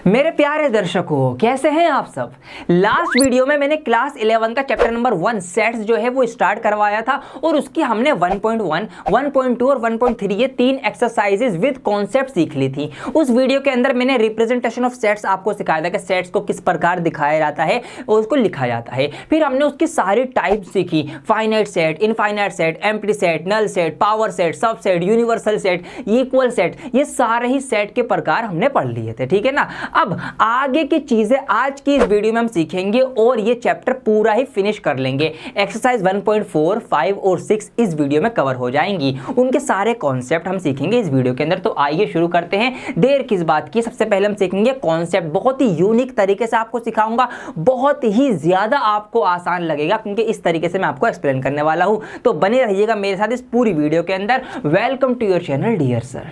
मेरे प्यारे दर्शकों, कैसे हैं आप सब। लास्ट वीडियो में मैंने क्लास 11 का चैप्टर नंबर 1 सेट्स जो है वो स्टार्ट करवाया था और उसकी हमने 1.1, 1.2 और 1.3 ये 3 एक्सरसाइजेज विद कॉन्सेप्ट सीख ली थी। उस वीडियो के अंदर मैंने रिप्रेजेंटेशन ऑफ सेट्स आपको सिखाया था कि सेट्स को किस प्रकार दिखाया जाता है और उसको लिखा जाता है। फिर हमने उसकी सारी टाइप सीखी, finite set, infinite set, empty set, null set, power set, subset, universal set, equal set, ये सारे ही सेट के प्रकार हमने पढ़ लिए थे। ठीक है ना। अब आगे की चीजें आज की इस वीडियो में हम सीखेंगे और ये चैप्टर पूरा ही फिनिश कर लेंगे। एक्सरसाइज 1.4, 5 और 6 इस वीडियो में कवर हो जाएंगी। उनके सारे कॉन्सेप्ट हम सीखेंगे इस वीडियो के अंदर। तो आइए शुरू करते हैं, देर किस बात की। सबसे पहले हम सीखेंगे कॉन्सेप्ट। बहुत ही यूनिक तरीके से आपको सिखाऊंगा, बहुत ही ज्यादा आपको आसान लगेगा क्योंकि इस तरीके से मैं आपको एक्सप्लेन करने वाला हूं। तो बने रहिएगा मेरे साथ इस पूरी वीडियो के अंदर। Welcome to your channel dear sir.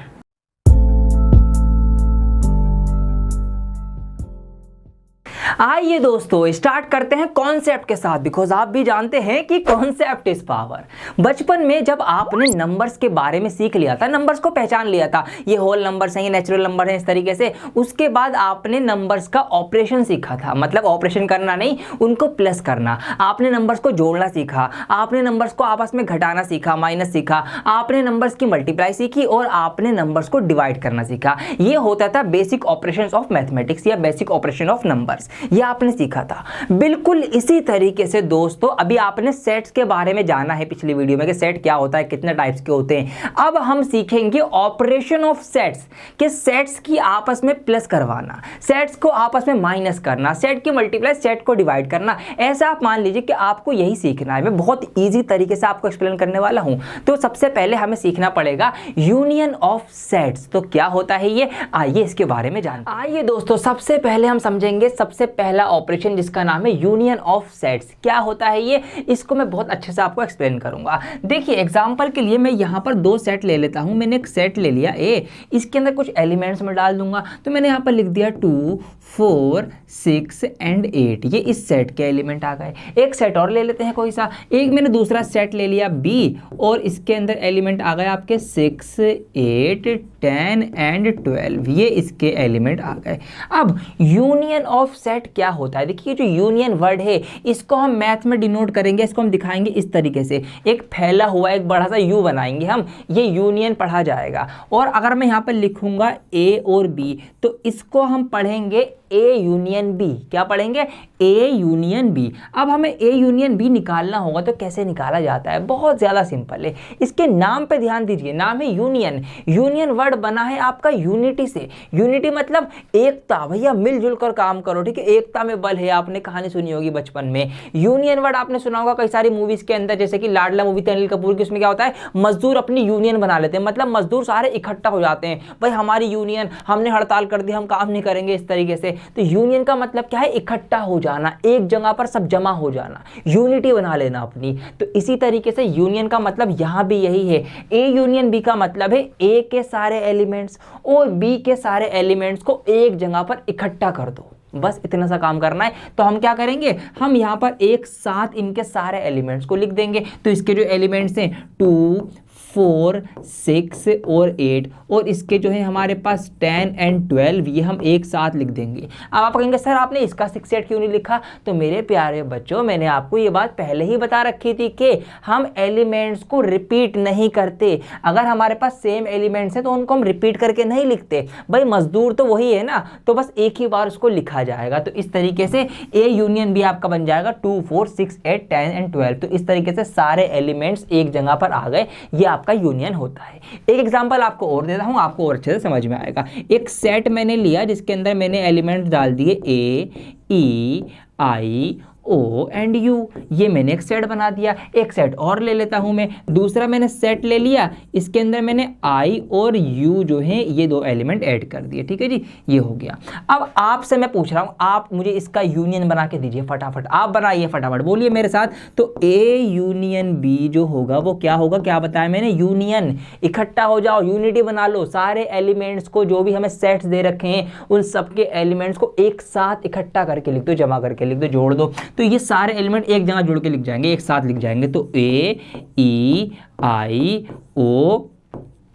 आइए दोस्तों स्टार्ट करते हैं कॉन्सेप्ट के साथ, बिकॉज आप भी जानते हैं कि कॉन्सेप्ट इज पावर। बचपन में जब आपने नंबर्स के बारे में सीख लिया था, नंबर्स को पहचान लिया था, ये होल नंबर्स हैं, ये नेचुरल नंबर हैं, इस तरीके से, उसके बाद आपने नंबर्स का ऑपरेशन सीखा था। मतलब ऑपरेशन करना नहीं, उनको प्लस करना। आपने नंबर्स को जोड़ना सीखा, आपने नंबर्स को आपस में घटाना सीखा, माइनस सीखा, आपने नंबर्स की मल्टीप्लाई सीखी और आपने नंबर्स को डिवाइड करना सीखा। ये होता था बेसिक ऑपरेशंस ऑफ मैथमेटिक्स या बेसिक ऑपरेशन ऑफ नंबर्स, ये आपने सीखा था। बिल्कुल इसी तरीके से दोस्तों अभी आपने सेट्स के बारे में जाना है पिछली वीडियो में कि सेट क्या होता है, कितने टाइप्स के होते हैं। अब हम सीखेंगे ऑपरेशन ऑफ सेट्स, कि सेट्स की आपस में प्लस करवाना, सेट्स को आपस में माइनस करना, सेट की मल्टीप्लाई सेट को डिवाइड करना। ऐसा आप मान लीजिए कि आपको यही सीखना है। मैं बहुत ईजी तरीके से आपको एक्सप्लेन करने वाला हूं। तो सबसे पहले हमें सीखना पड़ेगा यूनियन ऑफ सेट्स। तो क्या होता है ये, आइए इसके बारे में जानते हैं। आइए दोस्तों सबसे पहले हम समझेंगे सबसे पहला ऑपरेशन जिसका नाम है यूनियन ऑफ सेट्स। क्या होता है ये, इसको मैं बहुत अच्छे से आपको एक्सप्लेन करूंगा। देखिए एग्जांपल के लिए मैं यहां पर दो सेट ले लेता हूं। मैंने एक सेट ले लिया ए, इसके अंदर कुछ एलिमेंट्स में डाल दूंगा। तो मैंने यहां पर लिख दिया 2, 4, 6 एंड 8, ये इस सेट के एलिमेंट आ गए। एक सेट और ले लेते हैं कोई सा, एक मैंने दूसरा सेट ले लिया बी और इसके अंदर एलिमेंट आ गए आपके 6, 8, 10 एंड 12, ये इसके एलिमेंट आ गए। अब यूनियन ऑफ सेट क्या होता है, देखिए जो यूनियन वर्ड है इसको हम मैथ में डिनोट करेंगे, इसको हम दिखाएंगे इस तरीके से। एक फैला हुआ एक बड़ा सा यू बनाएंगे हम, ये यूनियन पढ़ा जाएगा। और अगर मैं यहाँ पर लिखूंगा ए और बी तो इसको हम पढ़ेंगे ए यूनियन बी। क्या पढ़ेंगे, ए यूनियन बी। अब हमें ए यूनियन बी निकालना होगा तो कैसे निकाला जाता है, बहुत ज़्यादा सिंपल है। इसके नाम पे ध्यान दीजिए, नाम है यूनियन। यूनियन वर्ड बना है आपका यूनिटी से। यूनिटी मतलब एकता, भैया मिलजुल कर काम करो, ठीक है, एकता में बल है। आपने कहानी सुनी होगी बचपन में, यूनियन वर्ड आपने सुना होगा कई सारी मूवीज के अंदर, जैसे कि लाडला मूवी थी अनिल कपूर की, उसमें क्या होता है, मजदूर अपनी यूनियन बना लेते हैं। मतलब मजदूर सारे इकट्ठा हो जाते हैं, भाई हमारी यूनियन, हमने हड़ताल कर दी, हम काम नहीं करेंगे, इस तरीके से। तो यूनियन का मतलब क्या है, इकट्ठा हो जाना, एक जगह पर सब जमा हो जाना, यूनिटी बना लेना अपनी। तो इसी तरीके से यूनियन का मतलब यहां भी यही है। ए यूनियन बी का मतलब है ए के सारे एलिमेंट्स और बी के सारे एलिमेंट्स को एक जगह पर इकट्ठा कर दो, बस इतना सा काम करना है। तो हम क्या करेंगे, हम यहां पर एक साथ इनके सारे एलिमेंट्स को लिख देंगे। तो इसके जो एलिमेंट्स हैं 2, 4, 6 और 8 और इसके जो है हमारे पास 10 एंड 12, ये हम एक साथ लिख देंगे। अब आप कहेंगे सर आपने इसका 6, 8 क्यों नहीं लिखा। तो मेरे प्यारे बच्चों, मैंने आपको ये बात पहले ही बता रखी थी कि हम एलिमेंट्स को रिपीट नहीं करते। अगर हमारे पास सेम एलिमेंट्स हैं तो उनको हम रिपीट करके नहीं लिखते, भाई मजदूर तो वही है ना, तो बस एक ही बार उसको लिखा जाएगा। तो इस तरीके से ए यूनियन बी आपका बन जाएगा 2, 4, 6, 8, 10 एंड 12। तो इस तरीके से सारे एलिमेंट्स एक जगह पर आ गए, ये आपका यूनियन होता है। एक एग्जांपल आपको और देता हूं, आपको और अच्छे से समझ में आएगा। एक सेट मैंने लिया जिसके अंदर मैंने एलिमेंट्स डाल दिए ए, E, I, O and U, ये मैंने एक सेट बना दिया। एक सेट और ले लेता हूं मैं, दूसरा मैंने सेट ले लिया, इसके अंदर मैंने आई और यू जो है ये दो एलिमेंट ऐड कर दिए। ठीक है जी, ये हो गया। अब आपसे मैं पूछ रहा हूं, आप मुझे इसका यूनियन बना के दीजिए फटाफट, आप बनाइए फटाफट, बोलिए मेरे साथ। तो ए यूनियन बी जो होगा वो क्या होगा, क्या बताया मैंने, यूनियन। इकट्ठा हो जाओ, यूनिटी बना लो, सारे एलिमेंट्स को जो भी हमें सेट्स दे रखे हैं उन सबके एलिमेंट्स को एक साथ इकट्ठा करके लिख दो, जमा करके लिख दो, जोड़ दो। तो ये सारे एलिमेंट एक जगह जुड़ के लिख जाएंगे, एक साथ लिख जाएंगे। तो ए, E, I, O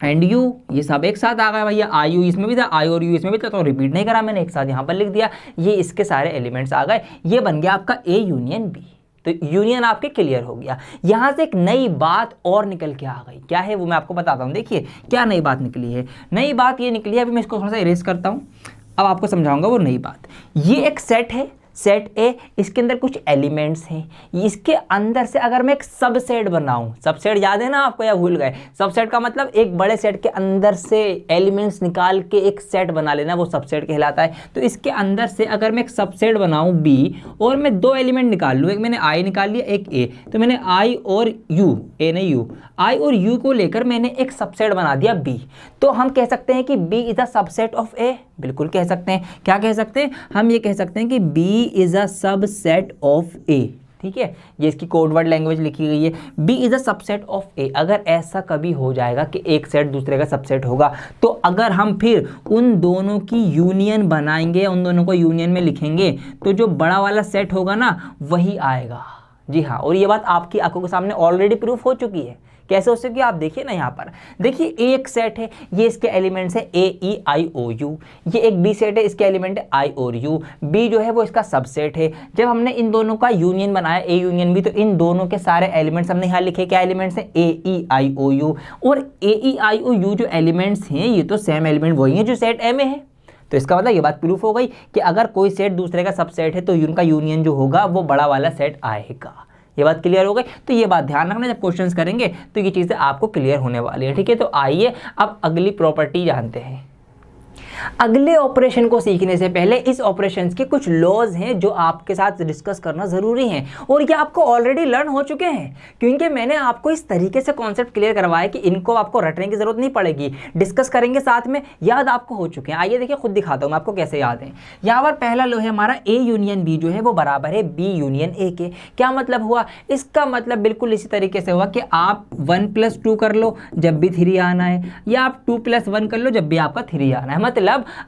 and U, ये सब एक साथ आ गया भैया। आई यू इसमें भी था, आई और यू इसमें भी था, तो रिपीट नहीं करा मैंने, एक साथ यहाँ पर लिख दिया। ये इसके सारे एलिमेंट्स आ गए, ये बन गया आपका ए यूनियन बी। तो यूनियन आपके क्लियर हो गया। यहाँ से एक नई बात और निकल के आ गई, क्या है वो मैं आपको बताता हूँ। देखिए क्या नई बात निकली है। नई बात ये निकली है, अभी मैं इसको थोड़ा सा इरेज करता हूँ, अब आपको समझाऊंगा वो नई बात। ये एक सेट है, सेट ए, इसके अंदर कुछ एलिमेंट्स हैं। इसके अंदर से अगर मैं एक सबसेट बनाऊं, सबसेट याद है ना आपको या भूल गए? सबसेट का मतलब एक बड़े सेट के अंदर से एलिमेंट्स निकाल के एक सेट बना लेना, वो सबसेट कहलाता है। तो इसके अंदर से अगर मैं एक सबसेट बनाऊं बी, और मैं दो एलिमेंट निकाल लूँ, एक मैंने आई निकाल लिया, एक ए, तो मैंने आई और यू, ए नहीं यू, आई और यू को लेकर मैंने एक सबसेट बना दिया बी। तो हम कह सकते हैं कि B is a subset of A, बिल्कुल कह सकते हैं। क्या कह सकते हैं? हम ये कह सकते हैं कि B is a subset of A. ठीक है, ये इसकी कोड वर्ड लैंग्वेज लिखी गई है, B is a subset of A. अगर ऐसा कभी हो जाएगा कि एक सेट दूसरे का सबसेट होगा, तो अगर हम फिर उन दोनों की यूनियन बनाएंगे, उन दोनों को यूनियन में लिखेंगे, तो जो बड़ा वाला सेट होगा ना वही आएगा। जी हाँ, और ये बात आपकी आंखों के सामने ऑलरेडी प्रूफ हो चुकी है। कैसे हो सके आप देखिए ना, यहाँ पर देखिए एक सेट है, ये इसके एलिमेंट्स है ए ई आई ओ यू। ये एक बी सेट है, इसके एलिमेंट है आई और यू। बी जो है वो इसका सबसेट है। जब हमने इन दोनों का यूनियन बनाया ए यूनियन बी, तो इन दोनों के सारे एलिमेंट्स हमने यहाँ लिखे। क्या एलिमेंट्स हैं? ए ई आई ओ यू। और ए ई आई ओ यू जो एलिमेंट्स हैं, ये तो सेम एलिमेंट वही है जो सेट ए में है। तो इसका मतलब ये बात प्रूफ हो गई कि अगर कोई सेट दूसरे का सबसेट है तो उनका यूनियन जो होगा वो बड़ा वाला सेट आएगा। ये बात क्लियर हो गई? तो ये बात ध्यान रखना, जब क्वेश्चंस करेंगे तो ये चीज़ें आपको क्लियर होने वाली है। ठीक है, तो आइए अब अगली प्रॉपर्टी जानते हैं। अगले ऑपरेशन को सीखने से पहले इस ऑपरेशंस के कुछ लॉज हैं जो आपके साथ डिस्कस करना जरूरी है, और ये आपको ऑलरेडी लर्न हो चुके हैं, क्योंकि मैंने आपको इस तरीके से कॉन्सेप्ट क्लियर करवाया कि इनको आपको रटने की जरूरत नहीं पड़ेगी, डिस्कस करेंगे साथ में, याद आपको हो चुके हैं। आइए देखिए, खुद दिखाता हूं मैं आपको कैसे याद है। यहाँ पर पहला लॉ है हमारा ए यूनियन बी जो है वो बराबर है बी यूनियन ए के। क्या मतलब हुआ? इसका मतलब बिल्कुल इसी तरीके से हुआ कि आप 1+2 कर लो जब भी 3 आना है, या आप 2+1 कर लो जब भी आपका 3 आना है। मतलब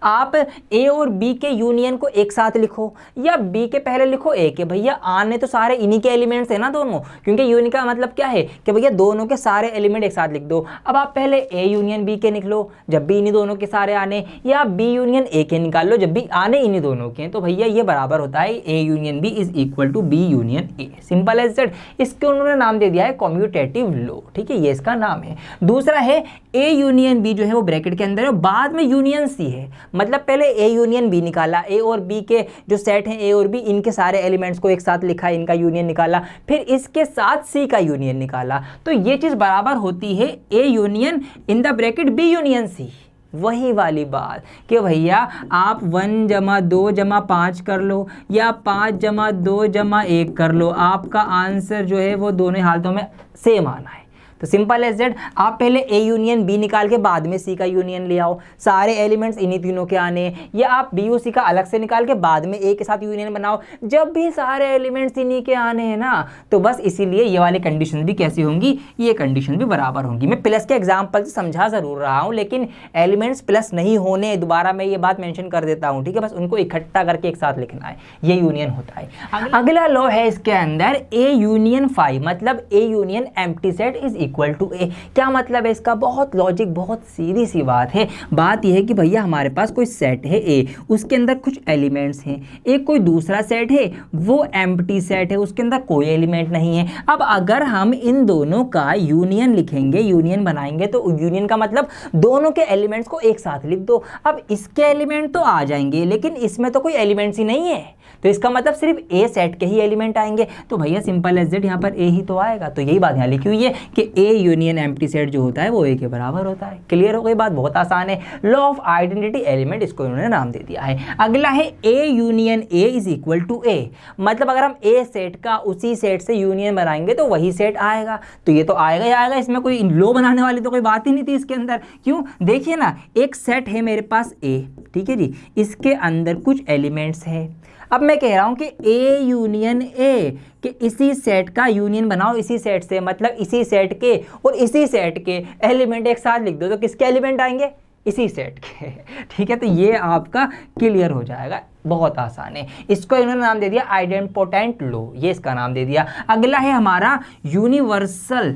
आप ए और बी के यूनियन को एक साथ लिखो, या बी के पहले लिखो ए के। भैया आने तो सारे इन्हीं के एलिमेंट्स है ना दोनों, क्योंकि यूनियन का मतलब क्या है कि भैया दोनों के सारे एलिमेंट एक साथ लिख दो। अब आप पहले ए यूनियन बी के लिख लो जब भी इन्हीं दोनों के सारे आने, या बी यूनियन ए के निकाल लो जब भी आने इन्हीं दोनों के। तो भैया ये बराबर होता है A union B is equal to B union A. Simple as that. इसके उन्होंने नाम दे दिया है कम्यूटेटिव लॉ। ठीक है, ये इसका नाम है। दूसरा है ए यूनियन बी जो है वो ब्रैकेट के अंदर है, बाद में यूनियन सी है। मतलब पहले ए यूनियन बी निकाला, ए और बी के जो सेट हैं ए और बी, इनके सारे एलिमेंट्स को एक साथ लिखा, इनका यूनियन निकाला, फिर इसके साथ सी का यूनियन निकाला। तो ये चीज बराबर होती है A union in the bracket B union C. वही वाली बात कि भैया आप 1 + 2 + 5 कर लो, या 5 + 2 + 1 कर लो, आपका आंसर जो है वो दोनों हालतों में सेम आना है। तो सिंपल एज दैट। आप पहले ए यूनियन बी निकाल के बाद में सी का यूनियन ले आओ, सारे एलिमेंट्स इन्हीं तीनों के आने, या आप बी और सी का अलग से निकाल के बाद में ए के साथ यूनियन बनाओ, जब भी सारे एलिमेंट्स इन्हीं के आने हैं ना। तो बस इसीलिए ये वाली कंडीशन भी कैसी होंगी, ये कंडीशन भी बराबर होंगी। मैं प्लस के एग्जाम्पल से समझा जरूर रहा हूँ, लेकिन एलिमेंट्स प्लस नहीं होने, दोबारा मैं ये बात मेंशन कर देता हूँ। ठीक है, बस उनको इकट्ठा करके एक साथ लिखना है, ये यूनियन होता है। अगला लॉ है इसके अंदर ए यूनियन फाई, मतलब A union empty set is equal to A. क्या मतलब है इसका? बहुत लॉजिक, बहुत सीधी सी बात है। बात यह है कि भैया हमारे पास कोई सेट है ए, उसके अंदर कुछ एलिमेंट्स हैं, एक कोई दूसरा सेट है वो एम्प्टी सेट है, उसके अंदर कोई एलिमेंट नहीं है। अब अगर हम इन दोनों का यूनियन लिखेंगे, यूनियन बनाएंगे, तो यूनियन का मतलब दोनों के एलिमेंट्स को एक साथ लिख दो। अब इसके एलिमेंट तो आ जाएंगे, लेकिन इसमें तो कोई एलिमेंट्स ही नहीं है, तो इसका मतलब सिर्फ ए सेट के ही एलिमेंट आएंगे। तो भैया सिंपल एज दैट, यहाँ पर ए ही तो आएगा। तो यही बात यहाँ लिखी हुई है कि ए यूनियन एम्प्टी सेट जो होता है वो ए के बराबर होता है। क्लियर हो गई बात? बहुत आसान है। लॉ ऑफ आइडेंटिटी एलिमेंट, इसको इन्होंने नाम दे दिया है। अगला है A union A is equal to A, मतलब अगर हम ए सेट का उसी सेट से यूनियन बनाएंगे तो वही सेट आएगा। तो ये तो आएगा ही आएगा, इसमें कोई लॉ बनाने वाली तो कोई बात ही नहीं थी इसके अंदर। क्यों? देखिए ना, एक सेट है मेरे पास ए, ठीक है जी, इसके अंदर कुछ एलिमेंट्स है। अब मैं कह रहा हूं कि ए यूनियन ए, कि इसी सेट का यूनियन बनाओ इसी सेट से, मतलब इसी सेट के और इसी सेट के एलिमेंट एक साथ लिख दो, तो किसके एलिमेंट आएंगे? इसी सेट के। ठीक है, तो ये आपका क्लियर हो जाएगा, बहुत आसान है। इसको इन्होंने नाम दे दिया आइडेंपोटेंट लॉ, ये इसका नाम दे दिया। अगला है हमारा यूनिवर्सल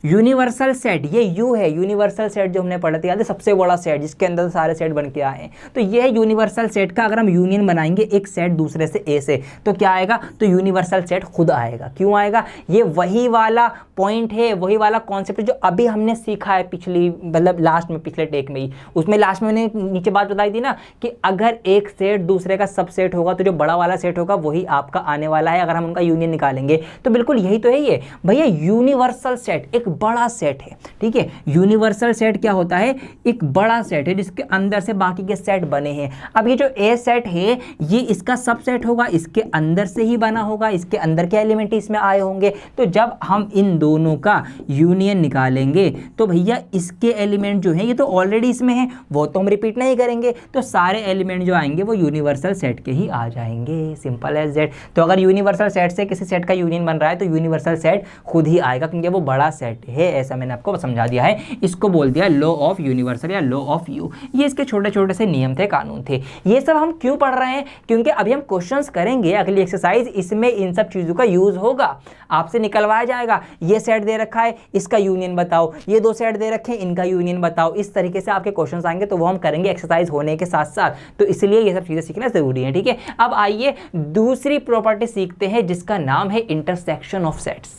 यूनिवर्सल सेट, ये यू है, यूनिवर्सल सेट जो हमने पढ़ा था याद है, सबसे बड़ा सेट जिसके अंदर सारे सेट बन के आए हैं। तो ये है यूनिवर्सल सेट का अगर हम यूनियन बनाएंगे एक सेट दूसरे से ए से, तो क्या आएगा, तो यूनिवर्सल सेट खुद आएगा। क्यों आएगा, ये वही वाला पॉइंट है, वही वाला कॉन्सेप्ट जो अभी हमने सीखा है पिछली, मतलब लास्ट में, पिछले टेक में ही, उसमें लास्ट में मैंने नीचे बात बताई थी ना कि अगर एक सेट दूसरे का सबसेट होगा तो जो बड़ा वाला सेट होगा वही आपका आने वाला है, अगर हम उनका यूनियन निकालेंगे। तो बिल्कुल यही तो है ये भैया, यूनिवर्सल सेट एक बड़ा सेट है, ठीक है। यूनिवर्सल सेट क्या होता है, एक बड़ा सेट है जिसके अंदर से बाकी के सेट बने हैं। अब ये जो ए सेट है ये इसका सबसेट होगा, इसके अंदर से ही बना होगा, इसके अंदर के एलिमेंट इसमें आए होंगे। तो जब हम इन दोनों का यूनियन निकालेंगे तो भैया इसके एलिमेंट जो हैं ये तो ऑलरेडी इसमें है, वो तो हम रिपीट नहीं करेंगे, तो सारे एलिमेंट जो आएंगे वो यूनिवर्सल सेट के ही आ जाएंगे, सिंपल एज दैट। तो अगर यूनिवर्सल सेट से किसी सेट का यूनियन बन रहा है तो यूनिवर्सल सेट खुद ही आएगा क्योंकि वो बड़ा सेट है, ऐसा मैंने आपको समझा दिया है। इसको बोल दिया लॉ ऑफ यूनिवर्सल या लॉ ऑफ यू। ये इसके छोटे छोटे से नियम थे, कानून थे। ये सब हम क्यों पढ़ रहे हैं, क्योंकि अभी हम क्वेश्चंस करेंगे अगली एक्सरसाइज, इसमें इन सब चीज़ों का यूज होगा, आपसे निकलवाया जाएगा। ये सेट दे रखा है, इसका यूनियन बताओ, ये दो सेट दे रखे हैं, इनका यूनियन बताओ। इस तरीके से आपके क्वेश्चंस आएंगे, तो वो हम करेंगे एक्सरसाइज होने के साथ साथ, तो इसलिए ये सब चीज़ें सीखना जरूरी है, ठीक है। अब आइए दूसरी प्रॉपर्टी सीखते हैं जिसका नाम है इंटरसेक्शन ऑफ सेट्स।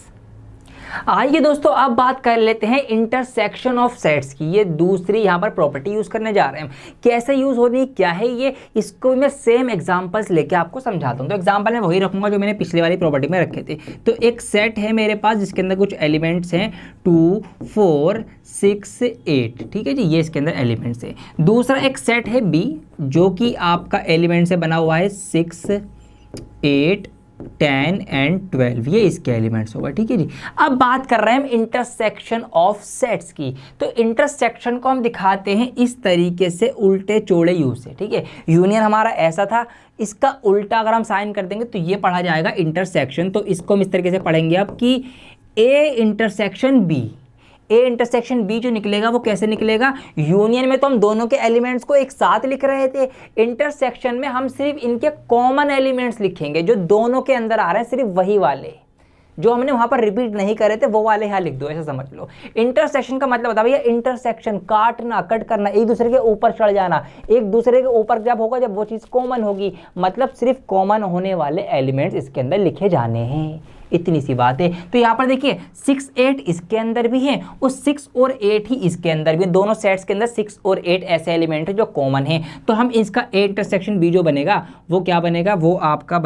आइए दोस्तों अब बात कर लेते हैं इंटरसेक्शन ऑफ सेट्स की। ये दूसरी यहाँ पर प्रॉपर्टी यूज करने जा रहे हैं। कैसे यूज होनी, क्या है ये, इसको मैं सेम एग्जांपल्स लेके आपको समझाता हूँ। तो एग्जांपल मैं वही रखूंगा जो मैंने पिछले वाली प्रॉपर्टी में रखे थे। तो एक सेट है मेरे पास जिसके अंदर कुछ एलिमेंट्स हैं 2, 4, 6, 8, ठीक है जी, ये इसके अंदर एलिमेंट्स है। दूसरा एक सेट है बी जो कि आपका एलिमेंट से बना हुआ है 6, 8, 10 एंड 12, ये इसके एलिमेंट्स होगा, ठीक है जी। अब बात कर रहे हैं हम इंटरसेक्शन ऑफ सेट्स की। तो इंटरसेक्शन को हम दिखाते हैं इस तरीके से, उल्टे चौड़े यू से, ठीक है। यूनियन हमारा ऐसा था, इसका उल्टा अगर हम साइन कर देंगे तो ये पढ़ा जाएगा इंटरसेक्शन। तो इसको हम इस तरीके से पढ़ेंगे अब कि A intersection B, A intersection B जो निकलेगा वो कैसे निकलेगा, यूनियन में तो हम दोनों के एलिमेंट्स को एक साथ लिख रहे थे, इंटरसेक्शन में हम सिर्फ इनके कॉमन एलिमेंट्स लिखेंगे जो दोनों के अंदर आ रहे हैं, सिर्फ वही वाले जो हमने वहां पर रिपीट नहीं करे थे वो वाले यहाँ लिख दो, ऐसा समझ लो। इंटरसेक्शन का मतलब बता भैया, इंटरसेक्शन काटना, कट करना, एक दूसरे के ऊपर चढ़ जाना। एक दूसरे के ऊपर जब होगा जब वो चीज़ कॉमन होगी, मतलब सिर्फ कॉमन होने वाले एलिमेंट्स इसके अंदर लिखे जाने हैं, इतनी सी बात है। तो यहाँ पर देखिए 6, 8 इसके अंदर भी है और 6 और 8 ही इसके अंदर भी, दोनों सेट्स के अंदर 6 और 8 ऐसे एलिमेंट है जो कॉमन है। तो हम इसका ए इंटरसेक्शन बी जो बनेगा वो क्या बनेगा, वो आपका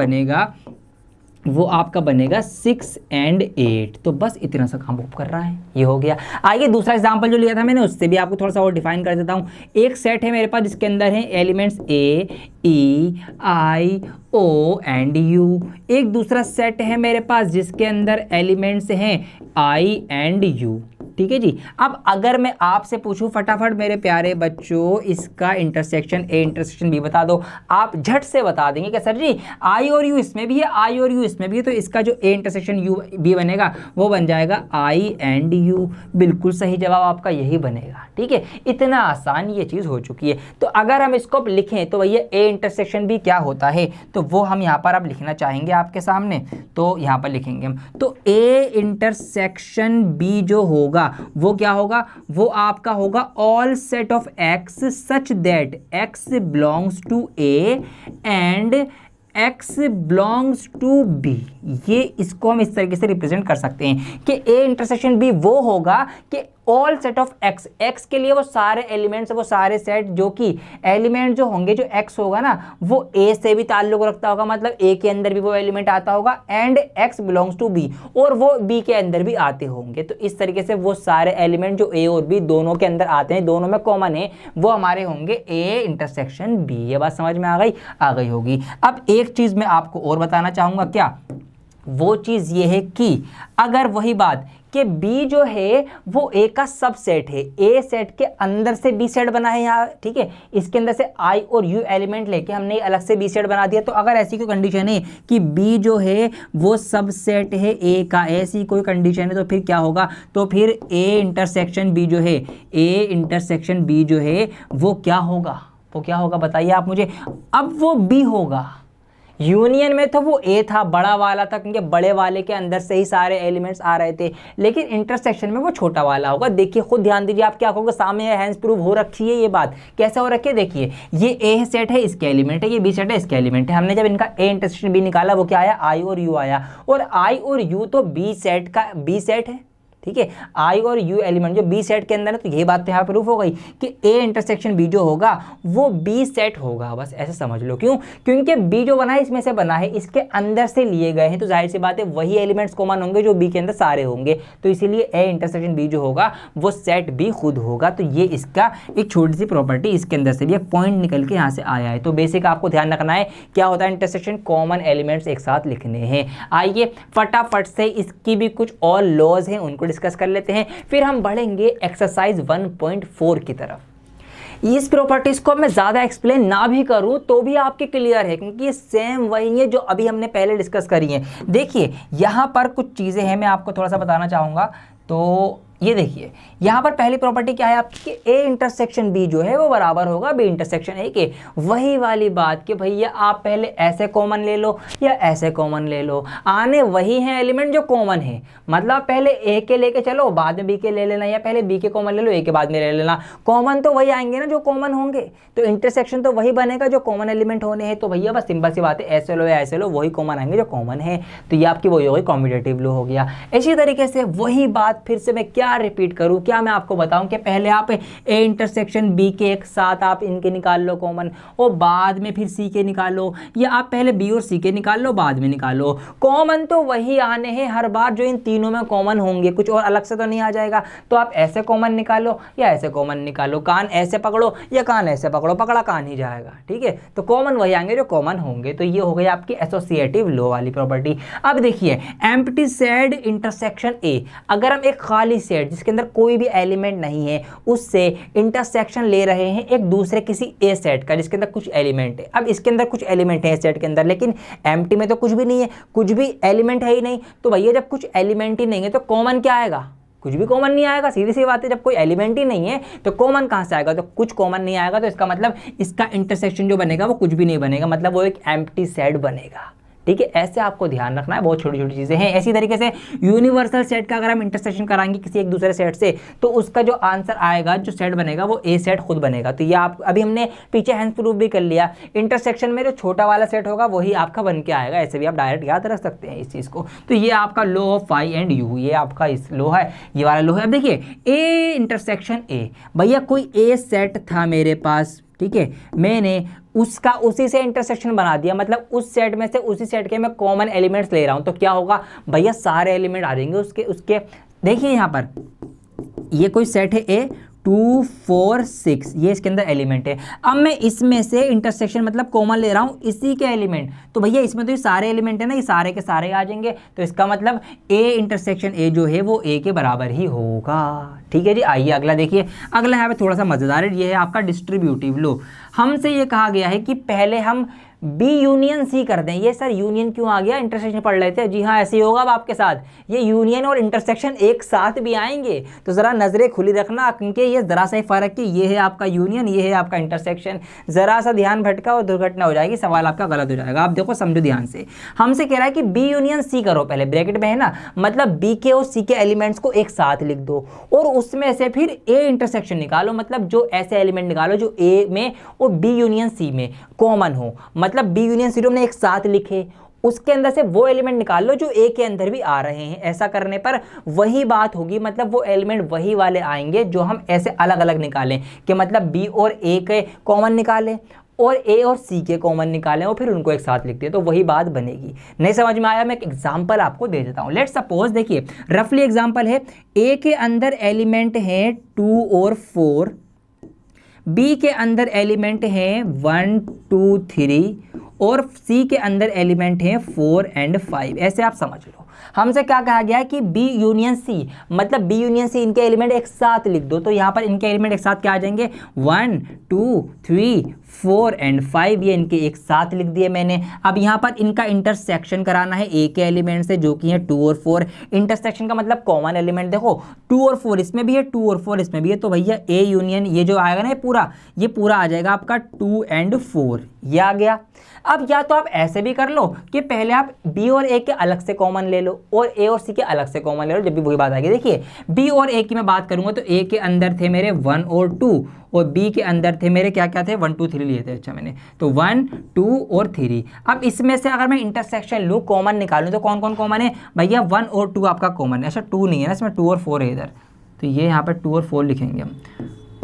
बनेगा 6 एंड 8। तो बस इतना सा काम कर रहा है, ये हो गया। आइए दूसरा एग्जांपल जो लिया था मैंने उससे भी आपको थोड़ा सा और डिफाइन कर देता हूँ। एक सेट है मेरे पास जिसके अंदर है elements A, E, I, O and U. एक दूसरा सेट है मेरे पास जिसके अंदर एलिमेंट्स हैं आई एंड यू, ठीक है जी। अब अगर मैं आपसे पूछूं फटाफट मेरे प्यारे बच्चों इसका इंटरसेक्शन ए इंटरसेक्शन बी बता दो, आप झट से बता देंगे कि सर जी आई और यू इसमें भी है, आई और यू इसमें भी है, तो इसका जो ए इंटरसेक्शन यू बी बनेगा वो बन जाएगा आई एंड यू। बिल्कुल सही जवाब आपका यही बनेगा, ठीक है। इतना आसान ये चीज़ हो चुकी है। तो अगर हम इसको लिखें तो भैया ए इंटरसेक्शन बी क्या होता है, तो वो हम यहाँ पर अब लिखना चाहेंगे आपके सामने, तो यहाँ पर लिखेंगे हम। तो ए इंटरसेक्शन बी जो होगा वो क्या होगा, वो आपका होगा all set of X such that X belongs to A and X belongs to B. ये इसको हम इस तरीके से रिप्रेजेंट कर सकते हैं कि ए इंटरसेक्शन बी वो होगा कि all set of x, x के लिए वो सारे एलिमेंट्स, वो सारे सेट जो कि एलिमेंट जो होंगे, जो एक्स होगा ना वो ए से भी ताल्लुक रखता होगा, मतलब ए के अंदर भी वो एलिमेंट आता होगा, and X belongs to B, और वो बी के अंदर भी आते होंगे। तो इस तरीके से वो सारे एलिमेंट जो ए और बी दोनों के अंदर आते हैं, दोनों में कॉमन है, वो हमारे होंगे ए इंटरसेक्शन बी। ये बात समझ में आ गई होगी। अब एक चीज मैं आपको और बताना चाहूंगा, क्या वो चीज़ ये है कि अगर वही बात कि B जो है वो A का सबसेट है, A सेट के अंदर से B सेट बना है यहाँ, ठीक है, इसके अंदर से I और U एलिमेंट लेके हमने अलग से B सेट बना दिया। तो अगर ऐसी कोई कंडीशन है कि B जो है वो सबसेट है A का, ऐसी कोई कंडीशन है, तो फिर क्या होगा, तो फिर A इंटरसेक्शन B जो है, A इंटरसेक्शन B जो है वो क्या होगा बताइए आप मुझे। अब वो B होगा, यूनियन में तो वो ए था बड़ा वाला था, क्योंकि बड़े वाले के अंदर से ही सारे एलिमेंट्स आ रहे थे, लेकिन इंटरसेक्शन में वो छोटा वाला होगा। देखिए खुद ध्यान दीजिए, आप क्या कहोगे, सामने हैंस प्रूव हो रखी है ये बात, कैसे हो रखी है, देखिए ये ए सेट है इसके एलिमेंट है, ये बी सेट है इसके एलिमेंट है। हमने जब इनका ए इंटरसेक्शन बी निकाला वो क्या आया, आई और यू आया, और आई और यू तो बी सेट का बी सेट है, ठीक है, आई और यू एलिमेंट जो बी सेट के अंदर है, तो ये बात तो यहाँ प्रूफ हो गई कि ए इंटरसेक्शन बी जो होगा वो बी सेट होगा। बस ऐसे समझ लो, क्यों, क्योंकि बी जो बना है इसमें से बना है, इसके अंदर से लिए गए हैं, तो जाहिर सी बात है वही एलिमेंट्स कॉमन होंगे जो बी के अंदर सारे होंगे, तो इसीलिए ए इंटरसेक्शन बी जो होगा वो सेट बी खुद होगा। तो ये इसका एक छोटी सी प्रॉपर्टी, इसके अंदर से भी एक पॉइंट निकल के यहाँ से आया है। तो बेसिक आपको ध्यान रखना है क्या होता है इंटरसेक्शन, कॉमन एलिमेंट्स एक साथ लिखने हैं। आइए फटाफट से इसकी भी कुछ और लॉज हैं उनको डिस्कस कर लेते हैं, फिर हम बढ़ेंगे एक्सरसाइज 1.4 की तरफ। इस प्रॉपर्टीज को मैं ज्यादा एक्सप्लेन ना भी करूं तो भी आपके क्लियर है, क्योंकि ये सेम वही है जो अभी हमने पहले डिस्कस करी है। देखिए यहां पर कुछ चीजें हैं, मैं आपको थोड़ा सा बताना चाहूंगा। तो ये देखिए यहाँ पर पहली प्रॉपर्टी क्या है आपकी, ए इंटरसेक्शन बी जो है वो बराबर होगा बी इंटरसेक्शन ए के। वही वाली बात कि भैया आप पहले ऐसे कॉमन ले लो या ऐसे कॉमन ले लो, आने वही हैं एलिमेंट जो कॉमन है, मतलब पहले ए के लेके चलो बाद में बी के ले लेना, या पहले बी के कॉमन ले लो ए के बाद में ले लेना, कॉमन तो वही आएंगे ना जो कॉमन होंगे, तो इंटरसेक्शन तो वही बनेगा जो कॉमन एलिमेंट होने हैं। तो भैया बस सिंपल सी बात है, ऐसे लो या ऐसे लो वही कॉमन आएंगे जो कॉमन है, तो ये आपकी वही हो गई कॉम्यूटेटिव लॉ हो गया। इसी तरीके से वही बात फिर से मैं क्या रिपीट करूं, क्या मैं आपको बताऊं कि पहले आप ए इंटरसेक्शन बी के एक साथ आप इनके निकाल लो कॉमन, और बाद में फिर सी के निकालो, या आप पहले बी और सी के निकाल लो बाद में निकालो, कॉमन तो वही आने हैं हर बार जो इन तीनों में कॉमन होंगे, कुछ और अलग से तो नहीं आ जाएगा। तो आप ऐसे कॉमन निकालो या ऐसे कॉमन निकालो, कान ऐसे पकड़ो या कान ऐसे पकड़ो, पकड़ा कान ही जाएगा, ठीक है, तो कॉमन वही आएंगे जो कॉमन होंगे। तो ये हो गई आपकी एसोसिएटिव लॉ वाली प्रॉपर्टी। अब देखिए एम्प्टी सेट इंटरसेक्शन ए, अगर हम एक खाली सेट जिसके अंदर कोई भी एलिमेंट नहीं है उससे इंटरसेक्शन ले रहे हैं एक दूसरे किसी ए सेट का जिसके अंदर कुछ एलिमेंट है। अब इसके अंदर कुछ एलिमेंट है सेट के अंदर, लेकिन एम्प्टी में तो कुछ भी नहीं है, कुछ भी एलिमेंट है ही नहीं, तो भैया जब कुछ एलिमेंट ही नहीं है तो कॉमन क्या आएगा, कुछ भी कॉमन नहीं आएगा। सीधी सी बात है, जब कोई एलिमेंट ही नहीं है तो कॉमन कहां से आएगा, तो कुछ कॉमन नहीं आएगा, तो इसका मतलब इसका इंटरसेक्शन जो बनेगा वो कुछ भी नहीं बनेगा, मतलब वो एक एम्प्टी सेट बनेगा, ठीक है। ऐसे आपको ध्यान रखना है, बहुत छोटी छोटी चीजें हैं। इसी तरीके से यूनिवर्सल सेट का अगर हम इंटरसेक्शन कराएंगे किसी एक दूसरे सेट से, तो उसका जो आंसर आएगा जो सेट बनेगा वो ए सेट खुद बनेगा। तो ये आप अभी हमने पीछे हैंस प्रूफ भी कर लिया, इंटरसेक्शन में जो छोटा वाला सेट होगा वही आपका बन के आएगा। ऐसे भी आप डायरेक्ट याद रख सकते हैं इस चीज को। तो ये आपका law of phi and U, ये आपका इस लॉ है, ये वाला लॉ है। अब देखिए ए इंटरसेक्शन ए, भैया कोई ए सेट था मेरे पास, ठीक है, मैंने उसका उसी से इंटरसेक्शन बना दिया, मतलब उस सेट में से उसी सेट के मैं कॉमन एलिमेंट्स ले रहा हूं, तो क्या होगा भैया सारे एलिमेंट आ जाएंगे उसके। देखिए यहां पर ये कोई सेट है ए 2 4 6, ये इसके अंदर एलिमेंट है। अब मैं इसमें से इंटरसेक्शन मतलब कॉमन ले रहा हूं इसी के एलिमेंट, तो भैया इसमें तो ये सारे एलिमेंट है ना, ये सारे के सारे आ जाएंगे, तो इसका मतलब ए इंटरसेक्शन ए जो है वो ए के बराबर ही होगा, ठीक है जी। आइए अगला देखिए, अगला यहाँ पे थोड़ा सा मजेदार है, ये है आपका डिस्ट्रीब्यूटिव लॉ। हमसे ये कहा गया है कि पहले हम बी यूनियन सी कर दें। ये सर यूनियन क्यों आ गया, इंटरसेक्शन पढ़ रहे थे, जी हाँ ऐसे ही होगा अब आपके साथ, ये यूनियन और इंटरसेक्शन एक साथ भी आएंगे, तो ज़रा नज़रें खुली रखना, क्योंकि ये ज़रा सा ही फ़र्क है, ये है आपका यूनियन, ये है आपका इंटरसेक्शन, ज़रा सा ध्यान भटका और दुर्घटना हो जाएगी, सवाल आपका गलत हो जाएगा। आप देखो समझो ध्यान से, हमसे कह रहा है कि बी यूनियन सी करो, पहले ब्रैकेट में है ना, मतलब बी के और सी के एलिमेंट्स को एक साथ लिख दो और उसमें से फिर ए इंटरसेक्शन निकालो, मतलब जो ऐसे एलिमेंट निकालो जो ए में और बी यूनियन सी में कॉमन हो, मतलब बी यूनियन सी हमने एक साथ लिखे, उसके अंदर से वो एलिमेंट निकाल लो जो ए के अंदर भी आ रहे हैं। ऐसा करने पर वही बात होगी, मतलब वो एलिमेंट वही वाले आएंगे जो हम ऐसे अलग अलग निकालें, कि मतलब बी और ए के कॉमन निकालें और ए और सी के कॉमन निकालें और फिर उनको एक साथ लिखते हैं, तो वही बात बनेगी। नहीं समझ में आया, मैं एक एग्जांपल आपको दे देता हूं। लेट्स सपोज, देखिए रफली एग्जांपल है, ए के अंदर एलिमेंट है 2 और 4, बी के अंदर एलिमेंट हैं 1 2 3 और सी के अंदर एलिमेंट हैं 4 और 5। ऐसे आप समझ लो, हमसे क्या कहा गया है कि बी यूनियन सी, मतलब बी यूनियन सी इनके एलिमेंट एक साथ लिख दो, तो यहाँ पर इनके एलिमेंट एक साथ क्या आ जाएंगे 1 2 3 4 एंड 5 ये इनके एक साथ लिख दिए मैंने। अब यहाँ पर इनका इंटरसेक्शन कराना है ए के एलिमेंट से जो कि है 2 और 4। इंटरसेक्शन का मतलब कॉमन एलिमेंट, देखो 2 और 4 इसमें भी है, 2 और 4 इसमें भी है, तो भैया ए यूनियन ये जो आएगा ना ये पूरा आ जाएगा आपका 2 एंड 4, ये आ गया। अब या तो आप ऐसे भी कर लो कि पहले आप बी और ए के अलग से कॉमन ले लो और ए और सी के अलग से कॉमन ले लो, जब भी वही बात आएगी। देखिए बी और ए की मैं बात करूंगा तो ए के अंदर थे मेरे 1 और 2 और बी के अंदर थे मेरे क्या क्या थे 1 2 3 लिए थे। अच्छा मैंने तो 1 2 और 3। अब इसमें से अगर मैं इंटरसेक्शन लूँ कॉमन निकालूँ तो कौन कौन कॉमन है भैया 1 और 2 आपका कॉमन है। अच्छा 2 नहीं है ना इसमें, 2 और 4 है इधर, तो ये यहाँ पर 2 और 4 लिखेंगे हम,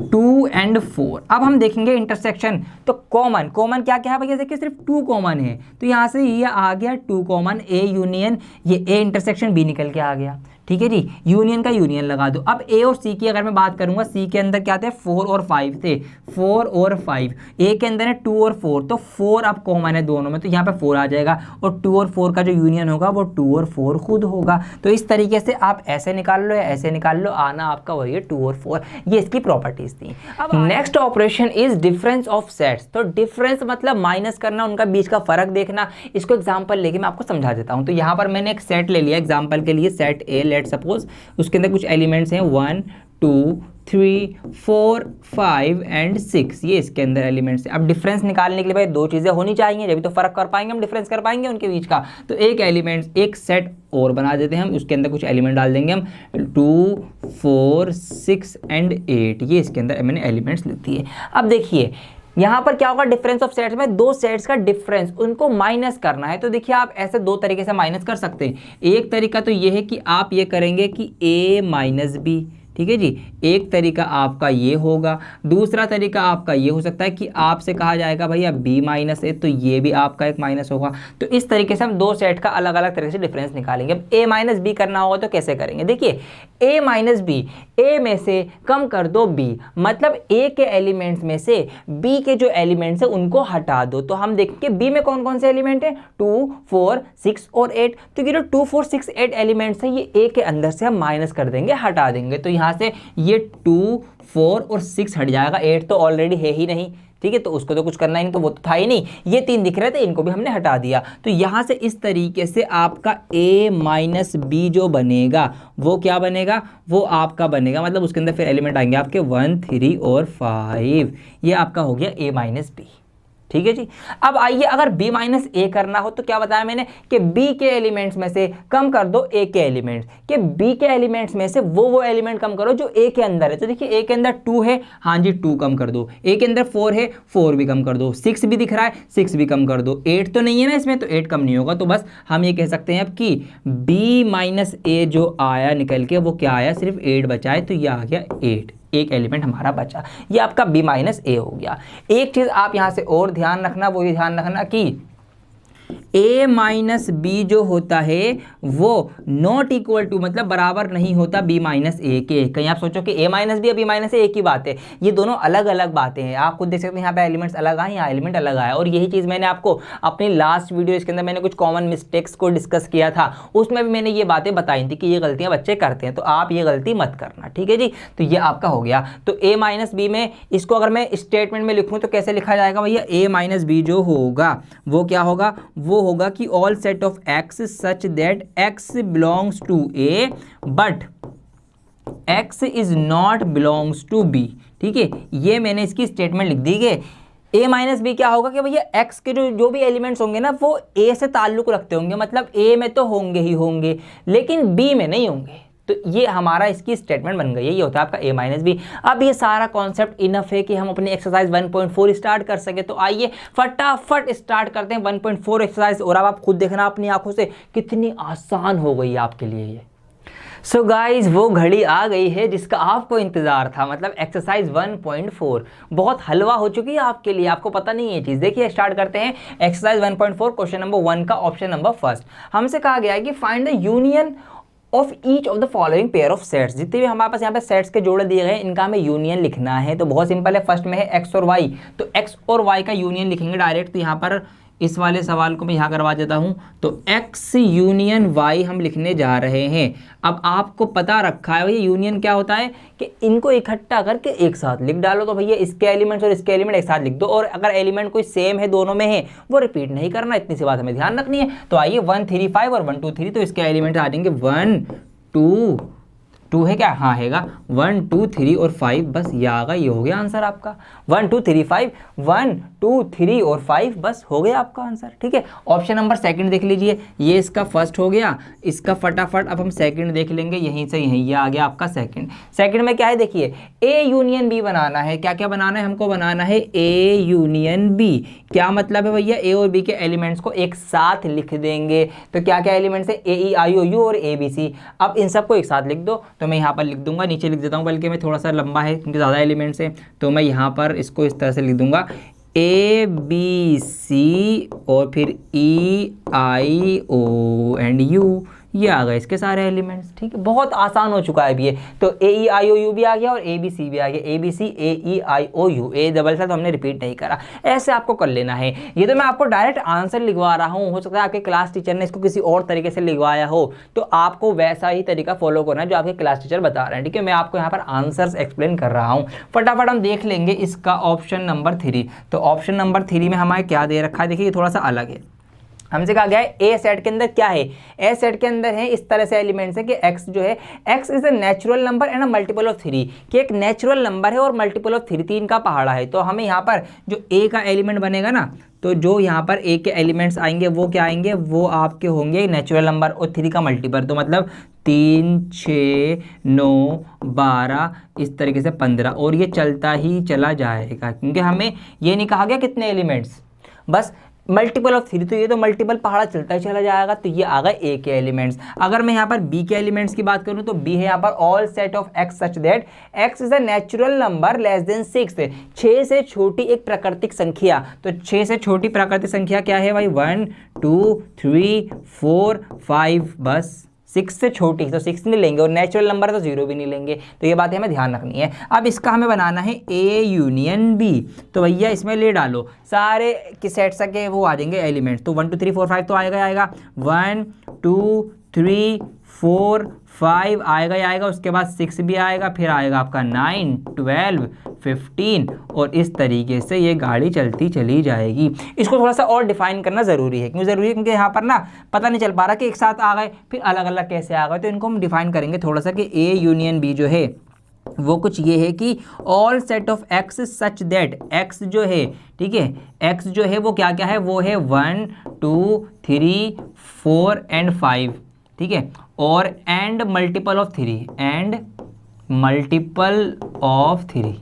2 एंड 4। अब हम देखेंगे इंटरसेक्शन तो कॉमन क्या क्या है भैया, देखिए सिर्फ 2 कॉमन है तो यहाँ से ये आ गया 2 कॉमन, ए यूनियन ये ए इंटरसेक्शन बी निकल के आ गया। ठीक है जी, यूनियन का यूनियन लगा दो। अब ए और सी की अगर मैं बात करूंगा, सी के अंदर क्या थे 4 और 5 थे, 4 और 5, ए के अंदर है 2 और 4, तो 4 अब कॉमन है दोनों में तो यहाँ पे 4 आ जाएगा और 2 और 4 का जो यूनियन होगा वो 2 और 4 खुद होगा। तो इस तरीके से आप ऐसे निकाल लो या ऐसे निकाल लो, आना आपका वही है 2 और 4, ये इसकी प्रॉपर्टीज थी। अब next operation is difference of sets. तो डिफरेंस मतलब माइनस करना, उनका बीच का फर्क देखना। इसको एग्जाम्पल लेके मैं आपको समझा देता हूँ। तो यहाँ पर मैंने एक सेट ले लिया एग्जाम्पल के लिए, सेट ए सपोज, उसके अंदर कुछ एलिमेंट्स हैं 1 2 3 4 5 एंड 6, ये इसके अंदर एलिमेंट्स हैं। अब डिफरेंस निकालने के लिए भाई 2 चीज़ें होनी चाहिए, जब तो फर्क कर पाएंगे हम, डिफरेंस कर पाएंगे उनके बीच का। तो एक एलिमेंट्स एक सेट और बना देते हैं हम, उसके अंदर कुछ एलिमेंट डाल देंगे हम 2 4 6 एंड 8, ये इसके अंदर मैंने एलिमेंट्स लिख दिए। अब देखिए यहाँ पर क्या होगा, डिफरेंस ऑफ सेट्स में 2 सेट्स का डिफरेंस उनको माइनस करना है। तो देखिए आप ऐसे 2 तरीके से माइनस कर सकते हैं। एक तरीका तो ये है कि आप ये करेंगे कि a माइनस बी, ठीक है जी, एक तरीका आपका ये होगा। दूसरा तरीका आपका ये हो सकता है कि आपसे कहा जाएगा भैया b माइनस ए, तो ये भी आपका एक माइनस होगा। तो इस तरीके से हम 2 सेट का अलग अलग तरीके से डिफरेंस निकालेंगे। अब a माइनस बी करना होगा तो कैसे करेंगे, देखिए a माइनस बी, a में से कम कर दो b, मतलब a के एलिमेंट्स में से b के जो एलिमेंट्स है उनको हटा दो। तो हम देखेंगे b में कौन कौन से एलिमेंट है 2 4 6 और 8, तो ये जो 2 4 6 8 एलिमेंट्स है ये a के अंदर से हम माइनस कर देंगे, हटा देंगे। तो यहाँ से ये 2 4 और 6 हट जाएगा, 8 तो ऑलरेडी है ही नहीं, ठीक है, तो उसको तो कुछ करना ही नहीं, तो वो तो था ही नहीं। ये 3 दिख रहे थे, इनको भी हमने हटा दिया। तो यहाँ से इस तरीके से आपका a माइनस बी जो बनेगा वो क्या बनेगा, वो आपका बनेगा, मतलब उसके अंदर फिर एलिमेंट आएंगे आपके 1 3 और 5, ये आपका हो गया a माइनस बी। ठीक है जी। अब आइए अगर b माइनस ए करना हो तो क्या बताया मैंने कि b के एलिमेंट्स में से कम कर दो a के एलिमेंट्स, कि b के एलिमेंट्स में से वो एलिमेंट कम करो जो a के अंदर है। तो देखिए a के अंदर 2 है, हाँ जी 2 कम कर दो, a के अंदर 4 है, 4 भी कम कर दो, 6 भी दिख रहा है, 6 भी कम कर दो, 8 तो नहीं है ना इसमें, तो 8 कम नहीं होगा। तो बस हम ये कह सकते हैं अब कि b माइनस ए जो आया निकल के वो क्या आया, सिर्फ 8 बचा है, तो ये आ गया 8, एक एलिमेंट हमारा बचा, ये आपका b माइनस ए हो गया। एक चीज आप यहां से और ध्यान रखना, वो ये ध्यान रखना कि a माइनस बी जो होता है वो नॉट इक्वल टू, मतलब बराबर नहीं होता b माइनस ए के। कहीं आप सोचो कि a माइनस बी या b माइनस ए की बात है, ये दोनों अलग अलग बातें हैं। आप खुद देख सकते हैं यहाँ पे एलिमेंट्स अलग आए, यहाँ एलिमेंट अलग आया। और यही चीज़ मैंने आपको अपनी लास्ट वीडियो इसके अंदर मैंने कुछ कॉमन मिस्टेक्स को डिस्कस किया था, उसमें भी मैंने ये बातें बताई थी कि ये गलतियाँ बच्चे करते हैं, तो आप ये गलती मत करना, ठीक है जी। तो ये आपका हो गया। तो a माइनस बी में इसको अगर मैं स्टेटमेंट में लिखूँ तो कैसे लिखा जाएगा भैया, a माइनस बी जो होगा वो क्या होगा, वो होगा कि all set of x such that x belongs to a but x is not belongs to b। ठीक है, ये मैंने इसकी स्टेटमेंट लिख दी है। a माइनस बी क्या होगा कि भैया x के जो भी एलिमेंट्स होंगे ना वो a से ताल्लुक रखते होंगे, मतलब a में तो होंगे ही होंगे लेकिन b में नहीं होंगे। तो ये हमारा इसकी स्टेटमेंट बन गई है, ये होता है आपका a माइनस बी। अब ये सारा कॉन्सेप्ट इनफ है कि हम अपनी एक्सरसाइज 1.4 स्टार्ट कर सके। तो आइए फटाफट स्टार्ट करते हैं 1.4 एक्सरसाइज। और अब आप खुद देखना अपनी आंखों से कितनी आसान हो गई है आपके लिए ये। सो गाइज वो घड़ी आ गई है जिसका आपको इंतजार था, मतलब एक्सरसाइज 1.4 बहुत हलवा हो चुकी है आपके लिए, आपको पता नहीं है चीज़। देखिए स्टार्ट करते हैं एक्सरसाइज 1.4 क्वेश्चन नंबर 1 का ऑप्शन नंबर फर्स्ट। हमसे कहा गया है कि find the union of each of the following pair of sets. जितने भी हमारे पास यहाँ पे सेट्स के जोड़े दिए गए हैं इनका हमें यूनियन लिखना है। तो बहुत सिंपल है, फर्स्ट में है x और y, तो x और y का यूनियन लिखेंगे डायरेक्ट। तो यहाँ पर इस वाले सवाल को मैं यहाँ करवा देता हूँ। तो x यूनियन y हम लिखने जा रहे हैं। अब आपको पता रखा है भैया यूनियन क्या होता है कि इनको इकट्ठा करके एक साथ लिख डालो। तो भैया इसके एलिमेंट्स और इसके एलिमेंट एक साथ लिख दो, और अगर एलिमेंट कोई सेम है दोनों में है वो रिपीट नहीं करना, इतनी सी बात हमें ध्यान रखनी है। तो आइए 1 3 5 और 1 2 3, तो इसके एलिमेंट आ जाएंगे 1 2 है क्या, हाँ हैगा 1 2 3 और 5, बस ये आ गया, ये हो गया आंसर आपका 1 2 3 5, 1 2 3 और 5, बस हो गया आपका आंसर। ठीक है, ऑप्शन नंबर सेकंड देख लीजिए, ये इसका फर्स्ट हो गया, इसका फटाफट अब हम सेकंड देख लेंगे, यहीं से यहीं ये आ गया आपका सेकंड। सेकंड में क्या है देखिए, ए यूनियन बी बनाना है। क्या क्या बनाना है हमको, बनाना है ए यूनियन बी। क्या मतलब है भैया, ए और बी के एलिमेंट्स को एक साथ लिख देंगे। तो क्या क्या एलिमेंट्स है, ए ई आई ओ यू और ए बी सी। अब इन सबको एक साथ लिख दो, तो मैं यहाँ पर लिख दूंगा, नीचे लिख देता हूँ, बल्कि मैं थोड़ा सा लंबा है क्योंकि ज़्यादा एलिमेंट्स हैं, तो मैं यहाँ पर इसको इस तरह से लिख दूंगा ए बी सी और फिर ई आई ओ एंड यू, ये आ गए इसके सारे एलिमेंट्स। ठीक है, बहुत आसान हो चुका है अभी ये। तो ए ई आई ओ यू भी आ गया और ए बी सी भी आ गया, A B C A E I O U, A double सा तो हमने रिपीट नहीं करा, ऐसे आपको कर लेना है। ये तो मैं आपको डायरेक्ट आंसर लिखवा रहा हूँ, हो सकता है आपके क्लास टीचर ने इसको किसी और तरीके से लिखवाया हो, तो आपको वैसा ही तरीका फॉलो करना है जो आपके क्लास टीचर बता रहे हैं। ठीक है, मैं आपको यहाँ पर आंसर्स एक्सप्लेन कर रहा हूँ। फटाफट हम देख लेंगे इसका ऑप्शन नंबर 3। तो ऑप्शन नंबर 3 में हमारे क्या दे रखा है, देखिए ये थोड़ा सा अलग है। हमसे कहा गया है ए सेट के अंदर क्या है, ए सेट के अंदर है इस तरह से एलिमेंट्स है कि x जो है, x is a natural number and a multiple of 3, कि एक नेचुरल नंबर है और मल्टीपल ऑफ 3, 3 का पहाड़ा है। तो हमें यहाँ पर जो a का एलिमेंट बनेगा ना, तो जो यहाँ पर a के एलिमेंट्स आएंगे वो क्या आएंगे, वो आपके होंगे नेचुरल नंबर और 3 का मल्टीपल। तो मतलब 3 6 9 12 इस तरीके से 15, और ये चलता ही चला जाएगा क्योंकि हमें ये नहीं कहा गया कितने एलिमेंट्स, बस मल्टीपल ऑफ 3, तो ये तो मल्टीपल पहाड़ा चलता ही चला जाएगा। तो ये आ गए ए के एलिमेंट्स। अगर मैं यहाँ पर बी के एलिमेंट्स की बात करूँ तो बी है यहाँ पर all set of X such that x is a natural number less than 6, 6 से छोटी एक प्राकृतिक संख्या। तो 6 से छोटी प्राकृतिक संख्या क्या है भाई, 1 2 3 4 5, बस 6 से छोटी, तो 6 नहीं लेंगे, और नेचुरल नंबर तो 0 भी नहीं लेंगे। तो ये बात हमें ध्यान रखनी है। अब इसका हमें बनाना है ए यूनियन बी। तो भैया इसमें ले डालो सारे के सेट के वो आ जाएंगे एलिमेंट्स। तो 1 2 3 4 5 तो आएगा 1 2 3 4 5 आएगा ही आएगा, उसके बाद 6 भी आएगा, फिर आएगा आपका 9 12 15, और इस तरीके से ये गाड़ी चलती चली जाएगी। इसको थोड़ा सा और डिफाइन करना ज़रूरी है। क्यों ज़रूरी है, क्योंकि यहाँ पर ना पता नहीं चल पा रहा कि एक साथ आ गए फिर अलग अलग कैसे आ गए। तो इनको हम डिफाइन करेंगे थोड़ा सा कि ए यूनियन बी जो है वो कुछ ये है कि all set of X such that X जो है, ठीक है, एक्स जो है वो क्या क्या है, वो है 1 2 3 4 एंड 5, ठीक है, और and multiple of 3, and multiple of 3,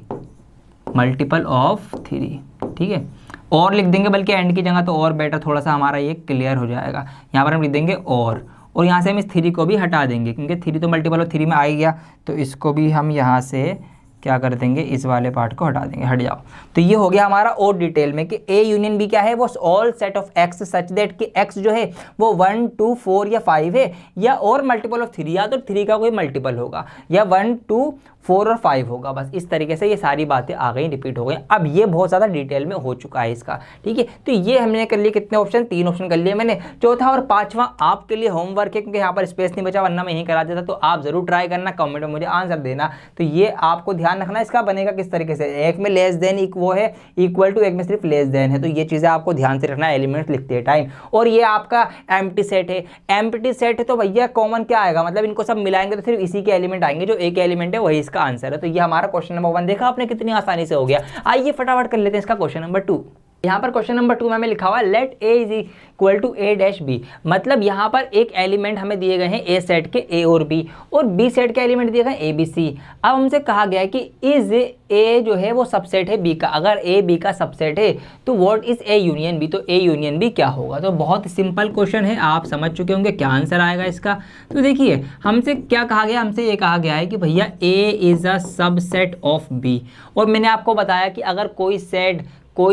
multiple of 3, ठीक है, और लिख देंगे, बल्कि एंड की जगह तो और बेटर, थोड़ा सा हमारा ये क्लियर हो जाएगा। यहाँ पर हम लिख देंगे और यहाँ से हम इस 3 को भी हटा देंगे क्योंकि 3 तो मल्टीपल ऑफ 3 में आ ही गया, तो इसको भी हम यहाँ से क्या कर देंगे, इस वाले पार्ट को हटा देंगे, हट जाओ। तो ये हो गया हमारा और डिटेल में कि ए यूनियन बी क्या है, वो all set of X such that कि एक्स जो है वो 1 2 4 या 5 है, या और मल्टीपल ऑफ 3, या तो 3 का कोई मल्टीपल होगा, या 1 2 4 और 5 होगा। बस इस तरीके से ये सारी बातें आ गई, रिपीट हो गई। अब ये बहुत ज़्यादा डिटेल में हो चुका है इसका, ठीक है। तो ये हमने कर लिए कितने ऑप्शन, 3 ऑप्शन कर लिए मैंने। चौथा और पांचवा आपके लिए होमवर्क है क्योंकि यहाँ पर स्पेस नहीं बचा, वरना मैं यहीं करा देता। तो आप जरूर ट्राई करना, कमेंट में मुझे आंसर देना। तो ये आपको ध्यान रखना, इसका बनेगा किस तरीके से, एक में लेस देन वो है इक्वल टू, एक में सिर्फ लेस देन है। तो ये चीज़ें आपको ध्यान से रखना एलिमेंट्स लिखते टाइम। और ये आपका एम्प्टी सेट है, एम्प्टी सेट है तो भैया कॉमन क्या आएगा, मतलब इनको सब मिलाएंगे तो सिर्फ इसी के एलिमेंट आएंगे, जो एक एलिमेंट है वही इसका आंसर है। तो ये हमारा क्वेश्चन नंबर 1 देखा आपने कितनी आसानी से हो गया। आइए फटाफट कर लेते हैं इसका क्वेश्चन नंबर 2। यहाँ पर क्वेश्चन नंबर 2 में हमें लिखा हुआ let A is equal to A dash B, मतलब यहाँ पर एक एलिमेंट हमें दिए गए हैं ए सेट के, ए और बी, और बी सेट के एलिमेंट दिए गए ए बी सी। अब हमसे कहा गया है कि इज ए जो है वो सबसेट है बी का, अगर ए बी का सबसेट है तो what is A union B, तो ए यूनियन बी क्या होगा। तो बहुत सिंपल क्वेश्चन है, आप समझ चुके होंगे क्या आंसर आएगा इसका। तो देखिए हमसे क्या कहा गया, हमसे ये कहा गया है कि भैया A is a subset of B, और मैंने आपको बताया कि अगर कोई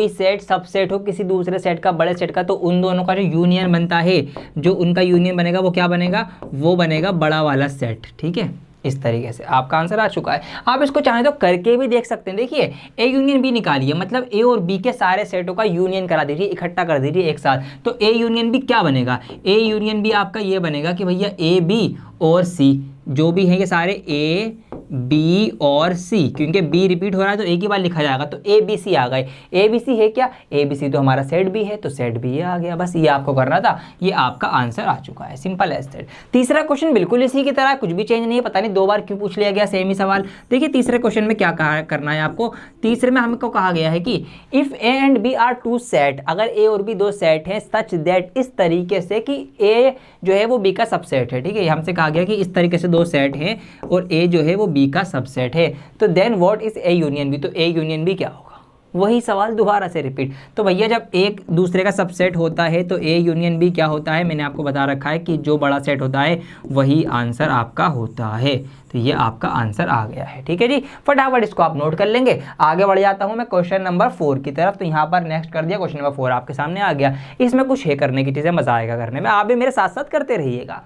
सेट सबसेट हो किसी दूसरे सेट का, बड़े सेट का, तो उन दोनों का जो यूनियन बनता है, जो उनका यूनियन बनेगा वो क्या बनेगा, वो बनेगा बड़ा वाला सेट, ठीक है। इस तरीके से आपका आंसर आ चुका है। आप इसको चाहें तो करके भी देख सकते हैं। देखिए ए यूनियन बी निकालिए, मतलब ए और बी के सारे सेटों का यूनियन करा दीजिए, इकट्ठा कर दीजिए एक साथ। तो ए यूनियन बी क्या बनेगा, ए यूनियन बी आपका ये बनेगा कि भैया ए बी और सी जो भी है ये सारे ए बी और सी, क्योंकि बी रिपीट हो रहा है तो एक ही बार लिखा जाएगा, तो ए बी सी आ गए। ए बी सी है क्या, ए बी सी तो हमारा सेट बी है, तो सेट बी आ गया। बस ये आपको करना था, ये आपका आंसर आ चुका है, सिंपल एज दैट। तीसरा क्वेश्चन बिल्कुल इसी की तरह, कुछ भी चेंज नहीं है, पता नहीं 2 बार क्यों पूछ लिया गया सेम ही सवाल। देखिए तीसरे क्वेश्चन में क्या करना है आपको। तीसरे में हमको कहा गया है कि if A and B are 2 set, अगर ए और बी 2 सेट हैं, सच दैट, इस तरीके से कि ए जो है वो बी का सबसेट है। ठीक है, हमसे कहा गया कि इस तरीके से 2 सेट हैं और ए जो है वो बी का सबसेट है, तो then what is A union B, तो ए यूनियन बी क्या होगा। वही सवाल दोबारा से रिपीट। तो भैया जब एक दूसरे का सबसेट होता है तो ए यूनियन बी क्या होता है, मैंने आपको बता रखा है कि जो बड़ा सेट होता है वही आंसर आपका होता है। तो ये आपका आंसर आ गया है। ठीक है जी, फटाफट इसको आप नोट कर लेंगे। आगे बढ़ जाता हूं मैं क्वेश्चन नंबर 4 की तरफ। तो यहाँ पर नेक्स्ट कर दिया, क्वेश्चन नंबर 4 आपके सामने आ गया। इसमें कुछ है करने की चीज़ें, मजा आएगा करने में, आप भी मेरे साथ साथ करते रहिएगा।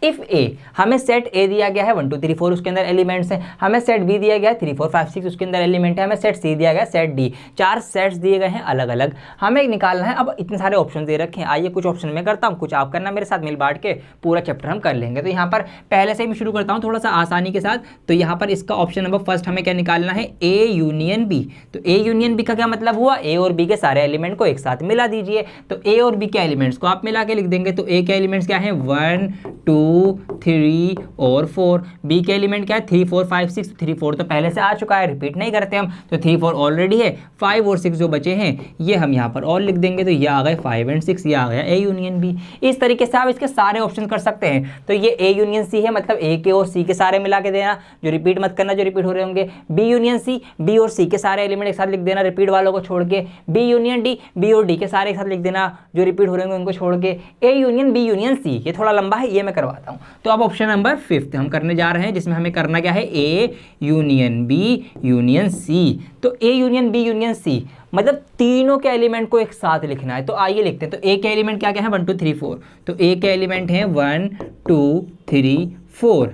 इफ ए, हमें सेट ए दिया गया है 1 2 3 4, उसके अंदर एलिमेंट्स हैं। हमें सेट बी दिया गया है 3 4 5 6, उसके अंदर एलिमेंट है। हमें सेट सी दिया गया है, सेट डी, 4 सेट्स दिए गए हैं अलग अलग, हमें निकालना है। अब इतने सारे ऑप्शन दे रखे हैं, आइए कुछ ऑप्शन मैं करता हूँ, कुछ आप करना, मेरे साथ मिल बांट के पूरा चैप्टर हम कर लेंगे। तो यहाँ पर पहले से ही मैं शुरू करता हूँ थोड़ा सा आसानी के साथ। तो यहाँ पर इसका ऑप्शन नंबर फर्स्ट हमें क्या निकालना है, ए यूनियन बी। तो ए यूनियन बी का क्या मतलब हुआ, ए और बी के सारे एलिमेंट को एक साथ मिला दीजिए। तो ए और बी के एलिमेंट्स को आप मिला के लिख देंगे। तो ए के एलिमेंट्स क्या है, 1 2 3 और 4। बी के एलिमेंट क्या है, 3 4 5 6। 3 4 तो पहले से आ चुका है, रिपीट नहीं करते हम, तो 3 4 ऑलरेडी है। 5 और 6 जो बचे हैं ये हम यहाँ पर और लिख देंगे। तो ये आ गए 5 और 6, ये आ गया ए यूनियन बी। इस तरीके से आप इसके सारे ऑप्शन कर सकते हैं। तो ये ए यूनियन सी है, मतलब ए के और सी के सारे मिला के देना, जो रिपीट मत करना जो रिपीट हो रहे होंगे। बी यूनियन सी, बी और सी के सारे एलिमेंट एक साथ लिख देना, रिपीट वालों को छोड़ के। बी यूनियन डी, बी और डी के सारे एक साथ लिख देना, जो रिपीट हो रहे होंगे उनको छोड़ के। A union B union C, ये थोड़ा लंबा है, ये मैं करवाता हूँ। तो अब ऑप्शन नंबर 5 हम करने जा रहे हैं, जिसमें हमें करना क्या है, A union B union C. तो A union B union C मतलब तीनों के एलिमेंट को एक साथ लिखना है। तो आइए लिखते हैं। तो ए के एलिमेंट क्या क्या है, 1 2 3 4। तो ए के एलिमेंट हैं 1 2 3 4।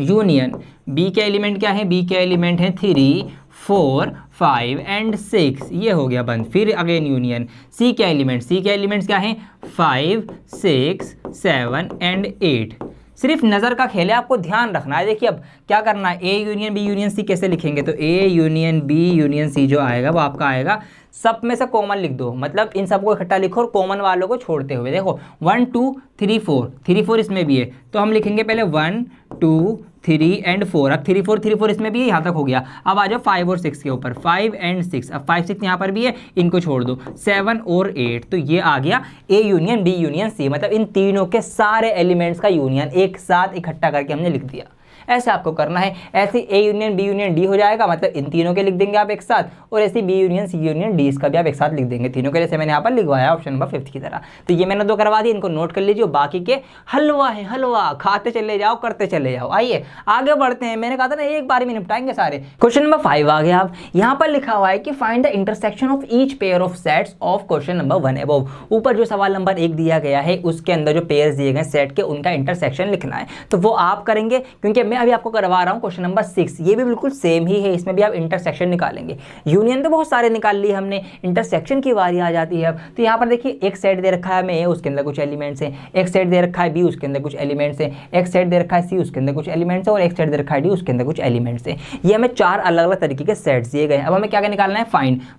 यूनियन बी के एलिमेंट क्या है, बी के एलिमेंट हैं 3 4 5 एंड 6, ये हो गया बंद। फिर अगेन यूनियन सी के एलिमेंट्स क्या हैं, 5 6 7 एंड 8। सिर्फ नज़र का खेल है, आपको ध्यान रखना है। देखिए अब क्या करना है, A union B union C कैसे लिखेंगे। तो A union B union C जो आएगा वो आपका आएगा, सब में से कॉमन लिख दो, मतलब इन सबको इकट्ठा लिखो और कॉमन वालों को छोड़ते हुए। देखो 1 2 3 4, 3 4 इसमें भी है, तो हम लिखेंगे पहले 1 2 3 एंड 4। अब 3 4 इसमें भी है, यहाँ तक हो गया। अब आ जाओ 5 और 6 के ऊपर, 5 एंड 6। अब 5 6 यहाँ पर भी है, इनको छोड़ दो। 7 और 8, तो ये आ गया A union B union C, मतलब इन तीनों के सारे एलिमेंट्स का यूनियन एक साथ इकट्ठा करके हमने लिख दिया। ऐसे आपको करना है। ऐसे A union B union D हो जाएगा, मतलब इन तीनों के लिख देंगे आप एक साथ, और ऐसे B union C union D इसका भी आप एक साथ लिख देंगे तीनों के, जैसे मैंने यहाँ पर लिखवाया ऑप्शन नंबर 5 की तरह। तो ये मैंने 2 करवा दी, इनको नोट कर लीजिए। बाकी के हलवा है, हलवा खाते चले जाओ, करते चले जाओ। आइए आगे बढ़ते हैं। मैंने कहा था ना एक बार में निपटाएंगे सारे। क्वेश्चन नंबर 5 आ गया। आप यहाँ पर लिखा हुआ है कि find the intersection of each pair of sets of question number 1 above. ऊपर जो सवाल नंबर 1 दिया गया है उसके अंदर जो पेयर्स दिए गए सेट के, उनका इंटरसेक्शन लिखना है। तो वो आप करेंगे, क्योंकि मैं अभी आपको करवा रहा हूं क्वेश्चन नंबर 6, ये भी बिल्कुल सेम ही है, इसमें भी आप इंटरसेक्शन निकालेंगे। यूनियन तो बहुत सारे निकाल लिए हमने, इंटरसेक्शन की बारी आ जाती है अब। तो यहाँ पर देखिए एक सेट दे रखा है हमें ए, उसके अंदर कुछ एलिमेंट्स हैं। एक सेट दे रखा है बी, उसके अंदर कुछ एलिमेंट्स हैं। एक सेट दे रखा है सी, उसके अंदर कुछ एलिमेंट्स हैं। और एक सेट दे रखा है डी, उसके अंदर कुछ एलिमेंट्स हैं। ये हमें 4 अलग अलग तरीके के सेट्स दिए गए हैं। अब हमें क्या क्या निकालना है,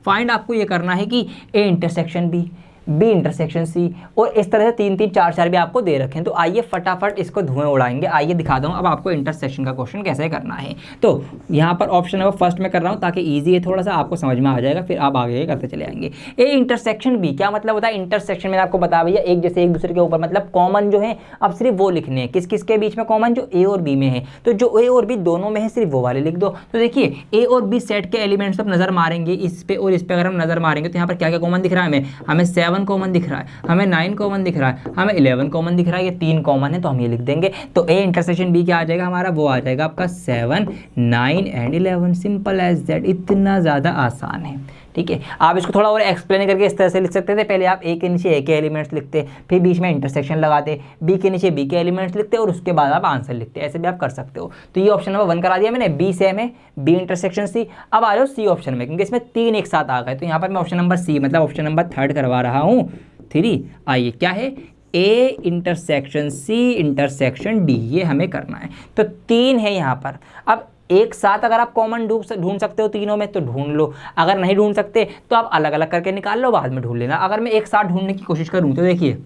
फाइंड आपको ये करना है कि A intersection B, B intersection C, और इस तरह से 3 3 4 4 भी आपको दे रखे हैं। तो आइए फटाफट इसको धुएं उड़ाएंगे। आइए दिखाता हूं अब आपको इंटरसेक्शन का क्वेश्चन कैसे करना है। तो यहाँ पर ऑप्शन नंबर फर्स्ट में कर रहा हूँ ताकि ईजी है, थोड़ा सा आपको समझ में आ जाएगा, फिर आप आगे करते चले आएंगे। ए इंटरसेक्शन बी क्या मतलब होता है, इंटरसेक्शन में आपको बता भैया एक जैसे एक दूसरे के ऊपर, मतलब कॉमन जो है अब सिर्फ वो लिखने हैं। किस किस के बीच में कॉमन, जो ए और बी में है। तो जो ए और बी दोनों में है सिर्फ वो वाले लिख दो। तो देखिए ए और बी सेट के एलिमेंट्स पर नजर मारेंगे, इस पे और इस पे अगर हम नजर मारेंगे तो यहाँ पर क्या क्या कॉमन दिख रहा है, हमें 7 कॉमन दिख रहा है, हमें 9 कॉमन दिख रहा है, हमें 11 कॉमन दिख रहा है। ये 3 कॉमन है तो हम ये लिख देंगे। तो ए इंटरसेक्शन बी क्या आ जाएगा हमारा, वो आ जाएगा आपका 7 9 एंड 11। सिंपल एज दैट, इतना ज़्यादा आसान है। ठीक है। आप इसको थोड़ा और एक्सप्लेन करके इस तरह से लिख सकते थे, पहले आप ए के नीचे ए के एलिमेंट्स लिखते, फिर बीच में इंटरसेक्शन लगाते, बी के नीचे बी के एलिमेंट्स लिखते और उसके बाद आप आंसर लिखते, ऐसे भी आप कर सकते हो। तो ये ऑप्शन नंबर 1 करा दिया मैंने, बी सेम है, बी इंटरसेक्शन सी। अब आ जाओ सी ऑप्शन में, क्योंकि इसमें 3 एक साथ आ गए, तो यहाँ पर मैं ऑप्शन नंबर सी मतलब ऑप्शन नंबर 3 करवा रहा हूँ। 3 आइए क्या है, A intersection C intersection D, ये हमें करना है। तो 3 है यहाँ पर। अब एक साथ अगर आप कॉमन ढूंढ सकते हो तीनों में तो ढूंढ लो, अगर नहीं ढूंढ सकते तो आप अलग अलग करके निकाल लो, बाद में ढूंढ लेना। अगर मैं एक साथ ढूंढने की कोशिश करूँ तो देखिए,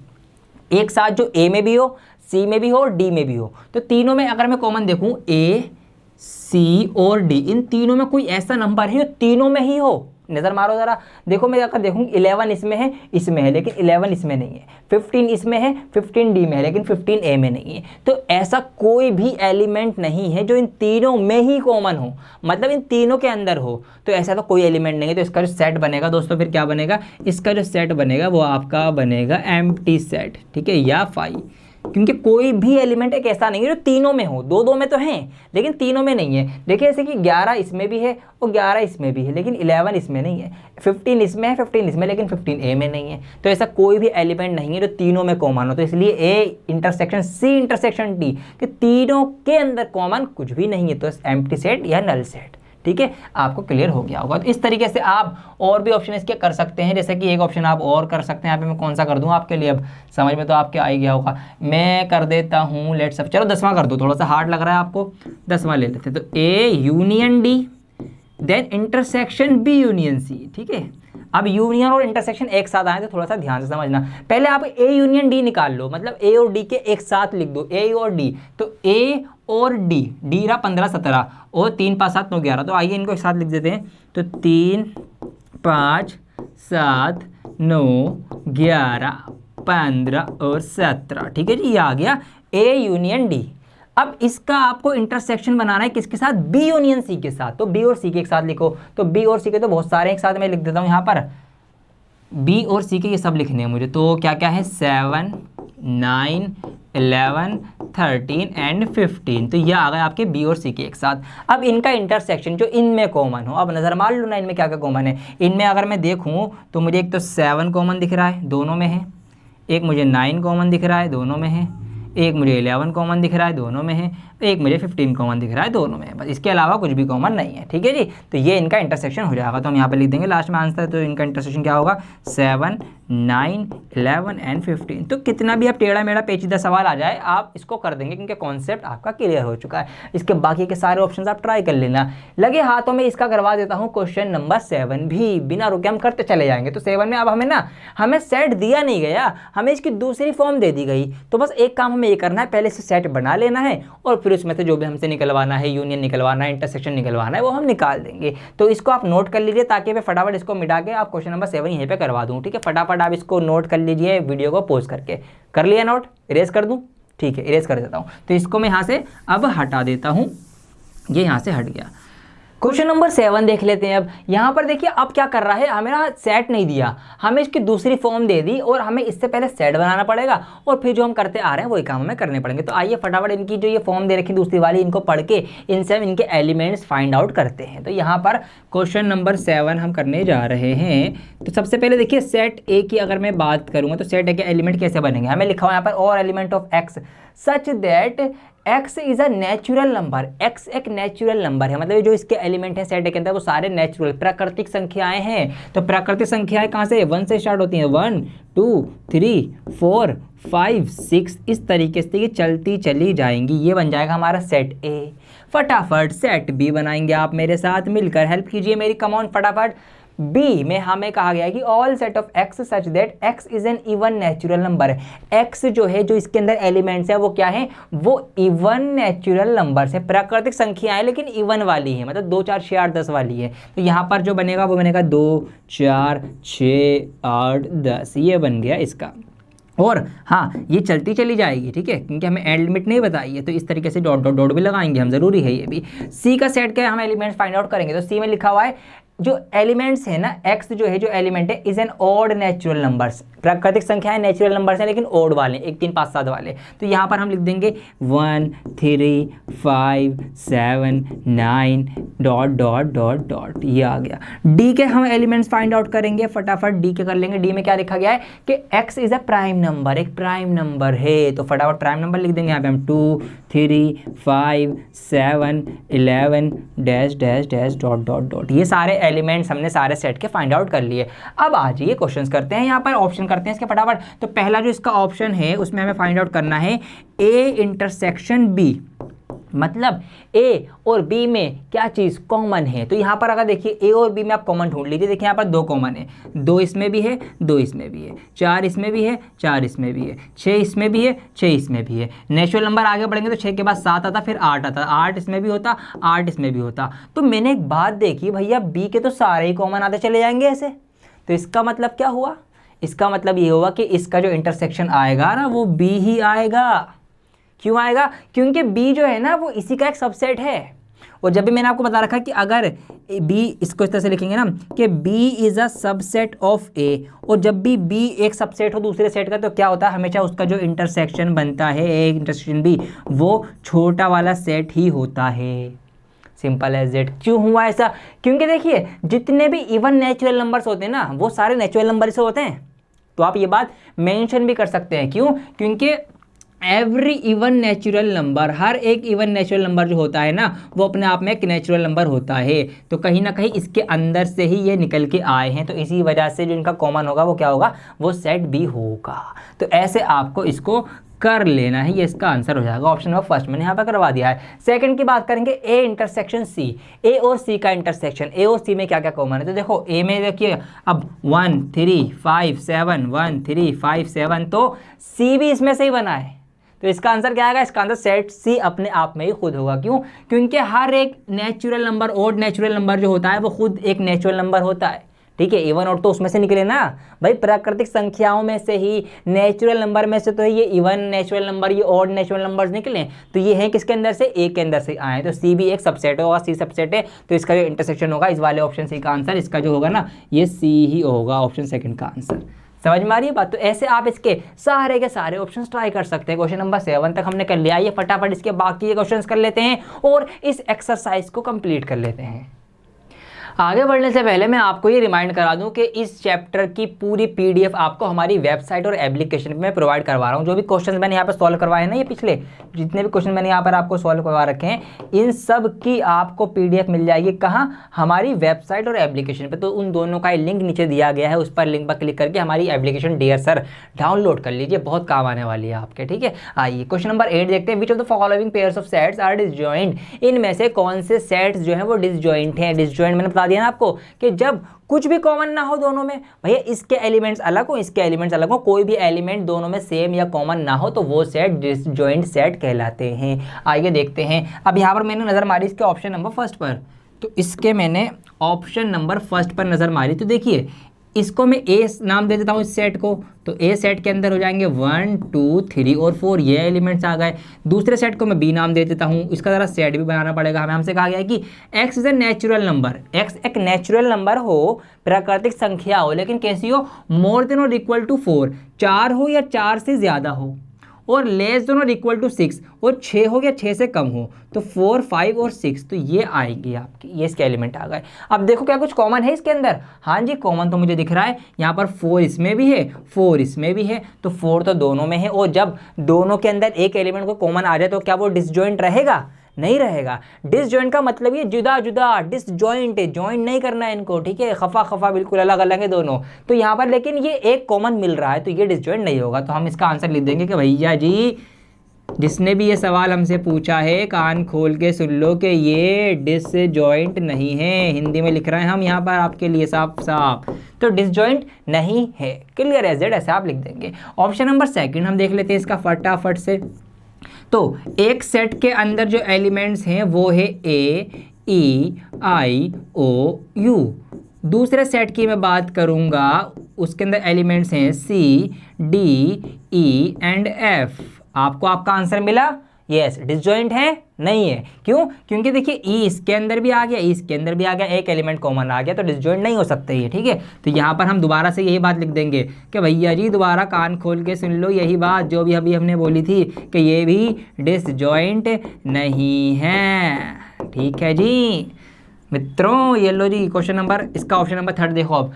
एक साथ जो ए में भी हो, सी में भी हो और डी में भी हो, तो तीनों में अगर मैं कॉमन देखूँ ए, सी और डी, इन तीनों में कोई ऐसा नंबर है जो तीनों में ही हो। नज़र मारो ज़रा, देखो मैं अगर देखूँ 11 इसमें है लेकिन 11 इसमें नहीं है, 15 इसमें है, 15 डी में है लेकिन 15 ए में नहीं है। तो ऐसा कोई भी एलिमेंट नहीं है जो इन तीनों में ही कॉमन हो, मतलब इन तीनों के अंदर हो। तो ऐसा तो कोई एलिमेंट नहीं है। तो इसका जो सेट बनेगा दोस्तों, फिर क्या बनेगा, इसका जो सेट बनेगा वो आपका बनेगा एम्प्टी सेट, ठीक है, या फाई। क्योंकि कोई भी एलिमेंट एक ऐसा नहीं है जो तीनों में हो, दो में तो हैं लेकिन तीनों में नहीं है। देखिए जैसे कि 11 इसमें भी है और 11 इसमें भी है लेकिन 11 इसमें नहीं है, 15 इसमें है, 15 इसमें लेकिन 15 ए में नहीं है। तो ऐसा कोई भी एलिमेंट नहीं है जो तीनों में कॉमन हो। तो इसलिए A intersection C intersection D कि तीनों के अंदर कॉमन कुछ भी नहीं है, तो एम्प्टी सेट या नल सेट। ठीक है, आपको क्लियर हो गया होगा। तो इस तरीके से आप और भी ऑप्शन इसके कर सकते हैं, जैसे कि एक ऑप्शन आप और कर सकते हैं। यहाँ पे मैं कौन सा कर दूँ आपके लिए, अब समझ में तो आपके आ ही गया होगा। मैं कर देता हूँ लेट्स चलो 10वां कर दो, थोड़ा सा हार्ड लग रहा है आपको, 10वां ले लेते हैं। तो A union D then intersection B union C. ठीक है, अब यूनियन और इंटरसेक्शन एक साथ आए तो थोड़ा सा ध्यान से समझना। पहले आप ए यूनियन डी निकाल लो, मतलब ए और डी के एक साथ लिख दो, ए और डी। तो ए और डी, डी रहा 15 17 और 3 5 7 9 11। तो आइए इनको एक साथ लिख देते हैं। तो 3 5 7 9 11 15 और 17। ठीक है जी, ये आ गया ए यूनियन डी। अब इसका आपको इंटरसेक्शन बनाना है किसके साथ, बी यूनियन सी के साथ। तो बी और सी के एक साथ लिखो। तो बी और सी के तो बहुत सारे एक साथ मैं लिख देता हूँ यहाँ पर, बी और सी के ये सब लिखने हैं मुझे। तो क्या क्या है, 7 9 11 13 एंड 15। तो ये आ गए आपके बी और सी के एक साथ। अब इनका इंटरसेक्शन जो इनमें कॉमन हो, अब नज़र मार लो ना इनमें क्या क्या कॉमन है। इनमें अगर मैं देखूँ तो मुझे एक तो 7 कॉमन दिख रहा है, दोनों में है। एक मुझे 9 कॉमन दिख रहा है, दोनों में है। एक मुझे 11 कॉमन दिख रहा है, दोनों में है। एक मुझे 15 कॉमन दिख रहा है, दोनों में है। बस इसके अलावा कुछ भी कॉमन नहीं है। ठीक है जी, तो ये इनका इंटरसेक्शन हो जाएगा। तो हम यहाँ पे लिख देंगे लास्ट में आंसर। तो इनका इंटरसेक्शन क्या होगा, 7 9 11 एंड 15। तो कितना भी आप टेढ़ा मेढ़ा पेचीदा सवाल आ जाए आप इसको कर देंगे, क्योंकि कॉन्सेप्ट आपका क्लियर हो चुका है। इसके बाकी के सारे ऑप्शन आप ट्राई कर लेना। लगे हाथों में इसका करवा देता हूँ क्वेश्चन नंबर 7 भी, बिना रुके हम करते चले जाएंगे। तो 7 में अब हमें सेट दिया नहीं गया, हमें इसकी दूसरी फॉर्म दे दी गई। तो बस एक काम हमें ये करना है, पहले से सेट बना लेना है और फिर उसमें से जो भी हमसे निकलवाना है, यूनियन निकलवाना है, इंटरसेक्शन निकलवाना है, वो हम निकाल देंगे। तो इसको आप नोट कर लीजिए ताकि मैं फटाफट इसको मिटा के आप क्वेश्चन नंबर 7 यहीं पे करवा दूँ। ठीक है, फटाफट आप इसको नोट कर लीजिए, वीडियो को पॉज करके। कर लिया नोट, इरेज कर दूँ? ठीक है, इरेज कर देता हूँ। तो इसको मैं यहाँ से अब हटा देता हूँ, ये यहाँ से हट गया। क्वेश्चन नंबर 7 देख लेते हैं। अब यहाँ पर देखिए अब क्या कर रहा है, हमें ना सेट नहीं दिया, हमें इसकी दूसरी फॉर्म दे दी और हमें इससे पहले सेट बनाना पड़ेगा और फिर जो हम करते आ रहे हैं वही काम हमें करने पड़ेंगे। तो आइए फटाफट इनकी जो ये फॉर्म दे रखी दूसरी वाली, इनको पढ़ के इनसे हम इनके एलिमेंट्स फाइंड आउट करते हैं। तो यहाँ पर क्वेश्चन नंबर 7 हम करने जा रहे हैं। तो सबसे पहले देखिए सेट ए की अगर मैं बात करूँगा तो सेट ए के एलिमेंट कैसे बनेंगे। हमें लिखा हुआ यहाँ पर और element of X such that x is a natural number. x एक नेचुरल नंबर है, मतलब जो इसके एलिमेंट हैं सेट के अंदर वो सारे नेचुरल प्राकृतिक संख्याएं हैं। तो प्राकृतिक संख्याएं कहाँ से, 1 से स्टार्ट होती हैं। 1 2 3 4 5 6 इस तरीके से ये चलती चली जाएंगी। ये बन जाएगा हमारा सेट ए। फटाफट सेट बी बनाएंगे आप मेरे साथ मिलकर, हेल्प कीजिए मेरी, कम ऑन फटाफट। बी में हमें कहा गया है कि all set of X such that x is an even natural number. X जो है, जो इसके अंदर एलिमेंट्स है वो क्या है, वो इवन नेचुरल नंबर है। प्राकृतिक संख्या है लेकिन इवन वाली है, मतलब 2 4 6 8 10 वाली है। तो यहाँ पर जो बनेगा वो बनेगा 2 4 6 8 10, ये बन गया इसका। और हाँ, ये चलती चली जाएगी, ठीक है, क्योंकि हमें एंड लिमिट नहीं बताई है। तो इस तरीके से डॉट डॉट डॉट भी लगाएंगे हम, जरूरी है ये भी। सी का सेट क्या है, हम एलिमेंट्स फाइंड आउट करेंगे। तो सी में लिखा हुआ है जो एलिमेंट्स है ना, एक्स जो है जो एलिमेंट है is an odd natural numbers. प्राकृतिक संख्या है, नेचुरल नंबर्स हैं लेकिन ओड वाले, 1 3 5 7 वाले। तो यहाँ पर हम लिख देंगे 1 3 5 7 9 डॉट डॉट डॉट डॉट, ये आ गया। डी के हम एलिमेंट्स फाइंड आउट करेंगे, फटाफट डी के कर लेंगे। डी में क्या लिखा गया है कि x is a prime number, एक प्राइम नंबर है, तो फटाफट प्राइम नंबर लिख देंगे यहाँ पे हम 2 3 5 7 11 dash dash dash dot dot dot. ये सारे एलिमेंट्स हमने सारे सेट के फाइंड आउट कर लिए। अब आ जाइए क्वेश्चंस करते हैं, यहाँ पर ऑप्शन करते हैं इसके फटाफट। तो पहला जो इसका ऑप्शन है उसमें हमें फाइंड आउट करना है ए इंटरसेक्शन बी, मतलब ए और बी में क्या चीज़ कॉमन है। तो यहाँ पर अगर देखिए ए और बी में आप कॉमन ढूंढ लीजिए। देखिए यहाँ पर 2 कॉमन है, 2 इसमें भी है, 2 इसमें भी है, 4 इसमें भी है, 4 इसमें भी है, 6 इसमें भी है, 6 इसमें भी है। नेचुरल नंबर आगे बढ़ेंगे तो 6 के बाद 7 आता, फिर 8 आता, 8 इसमें भी होता, 8 इसमें भी होता। तो मैंने एक बात देखी भैया, बी के तो सारे ही कॉमन आते चले जाएंगे ऐसे, तो इसका मतलब क्या हुआ? इसका मतलब ये हुआ कि इसका जो इंटरसेक्शन आएगा ना वो बी ही आएगा। क्यों आएगा? क्योंकि b जो है ना वो इसी का एक सबसेट है। और जब भी मैंने आपको बता रखा कि अगर b, इसको इस तरह से लिखेंगे ना कि b is a subset of a, और जब भी b एक सबसेट हो दूसरे सेट का तो क्या होता है, हमेशा उसका जो इंटरसेक्शन बनता है a इंटरसेक्शन b वो छोटा वाला सेट ही होता है। Simple as it. क्यों हुआ ऐसा? क्योंकि देखिए जितने भी इवन नेचुरल नंबर्स होते हैं ना वो सारे नेचुरल नंबर से होते हैं। तो आप ये बात मेंशन भी कर सकते हैं। क्यों? क्योंकि एवरी इवन नेचुरल नंबर, हर एक इवन नेचुरल नंबर जो होता है ना वो अपने आप में एक नेचुरल नंबर होता है। तो कहीं ना कहीं इसके अंदर से ही ये निकल के आए हैं, तो इसी वजह से जो इनका कॉमन होगा वो क्या होगा, वो सेट बी होगा। तो ऐसे आपको इसको कर लेना है, ये इसका आंसर हो जाएगा। ऑप्शन नंबर फर्स्ट मैंने यहाँ पर करवा दिया है। सेकंड की बात करेंगे, ए इंटरसेक्शन सी, ए और सी का इंटरसेक्शन। ए और सी में क्या क्या कॉमन है? तो देखो ए में देखिए अब 1 3 5 7 1 3 5 7, तो सी भी इसमें से ही बना है। तो इसका आंसर क्या आएगा? इसका आंसर सेट सी अपने आप में ही खुद होगा। क्यों? क्योंकि हर एक natural number, odd natural number जो होता है वो खुद एक नेचुरल नंबर होता है। ठीक है, इवन और तो उसमें से निकले ना भाई, प्राकृतिक संख्याओं में से ही, नेचुरल नंबर में से तो ये इवन नेचुरल नंबर, ये ऑड नेचुरल नंबर्स निकले, तो ये हैं किसके अंदर से? ए के अंदर से आए। तो सी भी एक सबसेट होगा, सी सबसेट है, तो इसका जो इंटरसेक्शन होगा इस वाले ऑप्शन सी का आंसर, इसका जो होगा ना ये सी ही होगा, ऑप्शन सेकंड का आंसर। समझ में आ रही है बात? तो ऐसे आप इसके सारे के सारे ऑप्शंस ट्राई कर सकते हैं। क्वेश्चन नंबर 7 तक हमने कर लिया। ये फटाफट इसके बाकी क्वेश्चंस कर लेते हैं और इस एक्सरसाइज को कंप्लीट कर लेते हैं। आगे बढ़ने से पहले मैं आपको ये रिमाइंड करा दूं कि इस चैप्टर की पूरी पीडीएफ आपको हमारी वेबसाइट और एप्लीकेशन में प्रोवाइड करवा रहा हूं। जो भी क्वेश्चंस मैंने यहाँ पर सॉल्व करवाए हैं ना, ये पिछले जितने भी क्वेश्चन मैंने यहाँ पर आपको सॉल्व करवा रखे हैं, इन सब की आपको पीडीएफ मिल जाएगी। कहाँ? हमारी वेबसाइट और एप्लीकेशन पर। तो उन दोनों का लिंक नीचे दिया गया है, उस पर लिंक पर क्लिक करके हमारी एप्लीकेशन डियर सर डाउनलोड कर लीजिए, बहुत काम आने वाली है आपके। ठीक है, आइए क्वेश्चन नंबर 8 देखते हैं। Which of the following pairs of sets are disjoint? इनमें से कौन से सेट्स जो है वो डिसजॉइंट हैं? डिसजॉइंट मैंने बता दिया ना आपको कि जब कुछ भी कॉमन ना हो दोनों में, भैया इसके एलिमेंट्स अलग हो, इसके एलिमेंट्स अलग हो, कोई भी एलिमेंट दोनों में सेम या कॉमन ना हो, तो वो सेट डिसजॉइंट सेट कहलाते हैं। आइए देखते हैं। अब यहाँ पर मैंने नज़र मारी इसके ऑप्शन नंबर फर्स्ट पर, तो इसके मैंने ऑप्शन नंबर फर्स्ट पर नज़र मारी। तो देखिए इसको मैं ए नाम दे देता हूँ इस सेट को, तो ए सेट के अंदर हो जाएंगे 1 2 3 और 4, ये एलिमेंट्स आ गए। दूसरे सेट को मैं बी नाम दे देता हूँ, इसका ज़रा सेट भी बनाना पड़ेगा हमें। हमसे कहा गया है कि x is a natural number, x एक नेचुरल नंबर हो, प्राकृतिक संख्या हो, लेकिन कैसी हो? मोर देन और इक्वल टू 4, 4 हो या 4 से ज़्यादा हो, और लेस देन और इक्वल टू 6, और 6 हो या 6 से कम हो। तो 4 5 और 6, तो ये आएंगी आपकी, ये इसके एलिमेंट आ गए। अब देखो क्या कुछ कॉमन है इसके अंदर? हाँ जी, कॉमन तो मुझे दिख रहा है यहाँ पर। 4 इसमें भी है, 4 इसमें भी है, तो 4 तो दोनों में है। और जब दोनों के अंदर एक एलिमेंट को कॉमन आ जाए तो क्या वो डिसजॉइंट रहेगा? नहीं रहेगा। डिसजॉइंट का मतलब ये जुदा जुदा, डिसजॉइंट है, जॉइंट नहीं करना है इनको। ठीक है, खफा खफा बिल्कुल अलग अलग है दोनों। तो यहाँ पर लेकिन ये एक कॉमन मिल रहा है, तो ये डिसजॉइंट नहीं होगा। तो हम इसका आंसर लिख देंगे कि भैया जी जिसने भी ये सवाल हमसे पूछा है कान खोल के सुन लो कि ये डिसजॉइंट नहीं है। हिंदी में लिख रहे हैं हम यहाँ पर आपके लिए साफ साफ, तो डिसजॉइंट नहीं है। क्लियर एज इट, ऐसे आप लिख देंगे। ऑप्शन नंबर सेकंड हम देख लेते हैं इसका फटाफट से। तो एक सेट के अंदर जो एलिमेंट्स हैं वो है ए ई आई ओ यू। दूसरे सेट की मैं बात करूँगा, उसके अंदर एलिमेंट्स हैं C D E and F. आपको आपका आंसर मिला? यस। डिसजॉइंट है? नहीं है। क्यों? क्योंकि देखिए ई इसके अंदर भी आ गया, ई इसके अंदर भी आ गया, एक एलिमेंट कॉमन आ गया, तो डिसजॉइंट नहीं हो सकते ये, ठीक है। तो यहाँ पर हम दोबारा से यही बात लिख देंगे कि भैया जी दोबारा कान खोल के सुन लो यही बात जो भी अभी हमने बोली थी कि ये भी डिसजॉइंट नहीं है, ठीक है जी मित्रों। ये लो जी क्वेश्चन नंबर, इसका ऑप्शन नंबर 3 देखो। अब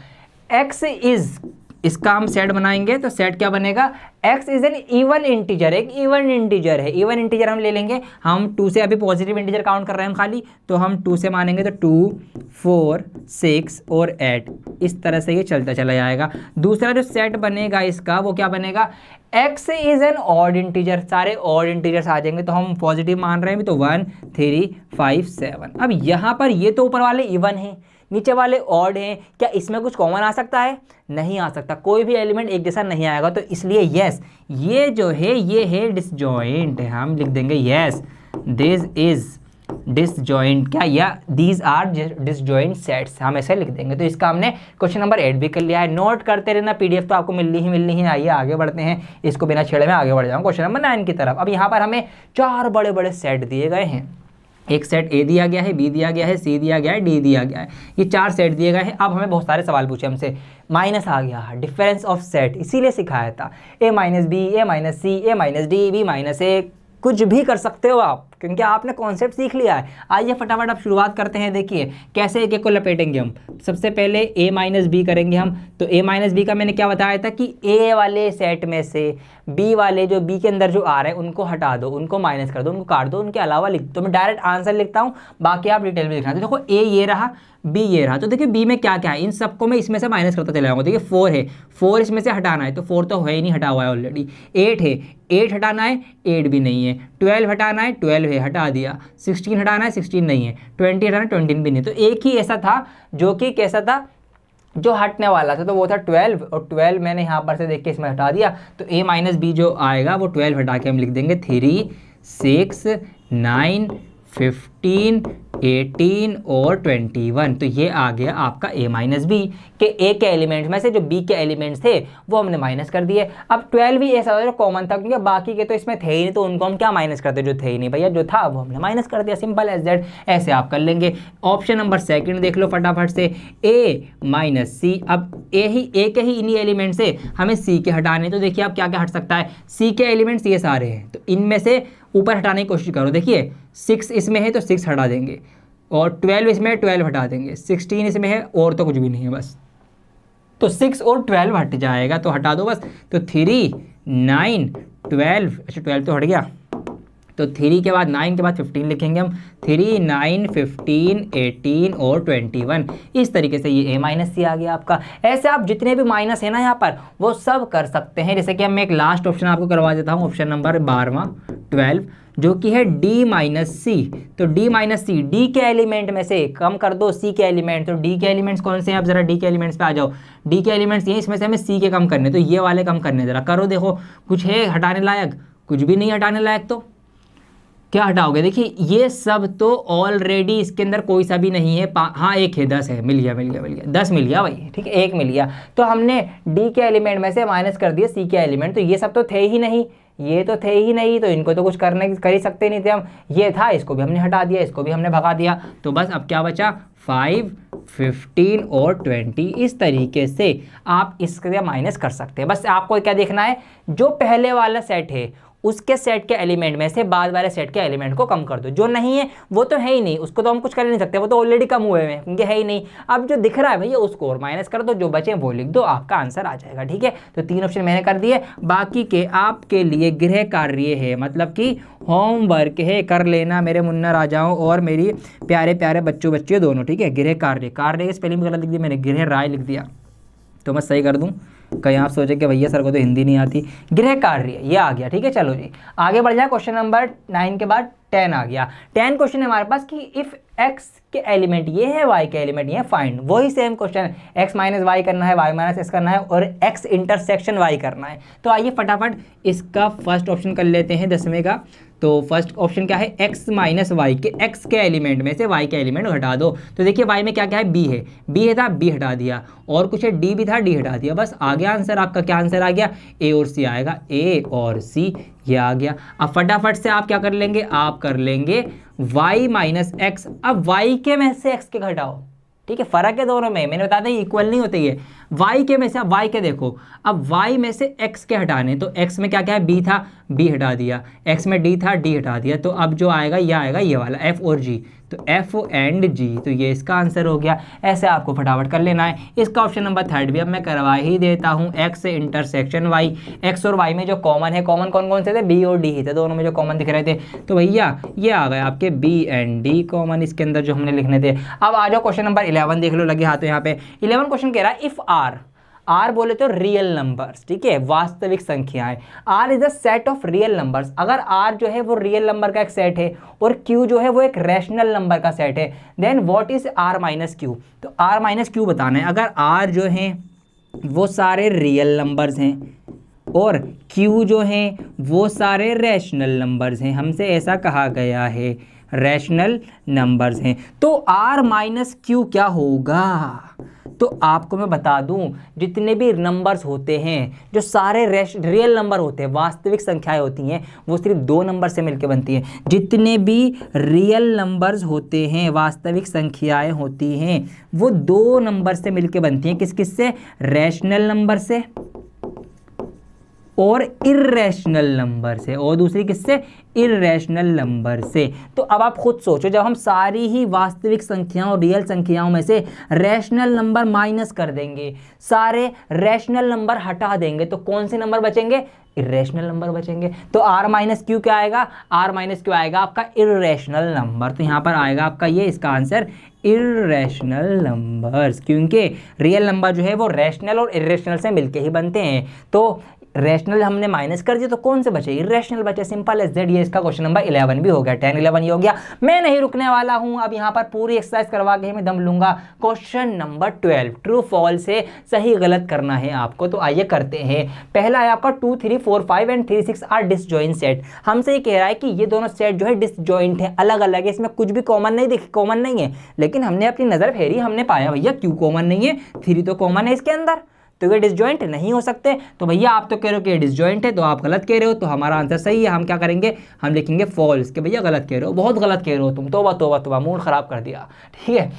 x इज, इसका हम सेट बनाएंगे तो सेट क्या बनेगा, x is an even integer, एक इवन इंटीजर है। इवन इंटीजर हम ले लेंगे, हम 2 से अभी पॉजिटिव इंटीजर काउंट कर रहे हैं हम खाली, तो हम 2 से मानेंगे तो 2 4 6 और 8, इस तरह से ये चलता चला जाएगा। दूसरा जो सेट बनेगा इसका वो क्या बनेगा, x is an odd integer, सारे ऑड इंटीजर्स आ जाएंगे, तो हम पॉजिटिव मान रहे हैं तो 1 3 5 7। अब यहाँ पर ये तो ऊपर वाले इवन हैं, नीचे वाले ऑड हैं, क्या इसमें कुछ कॉमन आ सकता है? नहीं आ सकता, कोई भी एलिमेंट एक जैसा नहीं आएगा। तो इसलिए यस, ये जो है ये है डिसजॉइंट है, हम लिख देंगे यस दिस इज डिसजॉइंट, क्या या दीज आर डिसजॉइंट सेट्स, हम ऐसे लिख देंगे। तो इसका हमने क्वेश्चन नंबर 8 भी कर लिया है। नोट करते रहना, पीडीएफ तो आपको मिलनी ही। आइए आगे बढ़ते हैं, इसको बिना छेड़े में आगे बढ़ जाऊँ क्वेश्चन नंबर 9 की तरफ। अब यहाँ पर हमें 4 बड़े बड़े सेट दिए गए हैं, एक सेट ए दिया गया है, बी दिया गया है, सी दिया गया है, डी दिया गया है, ये 4 सेट दिए गए हैं। अब हमें बहुत सारे सवाल पूछे हमसे, माइनस आ गया, डिफरेंस ऑफ सेट इसीलिए सिखाया था, ए माइनस बी, ए माइनस सी, ए माइनस डी, बी माइनस ए, कुछ भी कर सकते हो आप, क्योंकि आपने कॉन्सेप्ट सीख लिया है। आइए फटाफट अब शुरुआत करते हैं। देखिए कैसे एक एक को लपेटेंगे हम। सबसे पहले a माइनस बी करेंगे हम, तो a माइनस बी का मैंने क्या बताया था कि a वाले सेट में से b वाले जो b के अंदर जो आ रहे हैं उनको हटा दो, उनको माइनस कर दो, उनको काट दो, उनके अलावा लिख दो। मैं डायरेक्ट आंसर लिखता हूँ, बाकी आप डिटेल में लिखना। तो देखो a ये रहा, b ये रहा, तो देखिए b में क्या क्या है, इन सबको मैं इसमें से माइनस करता चला जाऊँगा। देखिए 4 है, 4 इसमें से हटाना है, तो 4 तो है ही नहीं, हटा हुआ है ऑलरेडी। 8 है, 8 हटाना है, 8 भी नहीं है। 12 हटाना है, 12 है, हटा दिया। 16 हटाना है, 16 नहीं है। 20 हटाना है, 20 भी नहीं। तो एक ही ऐसा था जो कि कैसा था, जो हटने वाला था, तो वो था 12, और 12 मैंने यहाँ पर से देख के इसमें हटा दिया। तो a माइनस बी जो आएगा वो 12 हटा के हम लिख देंगे 3 6 9 15 18 और 21। तो ये आ गया आपका a माइनस बी के a के एलिमेंट्स में से जो b के एलिमेंट्स थे वो हमने माइनस कर दिए। अब 12 भी ऐसा था जो कॉमन था, क्योंकि बाकी के तो इसमें थे ही नहीं, तो उनको हम क्या माइनस करते, जो थे ही नहीं भैया, जो था वो हमने माइनस कर दिया, सिंपल एज दैट। ऐसे आप कर लेंगे। ऑप्शन नंबर 2 देख लो फटाफट से, a माइनस सी। अब a के ही इन्हीं एलिमेंट से हमें c के हटाने, तो देखिए आप क्या क्या हट सकता है। c के एलिमेंट्स ये सारे हैं, तो इनमें से ऊपर हटाने की कोशिश करो। देखिए 6 इसमें है तो 6 हटा देंगे, और 12 इसमें है, 12 हटा देंगे। 16 इसमें है, और तो कुछ भी नहीं है बस, तो 6 और 12 हट जाएगा, तो हटा दो बस। तो 3 9 12, अच्छा 12 तो हट गया, तो 3 के बाद 9 के बाद 15 लिखेंगे हम। 3 9 15 18 और 21। इस तरीके से ये a माइनस सी आ गया आपका। ऐसे आप जितने भी माइनस है ना यहाँ पर वो सब कर सकते हैं। जैसे कि मैं एक लास्ट ऑप्शन आपको करवा देता हूँ, ऑप्शन नंबर 12वां 12, जो कि है d माइनस सी। तो d माइनस सी, d के एलिमेंट में से कम कर दो c के एलिमेंट। तो d के एलिमेंट्स कौन से हैं, आप जरा d के एलिमेंट्स पे आ जाओ। d के एलिमेंट्स ये, इसमें से हमें c के कम करने, तो ये वाले कम करने, जरा करो देखो कुछ है हटाने लायक, कुछ भी नहीं हटाने लायक, तो क्या हटाओगे। देखिए ये सब तो ऑलरेडी इसके अंदर कोई सा भी नहीं है। हाँ एक है, 10 है, मिल गया 10 मिल गया भाई, ठीक है 1 मिल गया। तो हमने डी के एलिमेंट में से माइनस कर दिया सी के एलिमेंट, तो ये सब तो थे ही नहीं, ये तो थे ही नहीं, तो इनको तो कुछ कर ही सकते नहीं थे हम। ये था, इसको भी हमने हटा दिया, इसको भी हमने भगा दिया। तो बस अब क्या बचा, 5 15 और 20। इस तरीके से आप इसके माइनस कर सकते हैं। बस आपको क्या देखना है, जो पहले वाला सेट है उसके सेट के एलिमेंट में से बाद वाले सेट के एलिमेंट को कम कर दो। जो नहीं है वो तो है ही नहीं, उसको तो हम कुछ कर नहीं सकते, वो तो ऑलरेडी कम हुए हैं क्योंकि है ही नहीं। अब जो दिख रहा है भैया उसको और माइनस कर दो, जो बचे वो लिख दो, आपका आंसर आ जाएगा। ठीक है, तो 3 ऑप्शन मैंने कर दिए, बाकी के आपके लिए गृह कार्य है, मतलब कि होमवर्क है, कर लेना मेरे मुन्ना राजाओं और मेरी प्यारे प्यारे बच्चों बच्चे दोनों। ठीक है, गृह कार्य, कार्य की स्पेलिंग गलत लिख दी मैंने, गृह राय लिख दिया, तो मैं सही कर दूं, कहीं आप सोचे कि भैया सर को तो हिंदी नहीं आती। गृह कार्य ये आ गया। ठीक है, चलो जी आगे बढ़ जाए। क्वेश्चन नंबर 9 के बाद 10 आ गया। 10 क्वेश्चन है हमारे पास कि इफ़ x के एलिमेंट ये है, y के एलिमेंट ये है, फाइंड। वही same question, x minus Y करना है, y माइनस x करना है और x इंटरसेक्शन y करना है। तो आइए फटाफट इसका फर्स्ट ऑप्शन कर लेते हैं 10वें का। तो फर्स्ट ऑप्शन क्या है, x माइनस वाई के x के एलिमेंट में से y के एलिमेंट हटा दो। तो देखिए y में क्या क्या है, b है, b है था, b हटा दिया, और कुछ है d भी था, d हटा दिया, बस आ गया आंसर। आपका क्या आंसर आ गया, a और c आएगा, a और c ये आ गया। अब फटाफट से आप क्या कर लेंगे, आप कर लेंगे y माइनस एक्स। अब y के में से x के घटाओ, ठीक है, फर्क है दोनों में, मैंने बता दें इक्वल नहीं होते ये। y के में से, अब y के देखो, अब y में से x के हटाने, तो x में क्या क्या है, b था, b हटा दिया, x में d था, d हटा दिया, तो अब जो आएगा ये वाला f और g, तो f एंड g, तो ये इसका आंसर हो गया। ऐसे आपको फटाफट कर लेना है। इसका ऑप्शन नंबर 3 भी अब मैं करवा ही देता हूँ, x इंटरसेक्शन y। x और y में जो कॉमन है, कॉमन कौन कौन से थे, b और d ही थे, दोनों में जो कॉमन दिख रहे थे, तो भैया ये आ गए आपके b एंड d कॉमन इसके अंदर जो हमने लिखने थे। अब आ जाओ क्वेश्चन नंबर 11 देख लो, लगे हाथों यहाँ पे। 11 क्वेश्चन कह रहा है इफ आर बोले तो रियल नंबर्स, ठीक है, वास्तविक संख्याएं। R is a set of real numbers, अगर आर जो है वो रियल नंबर का एक सेट है और क्यू जो है वो एक रैशनल नंबर का सेट है, then what is R minus Q. तो आर माइनस क्यू बताना है। अगर आर जो है वो सारे रियल नंबर्स हैं और क्यू जो हैं वो सारे रैशनल नंबर्स हैं, हमसे ऐसा कहा गया है, रैशनल नंबर्स हैं, तो आर माइनस क्यू क्या होगा। तो आपको मैं बता दूं, जितने भी नंबर्स होते हैं, जो सारे रियल नंबर होते हैं, वास्तविक संख्याएं होती हैं, वो सिर्फ 2 नंबर से मिलकर बनती हैं। जितने भी रियल नंबर्स होते हैं, वास्तविक संख्याएं होती हैं, वो 2 नंबर से मिलकर बनती हैं। किस किस से, रैशनल नंबर से और इर्रेशनल नंबर से, और दूसरी किससे, इर्रेशनल नंबर से। तो अब आप खुद सोचो, जब हम सारी ही वास्तविक संख्याओं, रियल संख्याओं में से रैशनल नंबर माइनस कर देंगे, सारे रैशनल नंबर हटा देंगे, तो कौन से नंबर बचेंगे, इर्रेशनल नंबर बचेंगे। तो r माइनस क्यू क्या आएगा, r माइनस क्यू आएगा आपका इर्रेशनल नंबर। तो यहाँ पर आएगा आपका ये, इसका आंसर इर्रेशनल नंबर्स, क्योंकि रियल नंबर जो है वो रैशनल और इर्रेशनल से मिलके ही बनते हैं। तो रैशनल हमने माइनस कर दिया तो कौन से बचे, इर्रेशनल बचे, सिंपल एज दैट। ये इसका क्वेश्चन नंबर 11 भी हो गया, 10 11 ये हो गया। मैं नहीं रुकने वाला हूं, अब यहाँ पर पूरी एक्सरसाइज करवा के मैं दम लूंगा। क्वेश्चन नंबर 12, ट्रू फॉल्स से सही गलत करना है आपको। तो आइए करते हैं। पहला है आपका 2 3 4 5 एंड 3 6 आर डिसजॉइंट सेट। हमसे ये कह रहा है कि ये दोनों सेट जो है डिसजॉइंट है, अलग अलग है, इसमें कुछ भी कॉमन नहीं है, लेकिन हमने अपनी नजर फेरी, हमने पाया भैया क्यों कॉमन नहीं है, 3 तो कॉमन है इसके अंदर, तो ये डिसजॉइंट नहीं हो सकते। तो भैया आप तो कह रहे हो कि डिसजॉइंट है, तो आप गलत कह रहे हो, तो हमारा आंसर सही है। हम क्या करेंगे, हम लिखेंगे फॉल्स, कि भैया गलत कह रहे हो, बहुत गलत कह रहे हो तुम, तोबा तोबा तोबा, मूड खराब कर दिया, ठीक है,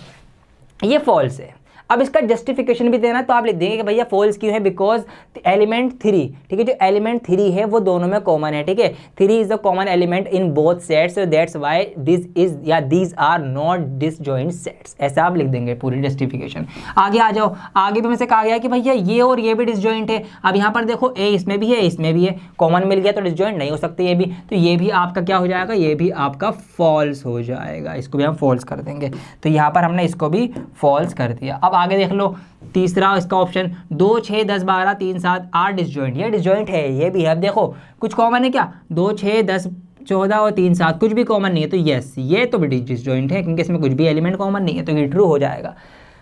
ये फॉल्स है। अब इसका जस्टिफिकेशन भी देना, तो आप लिख देंगे कि भैया फॉल्स क्यों है, बिकॉज एलिमेंट 3, ठीक है, जो एलिमेंट 3 है वो दोनों में कॉमन है, ठीक है, 3 is the common element in both sets, so that's why this is या these are not disjoint sets, ऐसा आप लिख देंगे पूरी जस्टिफिकेशन। आगे आ जाओ, आगे भी मुझसे कहा गया कि भैया ये और ये भी डिसजॉइंट है। अब यहाँ पर देखो ए इसमें भी है, इसमें भी है, कॉमन मिल गया तो डिसजॉइंट नहीं हो सकते ये भी, तो ये भी आपका क्या हो जाएगा, ये भी आपका फॉल्स हो जाएगा, इसको भी हम फॉल्स कर देंगे। तो यहाँ पर हमने इसको भी फॉल्स कर दिया। अब आगे देख लो, तीसरा इसका ऑप्शन 2 6 10 12 3 7 8 डिसजॉइंट, ये डिसजॉइंट है, ये भी है। अब देखो कुछ कॉमन है क्या, 2 6 10 14 और 3 7 कुछ भी कॉमन नहीं है, तो यस ये तो भी डिसजॉइंट है, क्योंकि इसमें कुछ भी एलिमेंट कॉमन नहीं है, तो ये ट्रू हो जाएगा।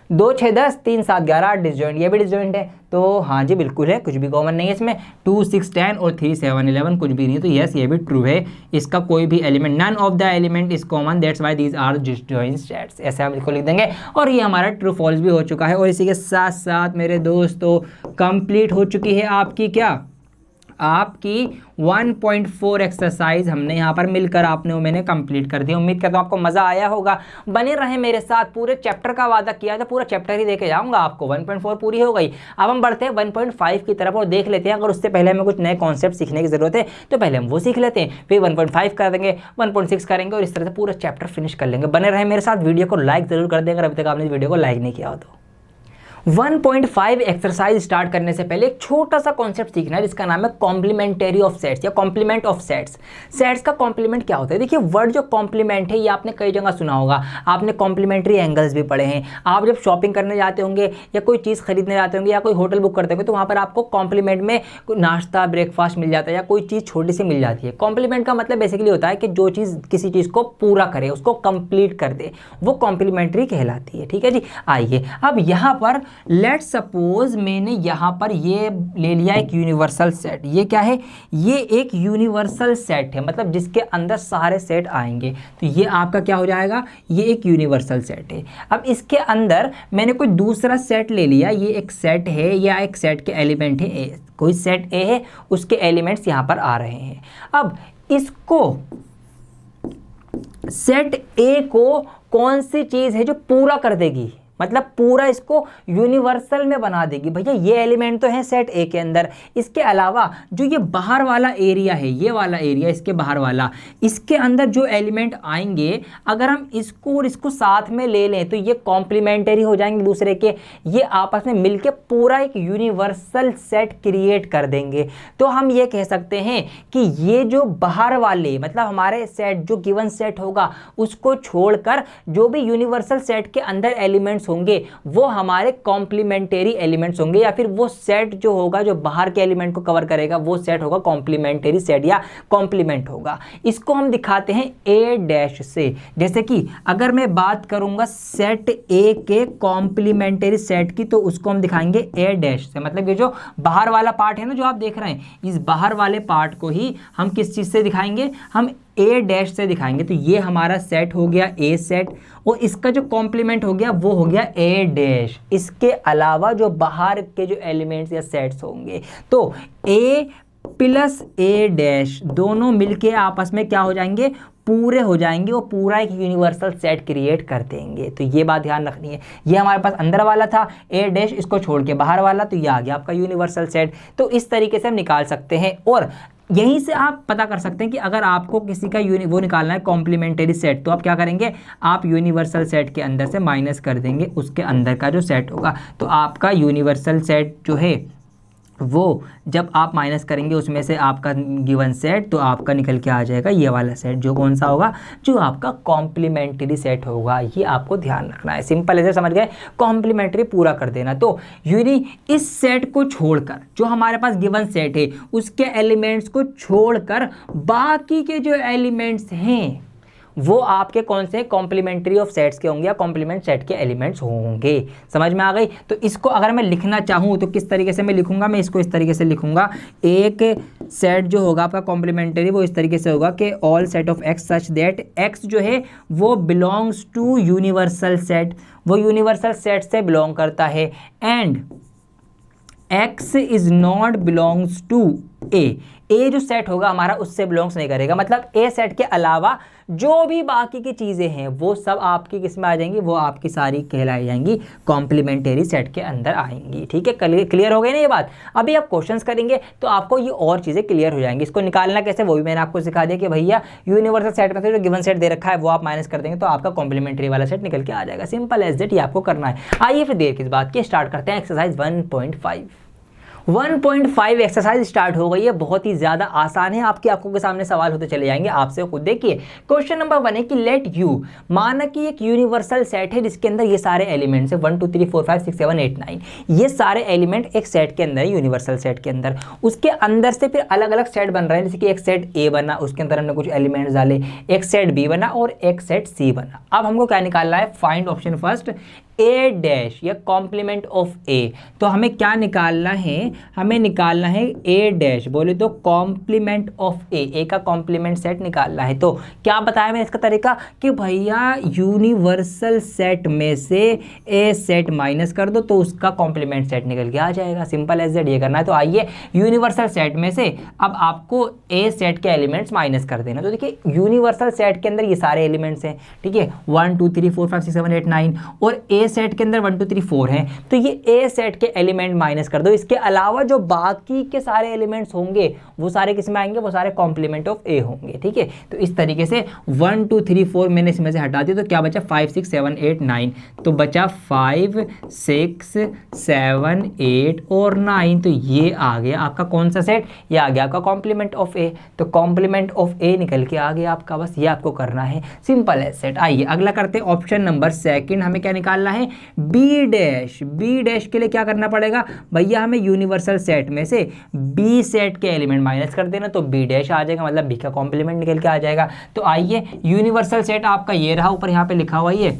2 6 10 3 7 11 8 डिसजॉइंट, ये भी डिसजॉइंट है, तो हाँ जी बिल्कुल है, कुछ भी कॉमन नहीं है इसमें। 2 6 10 और 3 7 11 कुछ भी नहीं है, तो यस ये भी ट्रू है, इसका कोई भी element, none of the element is common, that's why these are disjoint sets, ऐसे हम इसको लिख देंगे। और ये हमारा ट्रू फॉल्स भी हो चुका है। और इसी के साथ साथ मेरे दोस्तों कंप्लीट हो चुकी है आपकी क्या, आपकी 1.4 एक्सरसाइज हमने यहाँ पर मिलकर आपने मैंने कंप्लीट कर दी। उम्मीद करता हूँ आपको मज़ा आया होगा। बने रहे मेरे साथ, पूरे चैप्टर का वादा किया था, पूरा चैप्टर ही देके जाऊँगा आपको। 1.4 पूरी हो गई, अब हम बढ़ते हैं 1.5 की तरफ और देख लेते हैं। अगर उससे पहले हमें कुछ नए कॉन्सेप्ट सीखने की ज़रूरत है तो पहले हम वो सीख लेते हैं, फिर 1.5 कर देंगे, 1.6 करेंगे और इस तरह से पूरा चैप्टर फिनिश कर लेंगे। बने रहे मेरे साथ, वीडियो को लाइक ज़रूर कर दें अगर अभी तक आपने वीडियो को लाइक नहीं किया हो तो। 1.5 एक्सरसाइज स्टार्ट करने से पहले एक छोटा सा कॉन्सेप्ट सीखना है जिसका नाम है कॉम्प्लीमेंटरी ऑफ सेट्स या कॉम्प्लीमेंट ऑफ सेट्स। सेट्स का कॉम्प्लीमेंट क्या होता है? देखिए, वर्ड जो कॉम्प्लीमेंट है ये आपने कई जगह सुना होगा, आपने कॉम्प्लीमेंट्री एंगल्स भी पढ़े हैं। आप जब शॉपिंग करने जाते होंगे या कोई चीज़ खरीदने जाते होंगे या कोई होटल बुक करते होंगे तो वहाँ पर आपको कॉम्प्लीमेंट में नाश्ता ब्रेकफास्ट मिल जाता है या कोई चीज़ छोटी सी मिल जाती है। कॉम्प्लीमेंट का मतलब बेसिकली होता है कि जो चीज़ किसी चीज़ को पूरा करे, उसको कंप्लीट कर दे, वो कॉम्प्लीमेंट्री कहलाती है। ठीक है जी। आइए अब यहाँ पर लेट्स सपोज मैंने यहाँ पर ये ले लिया एक यूनिवर्सल सेट। ये क्या है? ये एक यूनिवर्सल सेट है, मतलब जिसके अंदर सारे सेट आएंगे। तो ये आपका क्या हो जाएगा? ये एक यूनिवर्सल सेट है। अब इसके अंदर मैंने कोई दूसरा सेट ले लिया, ये एक सेट है या एक सेट के एलिमेंट है ए, कोई सेट ए है, उसके एलिमेंट्स यहाँ पर आ रहे हैं। अब इसको सेट ए को कौन सी चीज़ है जो पूरा कर देगी, मतलब पूरा इसको यूनिवर्सल में बना देगी? भैया ये एलिमेंट तो है सेट ए के अंदर, इसके अलावा जो ये बाहर वाला एरिया है, ये वाला एरिया इसके बाहर वाला, इसके अंदर जो एलिमेंट आएंगे अगर हम इसको और इसको साथ में ले लें तो ये कॉम्प्लीमेंटरी हो जाएंगे दूसरे के, ये आपस में मिलके पूरा एक यूनिवर्सल सेट क्रिएट कर देंगे। तो हम ये कह सकते हैं कि ये जो बाहर वाले मतलब हमारे सेट जो गिवन सेट होगा उसको छोड़कर जो भी यूनिवर्सल सेट के अंदर एलिमेंट्स होंगे वो हमारे कॉम्प्लीमेंटरी एलिमेंट्स होंगे, या फिर वो सेट जो होगा जो बाहर के एलिमेंट को कवर करेगा वो सेट होगा कॉम्प्लीमेंटरी सेट या कॉम्प्लीमेंट होगा। इसको हम दिखाते हैं ए डैश से। जैसे कि अगर मैं बात करूंगा सेट ए के कॉम्प्लीमेंटरी सेट की तो उसको हम दिखाएंगे ए डैश से। मतलब ये जो बाहर वाला पार्ट है ना जो आप देख रहे हैं, इस बाहर वाले पार्ट को ही हम किस चीज से दिखाएंगे? हम ए डैश से दिखाएंगे। तो ये हमारा सेट हो गया ए सेट और इसका जो कॉम्प्लीमेंट हो गया वो हो गया ए डैश। इसके अलावा जो बाहर के जो एलिमेंट्स या सेट्स होंगे तो ए प्लस ए डैश दोनों मिलके आपस में क्या हो जाएंगे? पूरे हो जाएंगे, वो पूरा एक यूनिवर्सल सेट क्रिएट कर देंगे। तो ये बात ध्यान रखनी है। ये हमारे पास अंदर वाला था ए डैश, इसको छोड़ के बाहर वाला, तो ये आ गया आपका यूनिवर्सल सेट। तो इस तरीके से हम निकाल सकते हैं और यहीं से आप पता कर सकते हैं कि अगर आपको किसी का वो निकालना है कॉम्प्लीमेंटरी सेट तो आप क्या करेंगे? आप यूनिवर्सल सेट के अंदर से माइनस कर देंगे उसके अंदर का जो सेट होगा। तो आपका यूनिवर्सल सेट जो है वो जब आप माइनस करेंगे उसमें से आपका गिवन सेट तो आपका निकल के आ जाएगा ये वाला सेट, जो कौन सा होगा? जो आपका कॉम्प्लीमेंटरी सेट होगा। ये आपको ध्यान रखना है। सिंपल ऐसे समझ गए? कॉम्प्लीमेंटरी पूरा कर देना। तो इस सेट को छोड़कर जो हमारे पास गिवन सेट है उसके एलिमेंट्स को छोड़कर बाकी के जो एलिमेंट्स हैं वो आपके कौन से? कॉम्प्लीमेंट्री ऑफ सेट्स के होंगे या कॉम्प्लीमेंट सेट के एलिमेंट्स होंगे। समझ में आ गई? तो इसको अगर मैं लिखना चाहूँ तो किस तरीके से मैं लिखूंगा? मैं इसको इस तरीके से लिखूंगा, एक सेट जो होगा आपका कॉम्प्लीमेंट्री वो इस तरीके से होगा कि all set of X such that X जो है वो बिलोंग्स टू यूनिवर्सल सेट, वो यूनिवर्सल सेट से बिलोंग करता है, and X is not belongs to A. A जो सेट होगा हमारा उससे बिलोंग्स नहीं करेगा, मतलब ए सेट के अलावा जो भी बाकी की चीज़ें हैं वो सब आपकी किस में आ जाएंगी? वो आपकी सारी कहलाई जाएंगी कॉम्प्लीमेंटरी सेट के अंदर आएंगी। ठीक है, क्लियर हो गई ना ये बात? अभी आप क्वेश्चंस करेंगे तो आपको ये और चीज़ें क्लियर हो जाएंगी। इसको निकालना कैसे वो भी मैंने आपको सिखा दिया कि भैया यूनिवर्सल सेट में से जो गिवन सेट दे रखा है वो आप माइनस कर देंगे तो आपका कॉम्प्लीमेंटरी वाला सेट निकल के आ जाएगा। सिंपल एज दैट, ये आपको करना है। आइए फिर देर किस बात की, स्टार्ट करते हैं एक्सरसाइज 1.5। 1.5 एक्सरसाइज स्टार्ट हो गई है, बहुत ही ज्यादा आसान है। आपकी आंखों के सामने सवाल होते चले जाएंगे, आपसे खुद देखिए। क्वेश्चन नंबर 1 है कि लेट यू, माना कि एक यूनिवर्सल सेट है जिसके अंदर ये सारे एलिमेंट्स है 1 2 3 4 5 6 7 8 9, ये सारे एलिमेंट एक सेट के अंदर है, यूनिवर्सल सेट के अंदर। उसके अंदर से फिर अलग अलग सेट बन रहे हैं, जैसे कि एक सेट ए बना, उसके अंदर हमने कुछ एलिमेंट्स डाले, एक सेट बी बना और एक सेट सी बना। अब हमको क्या निकालना है? Find option first A dash या कॉम्प्लीमेंट ऑफ ए। तो हमें क्या निकालना है? हमें निकालना है ए डैश, बोले तो कॉम्प्लीमेंट ऑफ ए का कॉम्प्लीमेंट सेट निकालना है। तो क्या बताया मैंने इसका तरीका कि भैया यूनिवर्सल सेट में से ए सेट माइनस कर दो तो उसका कॉम्प्लीमेंट सेट निकल के आ जाएगा। सिंपल एज दैट, ये करना है। तो आइए यूनिवर्सल सेट में से अब आपको ए सेट के एलिमेंट्स माइनस कर देना। तो देखिए यूनिवर्सल सेट के अंदर ये सारे एलिमेंट्स हैं, ठीक है, 1 2 3 4 5 6 7 8 9, और ए ए सेट के अंदर 1 2 3 4 हैं, तो ये ए सेट के एलिमेंट माइनस कर दो। इसके अलावा जो बाकी के सारे एलिमेंट्स होंगे वो सारे किस में आएंगे, वो सारे कॉम्प्लीमेंट ऑफ ए होंगे, ठीक है। तो इस तरीके से 1 2 3 4 मैंने इसमें से हटा दिया, तो क्या बचा 5 6 7 8 9, तो बचा 5 6 7 8 और 9। तो ये आ गया आपका कौन सा सेट, ये आ गया आपका कॉम्प्लीमेंट ऑफ ए। तो कॉम्प्लीमेंट ऑफ ए निकल के आ गया आपका, बस ये आपको करना है, सिंपल है सेट। आइए अगला करते हैं, ऑप्शन नंबर सेकंड। हमें क्या निकालना है, बी डैश। बी डैश के लिए क्या करना पड़ेगा भैया, हमें यूनिवर्सल सेट में से बी सेट के एलिमेंट माइनस कर देना, तो बी डैश आ जाएगा, मतलब बी का कॉम्प्लीमेंट निकल के आ जाएगा। तो आइए यूनिवर्सल सेट आपका ये रहा, ऊपर यहाँ पे लिखा हुआ, ये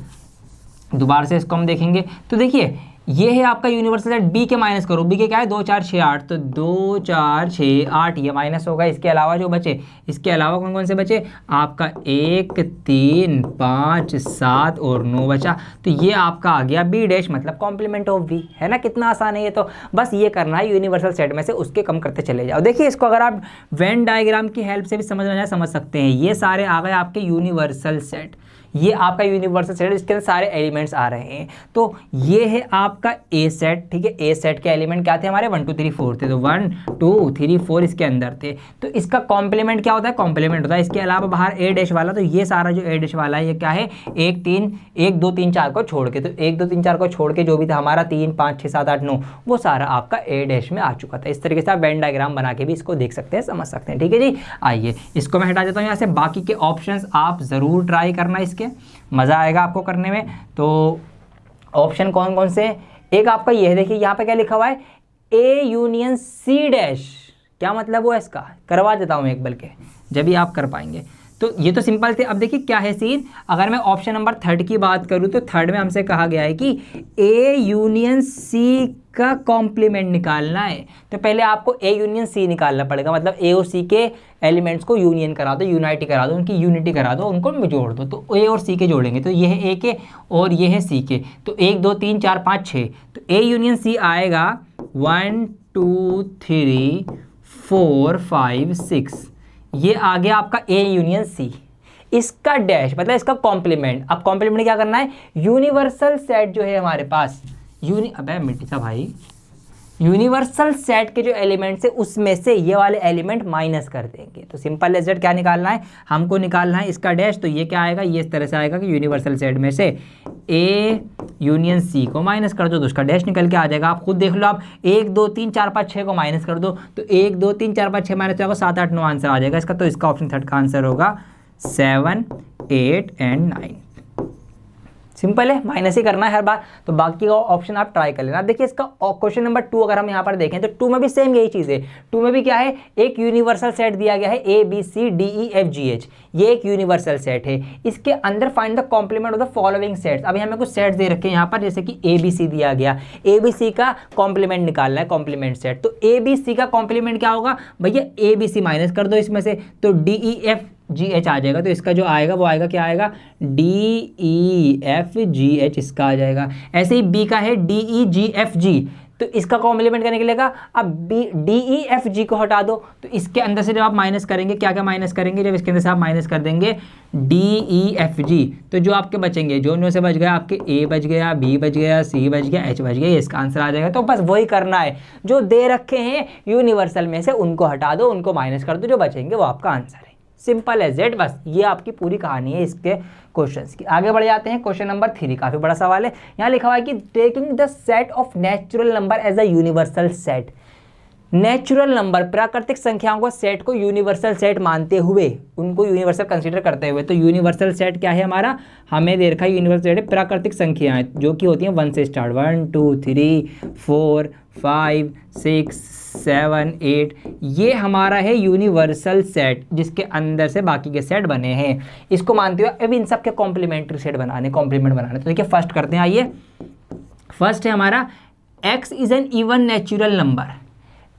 दोबारा से इसको हम देखेंगे। तो देखिए ये है आपका यूनिवर्सल सेट, बी के माइनस करो, बी के क्या है 2 4 6 8, तो 2 4 6 8 ये माइनस होगा। इसके अलावा जो बचे, इसके अलावा कौन कौन से बचे, आपका 1 3 5 7 और 9 बचा, तो ये आपका आ गया बी डैश, मतलब कॉम्प्लीमेंट ऑफ बी, है ना। कितना आसान है ये, तो बस ये करना है, यूनिवर्सल सेट में से उसके कम करते चले जाओ। देखिए इसको अगर आप वेन डायग्राम की हेल्प से भी समझना चाहे समझ सकते हैं। ये सारे आ गए आपके यूनिवर्सल सेट, ये आपका यूनिवर्सल सेट, इसके अंदर सारे एलिमेंट्स आ रहे हैं। तो ये है आपका ए सेट, ठीक है। ए सेट के एलिमेंट क्या थे हमारे 1 2 3 4 थे, तो 1 2 3 4 इसके अंदर थे। तो इसका कॉम्प्लीमेंट क्या होता है, कॉम्प्लीमेंट होता है। इसके अलावा बाहर ए डैश वाला, तो ये सारा जो ए डैश वाला है ये क्या है, 1 2 3 4 को छोड़ के, तो 1 2 3 4 को छोड़ के जो भी था हमारा 3 5 6 7 8 9, वो सारा आपका ए डैश में आ चुका था। इस तरीके से आप वेन डायग्राम बना के भी इसको देख सकते हैं, समझ सकते हैं, ठीक है जी। आइए इसको मैं हटा देता हूँ यहाँ से, बाकी के ऑप्शंस आप ज़रूर ट्राई करना, इसके मज़ा आएगा आपको करने में। तो ऑप्शन कौन कौन से, एक आपका ये है, देखिए यहाँ पे क्या लिखा हुआ है, ए यूनियन सी डैश। क्या मतलब हुआ इसका, करवा देता हूँ एक, बल्कि जब भी आप कर पाएंगे। तो ये तो सिंपल थे। अब देखिए क्या है सीन, अगर मैं ऑप्शन नंबर 3 की बात करूँ, तो 3 में हमसे कहा गया है कि ए यूनियन सी का कॉम्प्लीमेंट निकालना है। तो पहले आपको ए यूनियन सी निकालना पड़ेगा, मतलब ए और सी के एलिमेंट्स को यूनियन करा दो, यूनाइटी करा दो, उनकी यूनिटी करा दो, उनको जोड़ दो। तो ए और सी के जोड़ेंगे, तो ये है ए के और ये है सी के, तो 1 2 3 4 5 6, तो ए यूनियन सी आएगा 1 2 3 4 5 6, ये आ गया आपका ए यूनियन सी। इसका डैश मतलब इसका कॉम्प्लीमेंट। अब कॉम्प्लीमेंट क्या करना है, यूनिवर्सल सेट जो है हमारे पास, अबे मिट्टी सा भाई, यूनिवर्सल सेट के जो एलिमेंट्स है उसमें से ये वाले एलिमेंट माइनस कर देंगे। तो सिंपल एज दैट क्या निकालना है, हमको निकालना है इसका डैश। तो ये क्या आएगा, ये इस तरह से आएगा कि यूनिवर्सल सेट में से ए यूनियन सी को माइनस कर दो, तो उसका डैश निकल के आ जाएगा। आप खुद देख लो, आप 1 2 3 4 5 6 को माइनस कर दो, तो 1 2 3 4 5 6 माइनस होगा 7 8 9 आंसर आ जाएगा इसका। तो इसका ऑप्शन 3 का आंसर होगा 7 8 एंड 9। सिंपल है, माइनस ही करना है हर बार। तो बाकी का ऑप्शन आप ट्राई कर लेना। देखिए इसका क्वेश्चन नंबर 2 अगर हम यहाँ पर देखें, तो 2 में भी सेम यही चीज़ है। 2 में भी क्या है, एक यूनिवर्सल सेट दिया गया है A B C D E F G H, ये एक यूनिवर्सल सेट है। इसके अंदर find the complement of the following sets. अभी हमें कुछ सेट्स दे रखे हैं यहाँ पर, जैसे कि ए बी सी दिया गया, ए बी सी का कॉम्प्लीमेंट निकालना है, कॉम्प्लीमेंट सेट। तो ए बी सी का कॉम्प्लीमेंट क्या होगा भैया, ए बी सी माइनस कर दो इसमें से, तो D E F G H आ जाएगा। तो इसका जो आएगा वो आएगा, क्या आएगा, D E F G H इसका आ जाएगा। ऐसे ही बी का है डी ई जी एफ जी, तो इसका कॉम्प्लीमेंट करने के लिए अब B D E F G को हटा दो। तो इसके अंदर से जब आप माइनस करेंगे, क्या क्या माइनस करेंगे, जब इसके अंदर से आप माइनस कर देंगे डी ई एफ जी, तो जो आपके बचेंगे, जो से बच गया आपके ए बच गया, बी बच गया, सी बच गया, एच बच गया, इसका आंसर आ जाएगा। तो बस वही करना है, जो दे रखे हैं यूनिवर्सल में से उनको हटा दो, उनको माइनस कर दो, जो बचेंगे वो आपका आंसर है। सिंपल एज दैट, बस ये आपकी पूरी कहानी है इसके क्वेश्चंस की। आगे बढ़ जाते हैं, क्वेश्चन नंबर 3 काफी बड़ा सवाल है। यहाँ लिखा हुआ है कि taking the set of natural number as a universal set. Natural number प्राकृतिक संख्याओं को सेट को यूनिवर्सल सेट मानते हुए, उनको यूनिवर्सल कंसीडर करते हुए। तो यूनिवर्सल सेट क्या है हमारा, हमें दे रखा है यूनिवर्सल सेट है प्राकृतिक संख्याएं जो कि होती हैं 1 से स्टार्ट, 1 2 3 4 5 6 7 8, ये हमारा है यूनिवर्सल सेट जिसके अंदर से बाकी के सेट बने हैं। इसको मानते हुए अब इन सब के कॉम्प्लीमेंट्री सेट बनाने, कॉम्प्लीमेंट बनाने। तो देखिए फर्स्ट करते हैं, आइए फर्स्ट है हमारा x is an even natural number.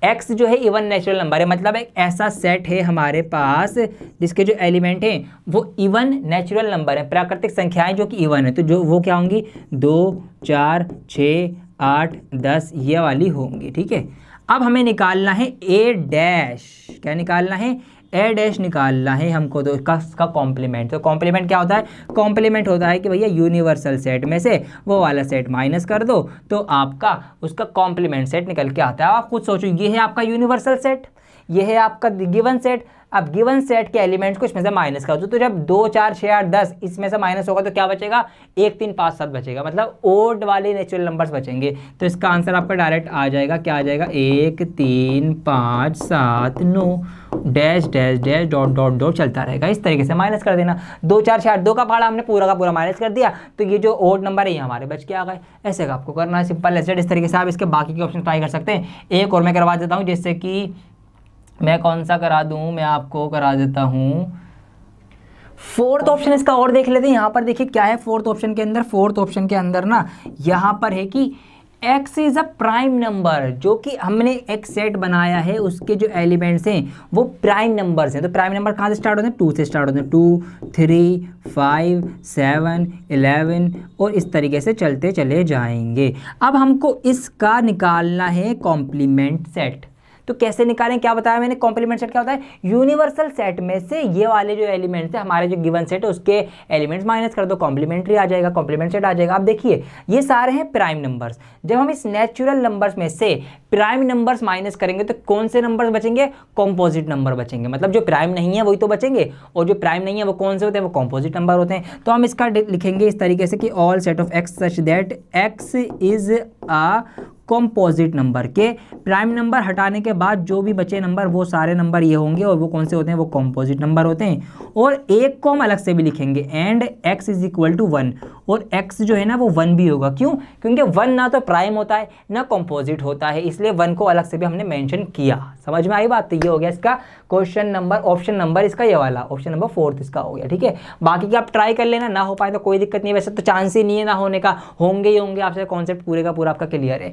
x जो है इवन नेचुरल नंबर है, मतलब एक ऐसा सेट है हमारे पास जिसके जो एलिमेंट हैं वो इवन नेचुरल नंबर है, प्राकृतिक संख्याएं जो कि इवन है। तो जो वो क्या होंगी, 2 4 6 8 10 ये वाली होंगी, ठीक है। अब हमें निकालना है ए डैश, क्या निकालना है, ए डैश निकालना है हमको, तो इसका कॉम्प्लीमेंट। तो कॉम्प्लीमेंट क्या होता है? कॉम्प्लीमेंट होता है कि भैया यूनिवर्सल सेट में से वो वाला सेट माइनस कर दो तो आपका उसका कॉम्प्लीमेंट सेट निकल के आता है। आप खुद सोचो, ये है आपका यूनिवर्सल सेट, ये है आपका गिवन सेट। अब गिवन सेट के एलिमेंट्स को इसमें से माइनस कर दो, तो जब 2 4 6 8 10 इसमें से माइनस होगा तो क्या बचेगा? 1 3 5 7 बचेगा, मतलब ओड वाले नेचुरल नंबर्स बचेंगे। तो इसका आंसर आपका डायरेक्ट आ जाएगा, क्या आ जाएगा? 1 3 5 7 9 dash dash dash dot dot dot चलता रहेगा। इस तरीके से माइनस कर देना। 2 4 6 8 2 का पहाड़ा हमने पूरा का पूरा माइनस कर दिया, तो ये जो ओड नंबर है ये हमारे बच के आ गए। ऐसे का आपको करना है, सिंपल एज दैट। इस तरीके से आप इसके बाकी के ऑप्शन ट्राई कर सकते हैं। एक और मैं करवा देता हूँ, जिससे कि मैं कौन सा करा दूं, मैं आपको करा देता हूं फोर्थ ऑप्शन इसका और देख लेते हैं। यहाँ पर देखिए क्या है फोर्थ ऑप्शन के अंदर। फोर्थ ऑप्शन के अंदर ना यहाँ पर है कि x is a prime number, जो कि हमने एक सेट बनाया है उसके जो एलिमेंट्स हैं वो प्राइम नंबर्स हैं। तो प्राइम नंबर कहाँ से स्टार्ट होते हैं? 2 से स्टार्ट होते हैं। 2 3 5 7 11 और इस तरीके से चलते चले जाएंगे। अब हमको इसका निकालना है कॉम्प्लीमेंट सेट। तो कैसे निकालें, क्या बताया मैंने? कॉम्प्लीमेंट सेट क्या होता है? यूनिवर्सल सेट में से ये वाले जो एलिमेंट्स है हमारे जो गिवन सेट है उसके एलिमेंट्स माइनस कर दो, कॉम्प्लीमेंट्री आ जाएगा, कॉम्प्लीमेंट सेट आ जाएगा। अब देखिए ये सारे हैं प्राइम नंबर्स। जब हम इस नेचुरल नंबर्स में से प्राइम नंबर्स माइनस करेंगे तो कौन से नंबर्स बचेंगे? कॉम्पोजिट नंबर बचेंगे, मतलब जो प्राइम नहीं है वही तो बचेंगे, और जो प्राइम नहीं है वो कौन से होते हैं? वो कॉम्पोजिट नंबर होते हैं। तो हम इसका लिखेंगे इस तरीके से कि all set of X such that x is a composite number, के प्राइम नंबर हटाने के बाद जो भी बचे नंबर वो सारे नंबर ये होंगे, और वो कौन से होते हैं? वो कॉम्पोजिट नंबर होते हैं। और एक को हम अलग से भी लिखेंगे, and x is equal to 1, और x जो है ना वो 1 भी होगा। क्यों? क्योंकि 1 ना तो प्राइम होता है ना कॉम्पोजिट होता है, इसलिए 1 को अलग से भी हमने मेंशन किया। समझ में आई बात? तो ये हो गया इसका क्वेश्चन नंबर, ऑप्शन नंबर इसका ये वाला, ऑप्शन नंबर 4 इसका हो गया। ठीक है, बाकी का आप ट्राई कर लेना, ना हो पाए तो कोई दिक्कत नहीं है, वैसे तो चांस ही नहीं है ना होने का, होंगे ही होंगे। आपसे कॉन्सेप्ट पूरे का पूरा आपका क्लियर है।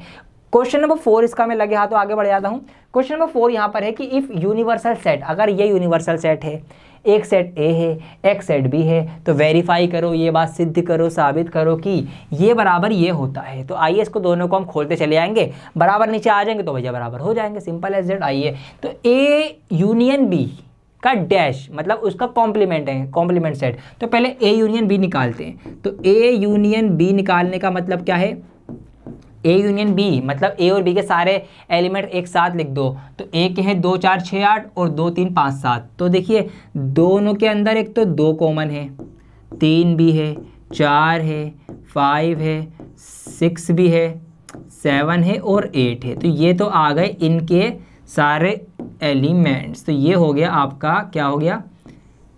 क्वेश्चन नंबर 4 इसका मैं लगे हाथों आगे बढ़ जाता हूँ। क्वेश्चन नंबर 4 यहाँ पर है कि इफ यूनिवर्सल सेट, अगर ये यूनिवर्सल सेट है, एक सेट ए है एक सेट बी है, तो वेरीफाई करो, ये बात सिद्ध करो, साबित करो कि ये बराबर ये होता है। तो आइए इसको दोनों को हम खोलते चले आएंगे, बराबर नीचे आ जाएंगे तो भैया बराबर हो जाएंगे, सिंपल एज दैट। आइए, तो ए यूनियन बी का डैश मतलब उसका कॉम्प्लीमेंट है, कॉम्प्लीमेंट सेट। तो पहले ए यूनियन बी निकालते हैं। तो ए यूनियन बी निकालने का मतलब क्या है? ए यूनियन बी मतलब ए और बी के सारे एलिमेंट एक साथ लिख दो। तो ए के हैं 2 4 6 8 और 2 3 5 7। तो देखिए दोनों के अंदर एक तो 2 कॉमन है, 3 भी है, 4 है, 5 है, 6 भी है, 7 है और 8 है। तो ये तो आ गए इनके सारे एलिमेंट्स। तो ये हो गया आपका, क्या हो गया?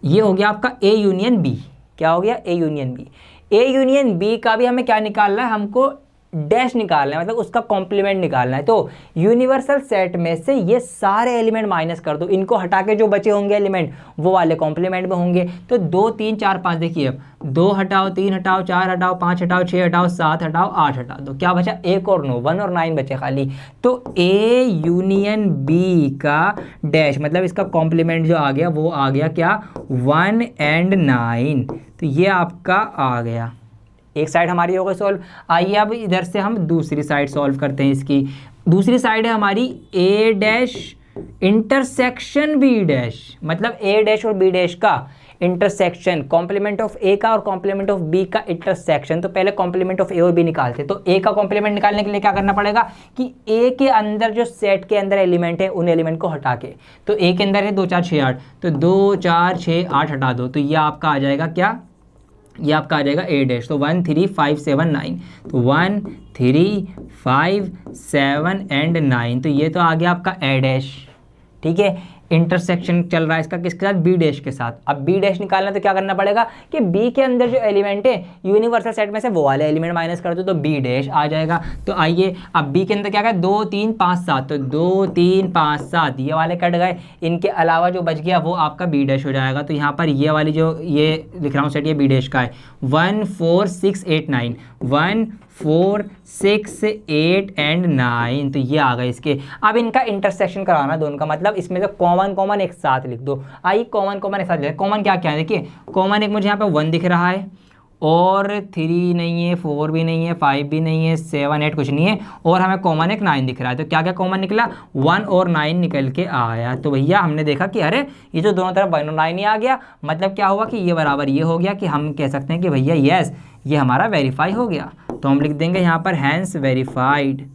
ये हो गया आपका ए यूनियन बी। क्या हो गया? A union B. A union B का भी हमें क्या निकालना है? हमको डैश निकालना है, मतलब उसका कॉम्प्लीमेंट निकालना है। तो यूनिवर्सल सेट में से ये सारे एलिमेंट माइनस कर दो, इनको हटा के जो बचे होंगे एलिमेंट वो वाले कॉम्प्लीमेंट में होंगे। तो 2 3 4 5 देखिए, अब 2 हटाओ, 3 हटाओ, 4 हटाओ, 5 हटाओ, 6 हटाओ, 7 हटाओ, 8 हटा दो, क्या बचा? 1 और 9, 1 और 9 बचे खाली। तो ए यूनियन बी का डैश मतलब इसका कॉम्प्लीमेंट जो आ गया वो आ गया क्या? 1 and 9। तो ये आपका आ गया, एक साइड हमारी हो गई सॉल्व। आइए अब इधर से हम दूसरी साइड सॉल्व करते हैं। इसकी दूसरी साइड है हमारी ए डैश इंटरसेक्शन बी डैश, मतलब ए डैश और बी डैश का इंटरसेक्शन, कॉम्प्लीमेंट ऑफ ए का और कॉम्प्लीमेंट ऑफ बी का इंटरसेक्शन। तो पहले कॉम्प्लीमेंट ऑफ ए और बी निकालते। तो ए का कॉम्प्लीमेंट निकालने के लिए क्या करना पड़ेगा कि ए के अंदर जो सेट के अंदर एलिमेंट है उन एलिमेंट को हटा के, तो ए के अंदर है 2 4 6 8, तो 2 4 6 8 हटा दो। तो ये आपका आ जाएगा क्या? ये आपका आ जाएगा ए डैश। तो 1 3 5 7 9, तो 1 3 5 7 and 9। तो ये तो आ गया आपका ए डैश। ठीक है, इंटरसेक्शन चल रहा है इसका किसके साथ? बी डैश के साथ। अब बी डैश निकालना तो क्या करना पड़ेगा कि बी के अंदर जो एलिमेंट है यूनिवर्सल सेट में से वो वाले एलिमेंट माइनस कर दो, तो बी डैश आ जाएगा। तो आइए अब बी के अंदर क्या है? 2 3 5 7, तो 2 3 5 7 ये वाले कट गए, इनके अलावा जो बच गया वो आपका बी डैश हो जाएगा। तो यहाँ पर ये वाली जो ये लिख रहा हूँ सेट, ये बी डैश का है। 1 4 6 8 9, 1 4 6 8 and 9। तो ये आ गए इसके। अब इनका इंटरसेक्शन कराना दोनों का, मतलब इसमें से कॉमन एक साथ लिख दो। आइए कॉमन एक साथ लिख। कॉमन क्या क्या है? देखिए कॉमन एक मुझे यहाँ पे 1 दिख रहा है, और 3 नहीं है, 4 भी नहीं है, 5 भी नहीं है, 7 8 कुछ नहीं है, और हमें कॉमन एक 9 दिख रहा है। तो क्या क्या कॉमन निकला, 1 और 9 निकल के आया। तो भैया हमने देखा कि अरे ये जो दोनों तरफ 1 और 9 ही आ गया, मतलब क्या हुआ कि ये बराबर ये हो गया कि हम कह सकते हैं कि भैया यस ये हमारा वेरीफाई हो गया। तो हम लिख देंगे यहाँ पर हैंस वेरीफाइड।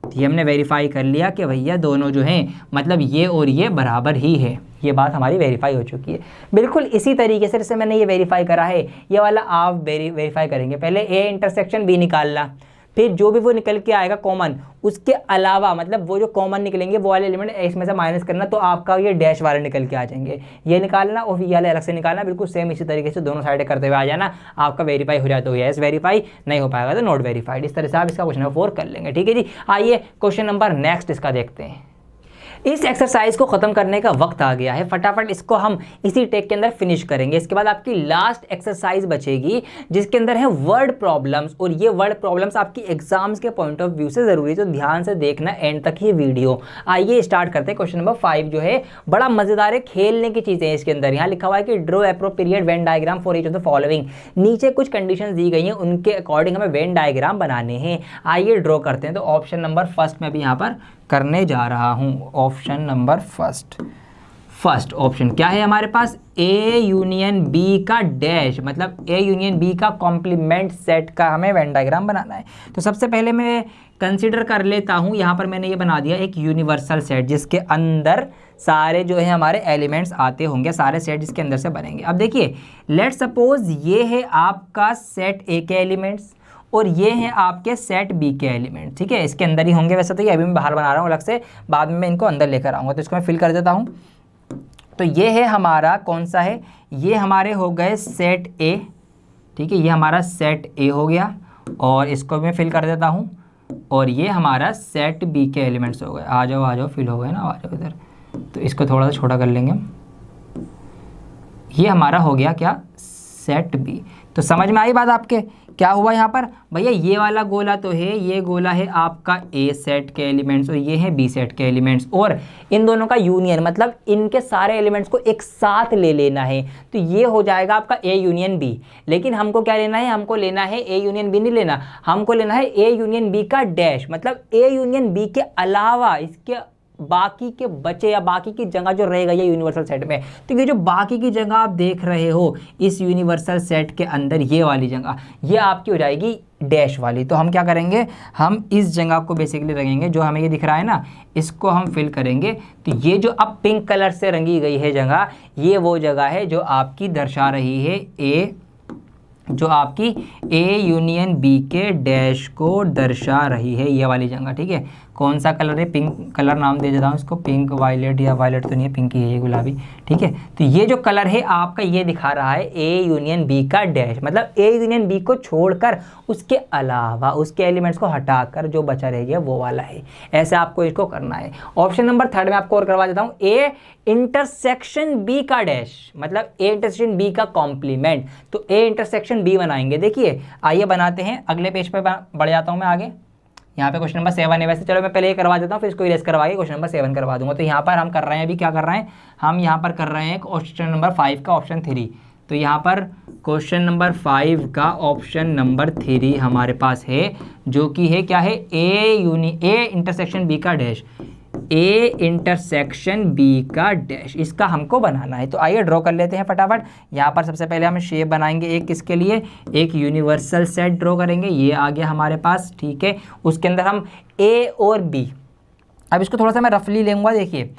ये हमने वेरीफाई कर लिया कि भैया दोनों जो हैं मतलब ये और ये बराबर ही है। ये बात हमारी वेरीफाई हो चुकी है। बिल्कुल इसी तरीके से जैसे मैंने ये वेरीफाई करा है, ये वाला आप वेरीफाई करेंगे। पहले ए इंटरसेक्शन बी निकालना, फिर जो भी वो निकल के आएगा कॉमन, उसके अलावा मतलब वो जो कॉमन निकलेंगे वो वाले एलिमेंट इसमें से माइनस करना, तो आपका ये डैश वाले निकल के आ जाएंगे। ये निकालना और ये वाले अलग से निकालना, बिल्कुल सेम इसी तरीके से दोनों साइडें करते हुए आ जाना। आपका वेरीफाई हो जाए तो यस वेरीफाई, नहीं हो पाएगा तो नॉट वेरीफाइड। इस तरह से आप इसका क्वेश्चन नंबर 4 कर लेंगे। ठीक है जी, आइए क्वेश्चन नंबर नेक्स्ट इसका देखते हैं। इस एक्सरसाइज को खत्म करने का वक्त आ गया है, फटाफट इसको हम इसी टेक के अंदर फिनिश करेंगे। इसके बाद आपकी लास्ट एक्सरसाइज बचेगी जिसके अंदर है वर्ड प्रॉब्लम्स, और ये वर्ड प्रॉब्लम्स आपकी एग्जाम्स के पॉइंट ऑफ व्यू से जरूरी है, तो ध्यान से देखना एंड तक ये वीडियो। आइए स्टार्ट करते हैं। क्वेश्चन नंबर 5 जो है बड़ा मजेदार है, खेलने की चीजें हैं इसके अंदर। यहाँ लिखा हुआ है कि draw appropriate Venn diagram for each of the following. नीचे कुछ कंडीशंस दी गई हैं, उनके अकॉर्डिंग हमें वेन डायग्राम बनाने हैं। आइए ड्रॉ करते हैं। तो ऑप्शन नंबर फर्स्ट में भी यहाँ पर करने जा रहा हूँ। ऑप्शन नंबर फर्स्ट ऑप्शन क्या है हमारे पास, ए यूनियन बी का डैश, मतलब ए यूनियन बी का कॉम्प्लीमेंट सेट का हमें वेन डायग्राम बनाना है। तो सबसे पहले मैं कंसीडर कर लेता हूँ, यहाँ पर मैंने ये बना दिया एक यूनिवर्सल सेट जिसके अंदर सारे जो है हमारे एलिमेंट्स आते होंगे, सारे सेट जिसके अंदर से बनेंगे। अब देखिए लेट सपोज ये है आपका सेट ए के एलिमेंट्स और ये हैं आपके सेट बी के एलिमेंट। ठीक है, इसके अंदर ही होंगे। वैसे तो ये अभी मैं बाहर बना रहा हूँ अलग से, बाद में मैं इनको अंदर लेकर आऊँगा। तो इसको मैं फिल कर देता हूँ। तो ये है हमारा कौन सा है, ये हमारे हो गए सेट ए। ठीक है, ये हमारा सेट ए हो गया और इसको मैं फिल कर देता हूँ। और ये हमारा सेट बी के एलिमेंट्स हो गए। आ जाओ फिल हो गए ना, आ जाओ इधर। तो इसको थोड़ा सा छोटा कर लेंगे हम। ये हमारा हो गया क्या, सेट बी। तो समझ में आई बात आपके, क्या हुआ यहाँ पर भैया, ये वाला गोला तो है, ये गोला है आपका ए सेट के एलिमेंट्स और ये है बी सेट के एलिमेंट्स, और इन दोनों का यूनियन मतलब इनके सारे एलिमेंट्स को एक साथ ले लेना है। तो ये हो जाएगा आपका ए यूनियन बी। लेकिन हमको क्या लेना है, हमको लेना है ए यूनियन बी नहीं लेना, हमको लेना है ए यूनियन बी का डैश, मतलब ए यूनियन बी के अलावा इसके बाकी के बचे या बाकी की जगह जो रहेगा ये यूनिवर्सल सेट में। तो ये जो बाकी की जगह आप देख रहे हो इस यूनिवर्सल सेट के अंदर, ये वाली जगह ये आपकी हो जाएगी डैश वाली। तो हम क्या करेंगे, हम इस जगह को बेसिकली रंगेंगे, जो हमें ये दिख रहा है ना इसको हम फिल करेंगे। तो ये जो अब पिंक कलर से रंगी गई है जगह, ये वो जगह है जो आपकी दर्शा रही है ए, जो आपकी ए यूनियन बी के डैश को दर्शा रही है, ये वाली जगह। ठीक है, कौन सा कलर है, पिंक कलर नाम दे देता हूँ इसको, पिंक वायलेट, या वायलेट तो नहीं है, पिंक ही है ये गुलाबी। ठीक है, तो ये जो कलर है आपका ये दिखा रहा है ए यूनियन बी का डैश, मतलब ए यूनियन बी को छोड़कर उसके अलावा उसके एलिमेंट्स को हटाकर जो बचा रह गया वो वाला है। ऐसे आपको इसको करना है। ऑप्शन नंबर 3 में आपको और करवा देता हूँ, ए इंटरसेक्शन बी का डैश, मतलब ए इंटरसेक्शन बी का कॉम्प्लीमेंट। तो ए इंटरसेक्शन बी बनाएंगे। देखिए आइए बनाते हैं, अगले पेज पे बढ़ जाता हूँ मैं आगे। यहाँ पे क्वेश्चन नंबर 7 है, वैसे चलो मैं पहले ये करवा देता हूँ फिर इसको इरेज करवा के क्वेश्चन नंबर 7 करवा दूंगा। तो यहाँ पर हम कर रहे हैं, अभी क्या कर रहे हैं हम, यहाँ पर कर रहे हैं क्वेश्चन नंबर 5 का ऑप्शन 3। तो यहाँ पर क्वेश्चन नंबर 5 का ऑप्शन नंबर 3 हमारे पास है, जो कि है क्या है, ए इंटरसेक्शन बी का डैश, ए इंटरसेक्शन बी का डैश, इसका हमको बनाना है। तो आइए ड्रॉ कर लेते हैं फटाफट। यहाँ पर सबसे पहले हम शेप बनाएंगे एक, किसके लिए, एक यूनिवर्सल सेट ड्रॉ करेंगे, ये आ गया हमारे पास। ठीक है, उसके अंदर हम ए और बी, अब इसको थोड़ा सा मैं रफली लेंगे। देखिए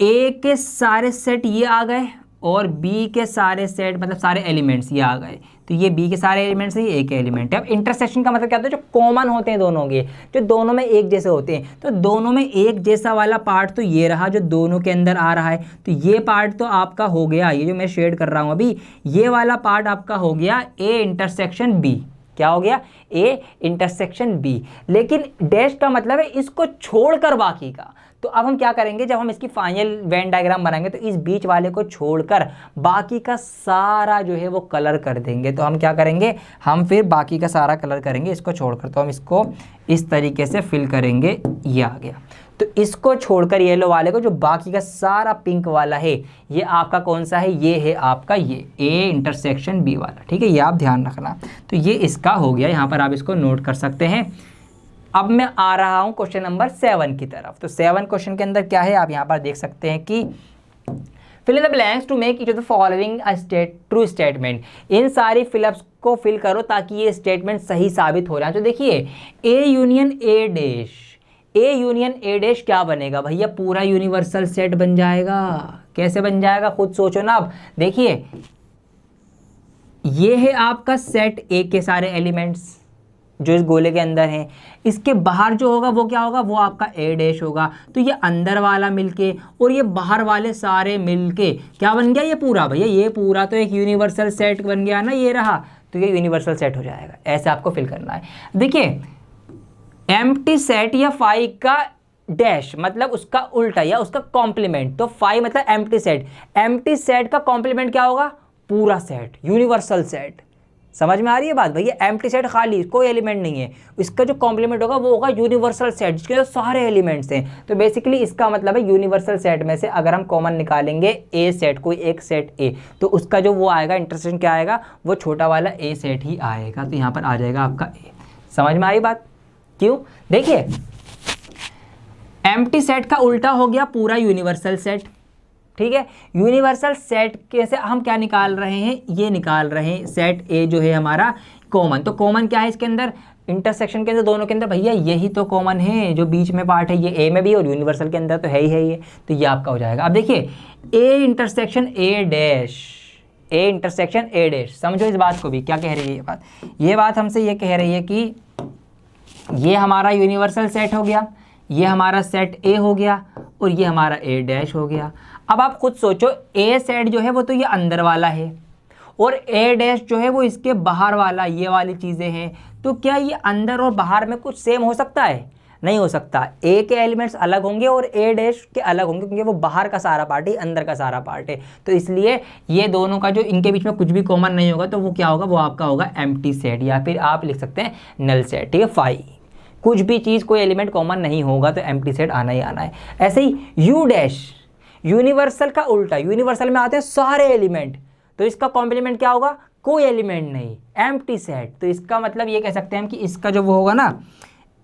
ए के सारे सेट ये आ गए और बी के सारे सेट मतलब सारे एलिमेंट्स ये आ गए। तो ये बी के सारे एलिमेंट्स है, ये ए के एलिमेंट है। अब इंटरसेक्शन का मतलब क्या होता है, जो कॉमन होते हैं दोनों के, जो दोनों में एक जैसे होते हैं। तो दोनों में एक जैसा वाला पार्ट तो ये रहा जो दोनों के अंदर आ रहा है। तो ये पार्ट तो आपका हो गया, ये जो मैं शेड कर रहा हूँ अभी, ये वाला पार्ट आपका हो गया ए इंटरसेक्शन बी। क्या हो गया, ए इंटरसेक्शन बी। लेकिन डैश का मतलब है इसको छोड़कर बाकी का। तो अब हम क्या करेंगे, जब हम इसकी फाइनल वेन डायग्राम बनाएंगे तो इस बीच वाले को छोड़कर बाकी का सारा जो है वो कलर कर देंगे। तो हम क्या करेंगे, हम फिर बाकी का सारा कलर करेंगे इसको छोड़कर। तो हम इसको इस तरीके से फिल करेंगे, ये आ गया। तो इसको छोड़कर येलो वाले को, जो बाकी का सारा पिंक वाला है, ये आपका कौन सा है, ये है आपका ये ए इंटरसेक्शन बी वाला। ठीक है, ये आप ध्यान रखना। तो ये इसका हो गया, यहाँ पर आप इसको नोट कर सकते हैं। अब मैं आ रहा हूँ क्वेश्चन नंबर 7 की तरफ। तो 7 क्वेश्चन के अंदर क्या है, आप यहाँ पर देख सकते हैं कि fill in the blanks to make each of the following true statement. इन सारी फिलअप्स को फिल करो ताकि ये स्टेटमेंट सही साबित हो रहा है। तो देखिए ए यूनियन ए डैश, ए यूनियन ए डैश क्या बनेगा भैया, पूरा यूनिवर्सल सेट बन जाएगा। कैसे बन जाएगा खुद सोचो ना। अब देखिए ये है आपका सेट ए के सारे एलिमेंट्स जो इस गोले के अंदर हैं, इसके बाहर जो होगा वो क्या होगा, वो आपका ए डैश होगा। तो ये अंदर वाला मिलके और ये बाहर वाले सारे मिलके क्या बन गया, ये पूरा भैया, ये पूरा तो एक यूनिवर्सल सेट बन गया ना, ये रहा। तो ये यूनिवर्सल सेट हो जाएगा। ऐसे आपको फिल करना है। देखिए एम्प्टी सेट या फाई का डैश मतलब उसका उल्टा या उसका कॉम्प्लीमेंट। तो फाई मतलब एम्प्टी सेट, एम्प्टी सेट का कॉम्प्लीमेंट क्या होगा, पूरा सेट, यूनिवर्सल सेट। समझ में आ रही है बात भैया, एम्प्टी सेट खाली कोई एलिमेंट नहीं है, इसका जो कॉम्प्लीमेंट होगा वो होगा यूनिवर्सल सेट जिसके जो सारे एलिमेंट्स हैं। तो बेसिकली इसका मतलब है यूनिवर्सल सेट में से अगर हम कॉमन निकालेंगे ए सेट, कोई एक सेट ए, तो उसका जो वो आएगा इंटरसेक्शन क्या आएगा, वो छोटा वाला ए सेट ही आएगा। तो यहाँ पर आ जाएगा आपका ए। समझ में आई बात, क्यों, देखिए एम्प्टी सेट का उल्टा हो गया पूरा यूनिवर्सल सेट। ठीक है, यूनिवर्सल सेट के से हम क्या निकाल रहे हैं, ये निकाल रहे हैं सेट ए जो है हमारा कॉमन। तो कॉमन क्या है इसके अंदर, इंटरसेक्शन के अंदर दोनों के अंदर भैया यही तो कॉमन है, जो बीच में पार्ट है ये ए में भी और यूनिवर्सल के अंदर तो है ही है ये। तो ये आपका हो जाएगा। अब देखिए A intersection A dash, A intersection A dash, समझो इस बात को भी, क्या कह रही है ये बात, ये बात हमसे ये कह रही है कि ये हमारा यूनिवर्सल सेट हो गया, ये हमारा सेट ए हो गया और ये हमारा ए डैश हो गया। अब आप खुद सोचो ए सेट जो है वो तो ये अंदर वाला है और ए डैश जो है वो इसके बाहर वाला, ये वाली चीज़ें हैं। तो क्या ये अंदर और बाहर में कुछ सेम हो सकता है, नहीं हो सकता। ए के एलिमेंट्स अलग होंगे और ए डैश के अलग होंगे क्योंकि वो बाहर का सारा पार्ट है, अंदर का सारा पार्ट है। तो इसलिए ये दोनों का जो इनके बीच में कुछ भी कॉमन नहीं होगा तो वो क्या होगा, वो आपका होगा एम्प्टी सेट, या फिर आप लिख सकते हैं नल सेट। ठीक है, फाई कुछ भी चीज़ कोई एलिमेंट कॉमन नहीं होगा तो एम्प्टी सेट आना ही आना है। ऐसे ही यू डैश, यूनिवर्सल का उल्टा, यूनिवर्सल में आते हैं सारे एलिमेंट, तो इसका कॉम्प्लीमेंट क्या होगा, कोई एलिमेंट नहीं, एम्प्टी सेट। तो इसका मतलब ये कह सकते हैं हम कि इसका जो वो होगा ना,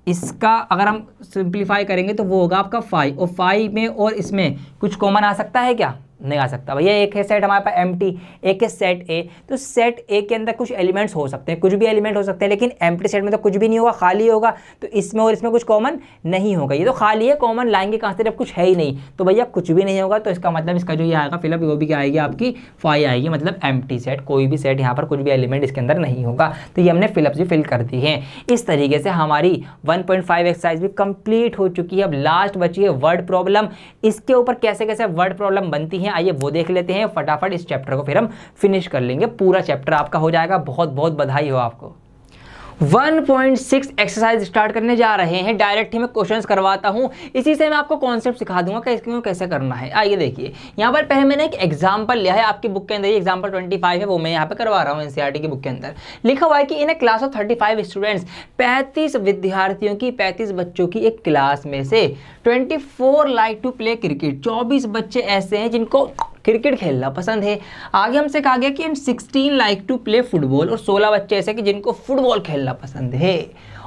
इसका अगर हम सिंप्लीफाई करेंगे तो वो होगा आपका फाई, और फाई में और इसमें कुछ कॉमन आ सकता है क्या, नहीं आ सकता भैया। एक है सेट हमारे पास एम्प्टी, एक है सेट ए, तो सेट ए के अंदर कुछ एलिमेंट्स हो सकते हैं, कुछ भी एलिमेंट हो सकते हैं, लेकिन एम्प्टी सेट में तो कुछ भी नहीं होगा, खाली होगा। तो इसमें और इसमें कुछ कॉमन नहीं होगा, ये तो खाली है, कॉमन लाएंगे कहाँ से जब कुछ है ही नहीं। तो भैया कुछ भी नहीं होगा, तो इसका मतलब इसका जो ये आएगा फिलअप वो भी क्या आएगी आपकी फाई आएगी, मतलब एम्प्टी सेट, कोई भी सेट यहाँ पर कुछ भी एलिमेंट इसके अंदर नहीं होगा। तो ये हमने फिलअप भी फिल कर दी है। इस तरीके से हमारी 1.5 एक्सरसाइज भी कंप्लीट हो चुकी है। अब लास्ट बची है वर्ड प्रॉब्लम। इसके ऊपर कैसे कैसे वर्ड प्रॉब्लम बनती है आइए वो देख लेते हैं फटाफट। इस चैप्टर को फिर हम फिनिश कर लेंगे, पूरा चैप्टर आपका हो जाएगा। बहुत बहुत बधाई हो आपको। 1.6 एक्सरसाइज स्टार्ट करने जा रहे हैं। डायरेक्ट ही मैं क्वेश्चंस करवाता हूं, इसी से मैं आपको कॉन्सेप्ट सिखा दूंगा कि इसको कैसे करना है। आइए देखिए, यहाँ पर पहले मैंने एक एग्जांपल लिया है, आपकी बुक के अंदर ये एग्जांपल 25 है, वो मैं यहाँ पे करवा रहा हूँ। एनसीईआरटी की बुक के अंदर लिखा हुआ है कि इन ए क्लास ऑफ 35 स्टूडेंट्स, 35 विद्यार्थियों की, 35 बच्चों की एक क्लास में से 24 लाइक टू प्ले क्रिकेट, 24 बच्चे ऐसे हैं जिनको क्रिकेट खेलना पसंद है। आगे हमसे कहा गया कि 16 लाइक टू प्ले फुटबॉल, और 16 बच्चे ऐसे कि जिनको फुटबॉल खेलना पसंद है।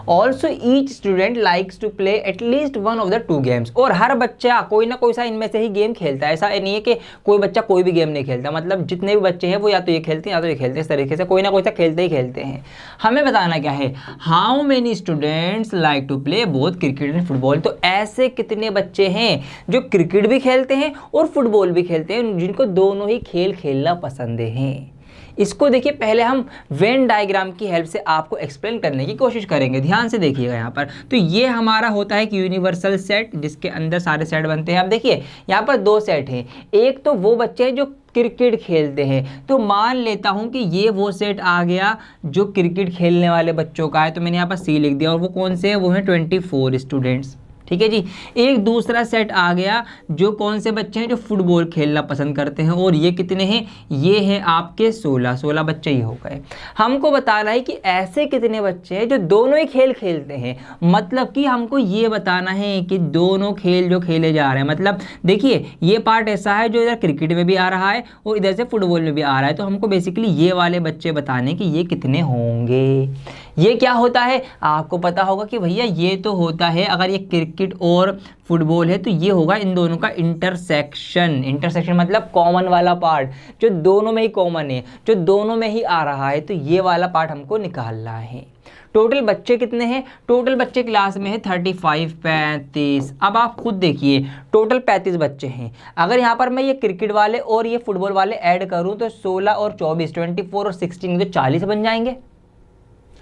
Also each student likes to play at least one of the 2 games, और हर बच्चा कोई ना कोई सा इनमें से ही गेम खेलता है। ऐसा नहीं है कि कोई बच्चा कोई भी गेम नहीं खेलता, मतलब जितने भी बच्चे हैं वो या तो ये खेलते हैं या तो ये खेलते हैं। इस तरीके से कोई ना कोई सा खेलते ही खेलते हैं। हमें बताना क्या है, how many students like to play both cricket and football. तो ऐसे कितने बच्चे हैं जो क्रिकेट भी खेलते हैं और फुटबॉल भी खेलते हैं, जिनको दोनों ही खेल खेलना पसंद है। इसको देखिए, पहले हम वेन डायग्राम की हेल्प से आपको एक्सप्लेन करने की कोशिश करेंगे। ध्यान से देखिएगा यहाँ पर। तो ये हमारा होता है कि यूनिवर्सल सेट जिसके अंदर सारे सेट बनते हैं। अब देखिए यहाँ पर 2 सेट हैं, एक तो वो बच्चे हैं जो क्रिकेट खेलते हैं, तो मान लेता हूँ कि ये वो सेट आ गया जो क्रिकेट खेलने वाले बच्चों का है, तो मैंने यहाँ पर सी लिख दिया, और वो कौन से है, वो है 24 स्टूडेंट्स। ठीक है जी। एक दूसरा सेट आ गया जो कौन से बच्चे हैं, जो फुटबॉल खेलना पसंद करते हैं, और ये कितने हैं, ये हैं आपके 16 बच्चे ही हो गए। हमको बताना है कि ऐसे कितने बच्चे हैं जो दोनों ही खेल खेलते हैं, मतलब कि हमको ये बताना है कि दोनों खेल जो खेले जा रहे हैं, मतलब देखिए ये पार्ट ऐसा है जो इधर क्रिकेट में भी आ रहा है और इधर से फुटबॉल में भी आ रहा है, तो हमको बेसिकली ये वाले बच्चे बताने कि ये कितने होंगे। ये क्या होता है, आपको पता होगा कि भैया ये तो होता है, अगर ये क्रिकेट और फुटबॉल है तो ये होगा इन दोनों का इंटरसेक्शन। इंटरसेक्शन मतलब कॉमन वाला पार्ट, जो दोनों में ही कॉमन है, जो दोनों में ही आ रहा है, तो ये वाला पार्ट हमको निकालना है। टोटल बच्चे कितने हैं, टोटल बच्चे क्लास में है 35 35। अब आप खुद देखिए टोटल 35 बच्चे हैं। अगर यहाँ पर मैं ये क्रिकेट वाले और ये फुटबॉल वाले ऐड करूँ तो 16 और 24 24 और 16 तो 40 बन जाएंगे।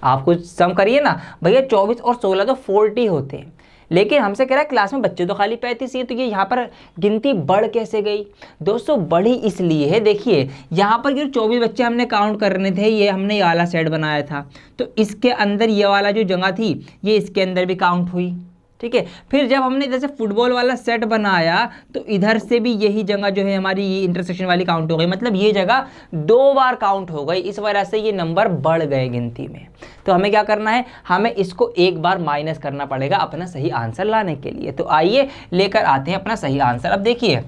आप कुछ सम करिए ना भैया, 24 और 16 तो 40 होते हैं, लेकिन हमसे कह रहा है क्लास में बच्चे तो खाली 35 ही है, तो ये यहाँ पर गिनती बढ़ कैसे गई दोस्तों, बढ़ी इसलिए है, देखिए यहाँ पर जो 24 बच्चे हमने काउंट करने थे, ये हमने ये वाला सेट बनाया था, तो इसके अंदर ये वाला जो जगह थी ये इसके अंदर भी काउंट हुई, ठीक है। फिर जब हमने जैसे फुटबॉल वाला सेट बनाया तो इधर से भी यही जगह जो है हमारी ये इंटरसेक्शन वाली काउंट हो गई, मतलब ये जगह 2 बार काउंट हो गई, इस वजह से ये नंबर बढ़ गए गिनती में। तो हमें क्या करना है, हमें इसको एक बार माइनस करना पड़ेगा अपना सही आंसर लाने के लिए। तो आइए लेकर आते हैं अपना सही आंसर। अब देखिए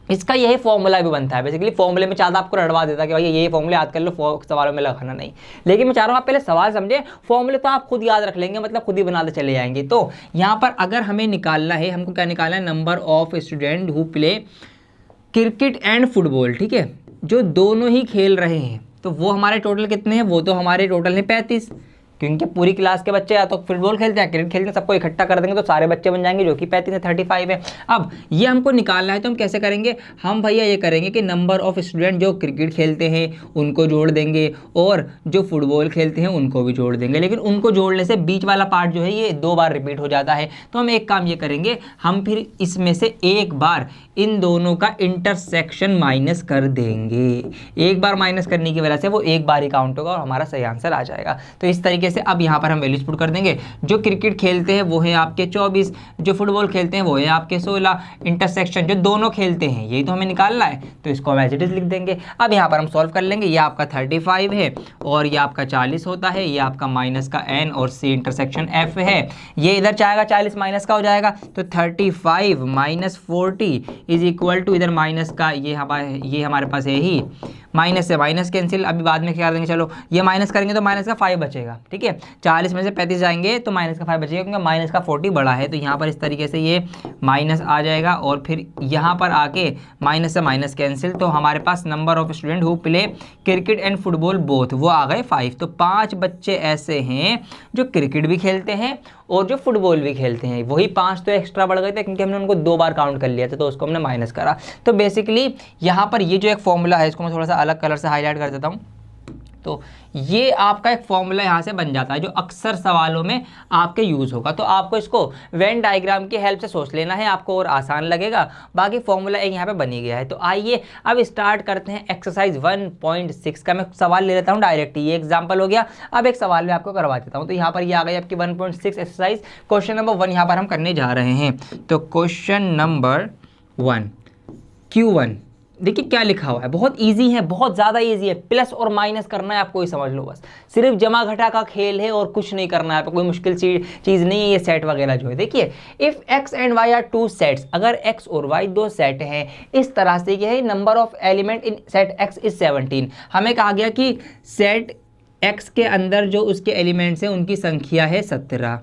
इसका यही फॉर्मूला भी बनता है, बेसिकली फॉर्मूले में ज़्यादा आपको रड़वा देता कि भाई यही फॉर्मूले याद कर लो, सवालों में लगाना नहीं, लेकिन मैं चाह रहा हूँ आप पहले सवाल समझे, फॉर्मूले तो आप खुद याद रख लेंगे, मतलब खुद ही बनाते चले जाएंगे। तो यहाँ पर अगर हमें निकालना है, हमको क्या निकालना है, number of student who play cricket and football, ठीक है, जो दोनों ही खेल रहे हैं, तो वो हमारे टोटल कितने हैं, वो तो हमारे टोटल हैं 35, क्योंकि पूरी क्लास के बच्चे या तो फुटबॉल खेलते हैं क्रिकेट खेलते हैं, सबको इकट्ठा कर देंगे तो सारे बच्चे बन जाएंगे, जो कि 35 है 35 है। अब ये हमको निकालना है तो हम कैसे करेंगे, हम भैया ये करेंगे कि नंबर ऑफ स्टूडेंट जो क्रिकेट खेलते हैं उनको जोड़ देंगे और जो फुटबॉल खेलते हैं उनको भी जोड़ देंगे, लेकिन उनको जोड़ने से बीच वाला पार्ट जो है ये 2 बार रिपीट हो जाता है। तो हम एक काम ये करेंगे, हम फिर इसमें से एक बार इन दोनों का इंटरसेक्शन माइनस कर देंगे, एक बार माइनस करने की वजह से वो एक बार ही काउंट होगा और हमारा सही आंसर आ जाएगा। तो इस तरीके से अब यहाँ पर हम वैल्यूज पुट कर देंगे, जो क्रिकेट खेलते हैं वो है आपके 24, जो फुटबॉल खेलते हैं वो है आपके 16, इंटरसेक्शन जो दोनों खेलते हैं यही तो हमें निकालना है, तो इसको हम एज इट इज लिख देंगे। अब यहाँ पर हम सॉल्व कर लेंगे, ये आपका 35 है और ये आपका 40 होता है, ये आपका माइनस का n और c इंटरसेक्शन f है, ये इधर जाएगा 40 माइनस का हो जाएगा, तो 35 माइनस 40 इज इक्वल टू इधर माइनस का ये हमारे पास है ही, माइनस से माइनस कैंसिल, अभी बाद में क्या देंगे, चलो ये माइनस करेंगे तो माइनस का 5 बचेगा, ठीक है, 40 में से 35 जाएंगे तो माइनस का 5 बचेगा, क्योंकि माइनस का 40 बड़ा है, तो यहाँ पर इस तरीके से ये माइनस आ जाएगा और फिर यहाँ पर आके माइनस से माइनस कैंसिल, तो हमारे पास number of student who play cricket and football both वो आ गए 5। तो 5 बच्चे ऐसे हैं जो क्रिकेट भी खेलते हैं और जो फुटबॉल भी खेलते हैं, वही 5 तो एक्स्ट्रा बढ़ गए थे क्योंकि हमने उनको 2 बार काउंट कर लिया था, तो उसको हमने माइनस करा। तो बेसिकली यहाँ पर ये जो एक फॉर्मूला है इसको मैं थोड़ा सा अलग कलर से हाईलाइट कर देता हूँ, तो ये आपका एक फॉर्मूला यहाँ से बन जाता है जो अक्सर सवालों में आपके यूज़ होगा। तो आपको इसको वेन डायग्राम की हेल्प से सोच लेना है, आपको और आसान लगेगा, बाकी फॉर्मूला एक यहाँ पे बनी गया है। तो आइए अब स्टार्ट करते हैं एक्सरसाइज 1.6 का। मैं सवाल ले लेता हूँ डायरेक्ट, ये एग्जाम्पल हो गया, अब एक सवाल मैं आपको करवा देता हूँ। तो यहाँ पर ये आ गई आपकी 1.6 एक्सरसाइज, क्वेश्चन नंबर 1 यहाँ पर हम करने जा रहे हैं। तो क्वेश्चन नंबर 1 Q1, देखिए क्या लिखा हुआ है, बहुत इजी है, बहुत ज़्यादा इजी है, प्लस और माइनस करना है आपको, ही समझ लो बस, सिर्फ जमा घटा का खेल है और कुछ नहीं करना है आपको, कोई मुश्किल चीज़ नहीं है ये सेट वगैरह जो है। देखिए if x and y are 2 sets, अगर x और y 2 सेट हैं, इस तरह से ये है number of element in set x is 17। हमें कहा गया कि सेट x के अंदर जो उसके एलिमेंट्स हैं उनकी संख्या है 17।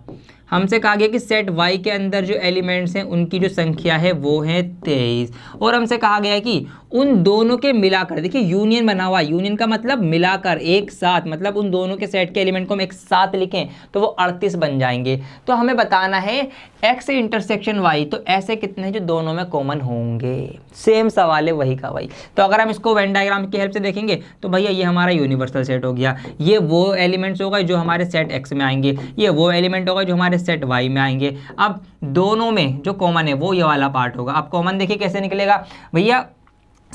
हमसे कहा गया कि सेट y के अंदर जो एलिमेंट्स हैं उनकी जो संख्या है वो है 23, और हमसे कहा गया कि उन दोनों के मिलाकर, देखिए यूनियन बना हुआ, यूनियन का मतलब मिलाकर एक साथ, मतलब उन दोनों के सेट के एलिमेंट को हम एक साथ लिखें तो वो 38 बन जाएंगे। तो हमें बताना है x इंटरसेक्शन y, तो ऐसे कितने जो दोनों में कॉमन होंगे, सेम सवाल है वही का वही। तो अगर हम इसको वेन डायग्राम की हेल्प से देखेंगे तो भैया ये हमारा यूनिवर्सल सेट हो गया, ये वो एलिमेंट्स हो गए जो हमारे सेट x में आएंगे, ये वो एलिमेंट होगा जो हमारे सेट y में आएंगे। अब दोनों में जो कॉमन है वो ये वाला पार्ट होगा। अब कॉमन देखिए कैसे निकलेगा भैया,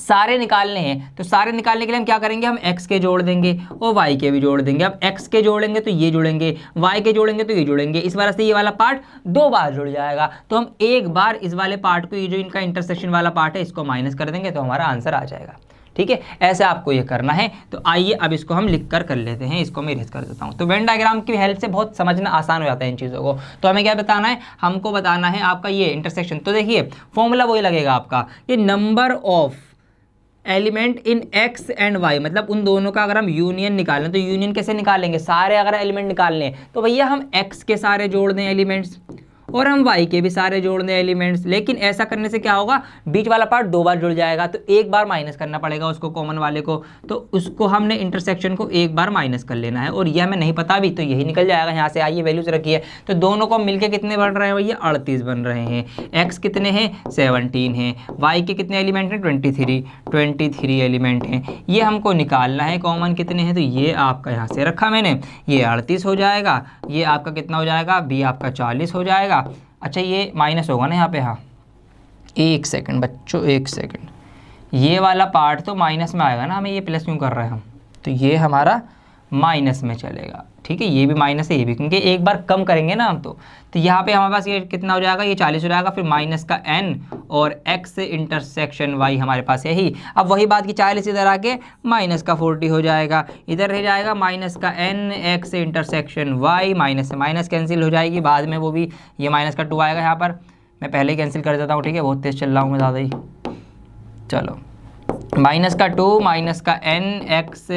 सारे निकालने हैं, तो सारे निकालने के लिए हम क्या करेंगे, हम x के जोड़ देंगे और y के भी जोड़ देंगे। अब x के जोड़ेंगे तो ये जुड़ेंगे, y के जोड़ेंगे तो ये जुड़ेंगे, इस वजह से ये वाला पार्ट 2 बार जुड़ जाएगा। तो हम एक बार इस वाले पार्ट को, ये जो इनका इंटरसेक्शन वाला पार्ट है, इसको माइनस कर देंगे तो हमारा आंसर आ जाएगा। ठीक है, ऐसे आपको ये करना है। तो आइए अब इसको हम लिख कर लेते हैं, इसको मैं इरेज कर देता हूँ। तो वेन डायग्राम की हेल्प से बहुत समझना आसान हो जाता है इन चीज़ों को। तो हमें क्या बताना है, हमको बताना है आपका ये इंटरसेक्शन। तो देखिए फॉर्मूला वही लगेगा आपका, ये number of element in x and y, मतलब उन दोनों का अगर हम यूनियन निकालें तो यूनियन कैसे निकालेंगे, सारे अगर एलिमेंट निकालने हैं तो भैया हम x के सारे जोड़ दें एलिमेंट्स और हम y के भी सारे जोड़ दें एलिमेंट्स। लेकिन ऐसा करने से क्या होगा, बीच वाला पार्ट 2 बार जुड़ जाएगा, तो एक बार माइनस करना पड़ेगा उसको, कॉमन वाले को। तो उसको हमने इंटरसेक्शन को एक बार माइनस कर लेना है और यह हमें नहीं पता भी, तो यही निकल जाएगा यहाँ से। आइए वैल्यूज रखिए, तो दोनों को मिलके कितने बन रहे हैं भैया, 38 बन रहे हैं। x कितने हैं, 17 हैं। y के कितने एलिमेंट हैं, 23 एलिमेंट हैं। ये हमको निकालना है कॉमन कितने हैं, तो ये आपका यहाँ से रखा मैंने, ये 38 हो जाएगा, ये आपका कितना हो जाएगा, b आपका 40 हो जाएगा। अच्छा ये माइनस होगा ना यहाँ पे, हाँ एक सेकंड बच्चों, एक सेकंड, ये वाला पार्ट तो माइनस में आएगा ना, हमें ये प्लस क्यों कर रहे हैं हम, तो ये हमारा माइनस में चलेगा। ठीक है, ये भी माइनस है ये भी, क्योंकि एक बार कम करेंगे ना हम। तो यहाँ पे हमारे पास ये कितना हो जाएगा, ये 40 हो जाएगा, फिर माइनस का n और x इंटरसेक्शन y हमारे पास है ही। अब वही बात की 40 इधर आके माइनस का 40 हो जाएगा, इधर रह जाएगा माइनस का n, x intersection y, minus से माइनस कैंसिल हो जाएगी बाद में, वो भी ये माइनस का 2 आएगा यहाँ पर, मैं पहले ही कैंसिल कर देता हूँ। ठीक है, बहुत तेज़ चल रहा हूँ मैं ज़्यादा ही, चलो माइनस का 2, माइनस का n, x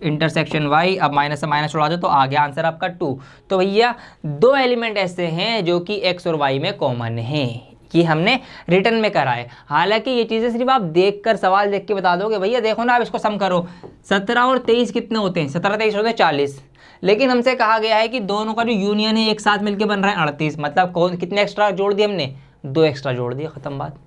इंटरसेक्शन y, अब माइनस से माइनस उड़ा दो तो आ गया आंसर आपका 2। तो भैया 2 एलिमेंट ऐसे हैं जो कि x और y में कॉमन हैं, ये हमने रिटर्न में करा है। हालांकि ये चीज़ें सिर्फ आप देखकर, सवाल देख के बता दोगे, भैया देखो ना आप इसको सम करो, 17 और 23 कितने होते हैं, 17 23 होते हैं 40। लेकिन हमसे कहा गया है कि दोनों का जो यूनियन है एक साथ मिलकर बन रहा है 38, मतलब कितने एक्स्ट्रा जोड़ दिए हमने, 2 एक्स्ट्रा जोड़ दिए, खत्म बात।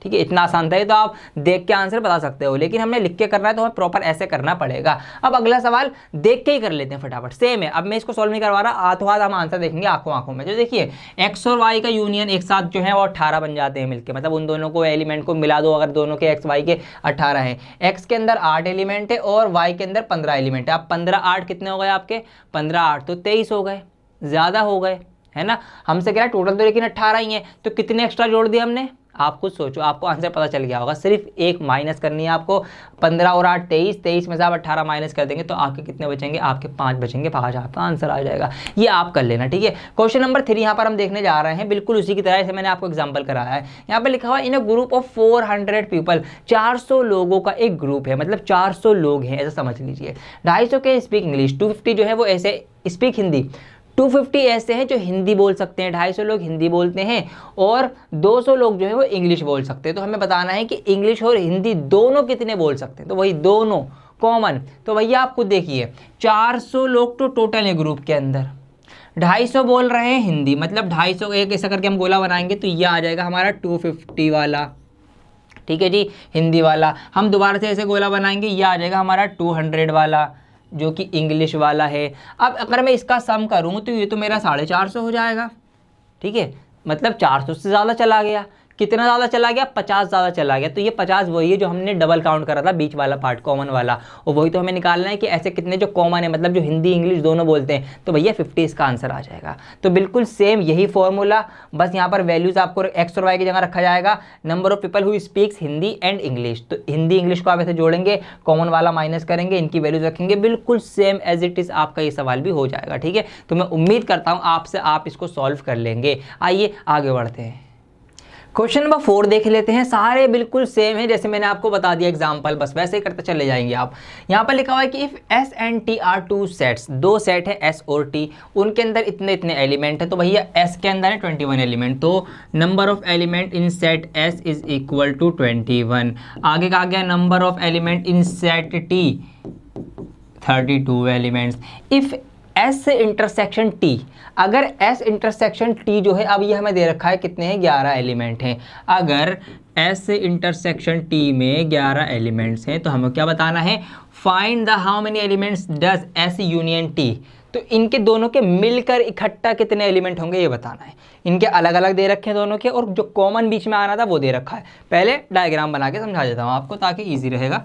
ठीक है, इतना आसान था ये, तो आप देख के आंसर बता सकते हो, लेकिन हमने लिख के करना है तो हमें प्रॉपर ऐसे करना पड़ेगा। अब अगला सवाल देख के ही कर लेते हैं फटाफट, सेम है। अब मैं इसको सॉल्व नहीं करवा रहा, हाथों हाथ हम आंसर देखेंगे आंखों आंखों में। जो देखिए x और y का यूनियन एक साथ जो है वो 18 बन जाते हैं मिलके, मतलब उन दोनों को एलिमेंट को मिला दो, अगर दोनों के x y के 18 हैं, x के अंदर 8 एलिमेंट है और y के अंदर 15 एलिमेंट है। अब 15 8 कितने हो गए आपके, 15 8 तो 23 हो गए, ज़्यादा हो गए है ना। हमसे क्या है टोटल तो लेकिन 18 ही है, तो कितने एक्स्ट्रा जोड़ दिए हमने, आप खुद सोचो, आपको आंसर पता चल गया होगा। सिर्फ एक माइनस करनी है आपको, 15 और 8 23, 23 में से आप 18 माइनस कर देंगे तो आपके कितने बचेंगे, आपके 5 बचेंगे, 5 आपका आंसर आ जाएगा। ये आप कर लेना। ठीक है, क्वेश्चन नंबर 3 यहाँ पर हम देखने जा रहे हैं, बिल्कुल उसी की तरह से मैंने आपको एग्जाम्पल कराया है। यहाँ पर लिखा हुआ इन अ ग्रुप ऑफ 400 पीपल, 400 लोगों का एक ग्रुप है, मतलब 400 लोग हैं ऐसा समझ लीजिए। 250 के स्पीक इंग्लिश, 250 जो है वो ऐसे स्पीक हिंदी, 250 ऐसे हैं जो हिंदी बोल सकते हैं, 250 लोग हिंदी बोलते हैं और 200 लोग जो है वो इंग्लिश बोल सकते हैं। तो हमें बताना है कि इंग्लिश और हिंदी दोनों कितने बोल सकते हैं, तो वही दोनों कॉमन। तो भैया आप खुद देखिए 400 लोग तो टोटल है ग्रुप के अंदर, 250 बोल रहे हैं हिंदी, मतलब 250 एक ऐसा करके हम गोला बनाएंगे तो ये आ जाएगा हमारा 250 वाला। ठीक है जी, हिंदी वाला। हम दोबारा से ऐसे गोला बनाएंगे, ये आ जाएगा हमारा 200 वाला जो कि इंग्लिश वाला है। अब अगर मैं इसका सम करूँ तो ये तो मेरा 450 हो जाएगा। ठीक है, मतलब 400 से ज़्यादा चला गया, कितना ज़्यादा चला गया, 50 ज़्यादा चला गया। तो ये 50 वही है जो हमने डबल काउंट करा था, बीच वाला पार्ट कॉमन वाला, और वही तो हमें निकालना है कि ऐसे कितने जो कॉमन है, मतलब जो हिंदी इंग्लिश दोनों बोलते हैं। तो भैया 50 इसका आंसर आ जाएगा। तो बिल्कुल सेम यही फॉर्मूला, बस यहाँ पर वैल्यूज़ आपको एक्स और वाई की जगह रखा जाएगा। Number of people who speaks Hindi and English, तो हिंदी इंग्लिश को आप ऐसे जोड़ेंगे, कॉमन वाला माइनस करेंगे, इनकी वैल्यूज रखेंगे, बिल्कुल सेम एज इट इज़ आपका ये सवाल भी हो जाएगा। ठीक है, तो मैं उम्मीद करता हूँ आपसे आप इसको सॉल्व कर लेंगे। आइए आगे बढ़ते हैं, क्वेश्चन नंबर 4 देख लेते हैं। सारे बिल्कुल सेम है जैसे मैंने आपको बता दिया एग्जांपल, बस वैसे ही करते चले जाएंगे आप। यहाँ पर लिखा हुआ है कि if S and T are 2 sets, 2 set है S और T, उनके अंदर इतने इतने एलिमेंट है। तो भैया S के अंदर है 21 एलिमेंट, तो number of element in set S is equal to 21। आगे का आ गया number of element in set T 32 elements. If S intersection T, अगर S इंटरसेक्शन T जो है, अब ये हमें दे रखा है कितने हैं, 11 एलिमेंट हैं। अगर S इंटरसेक्शन T में 11 एलिमेंट्स हैं तो हमें क्या बताना है, find the how many elements does S union T। तो इनके दोनों के मिलकर इकट्ठा कितने एलिमेंट होंगे ये बताना है। इनके अलग अलग दे रखे हैं दोनों के, और जो कॉमन बीच में आना था वो दे रखा है। पहले डायग्राम बना के समझा देता हूँ आपको ताकि ईजी रहेगा।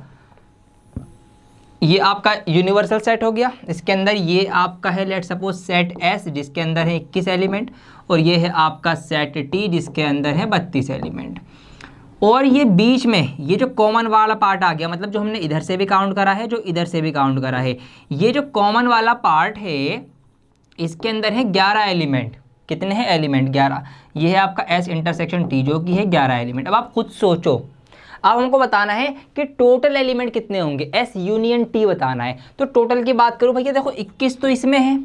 ये आपका यूनिवर्सल सेट हो गया, इसके अंदर ये आपका है लेट सपोज सेट एस जिसके अंदर है 21 एलिमेंट, और ये है आपका सेट टी जिसके अंदर है 32 एलिमेंट। और ये बीच में ये जो कॉमन वाला पार्ट आ गया, मतलब जो हमने इधर से भी काउंट करा है, जो इधर से भी काउंट करा है, ये जो कॉमन वाला पार्ट है इसके अंदर है 11 एलिमेंट। कितने हैं एलिमेंट? 11। ये है आपका एस इंटरसेक्शन टी जो कि है 11 एलिमेंट। अब आप खुद सोचो, अब हमको बताना है कि टोटल एलिमेंट कितने होंगे, एस यूनियन टी बताना है। तो टोटल की बात करूँ भैया, देखो 21 तो इसमें है,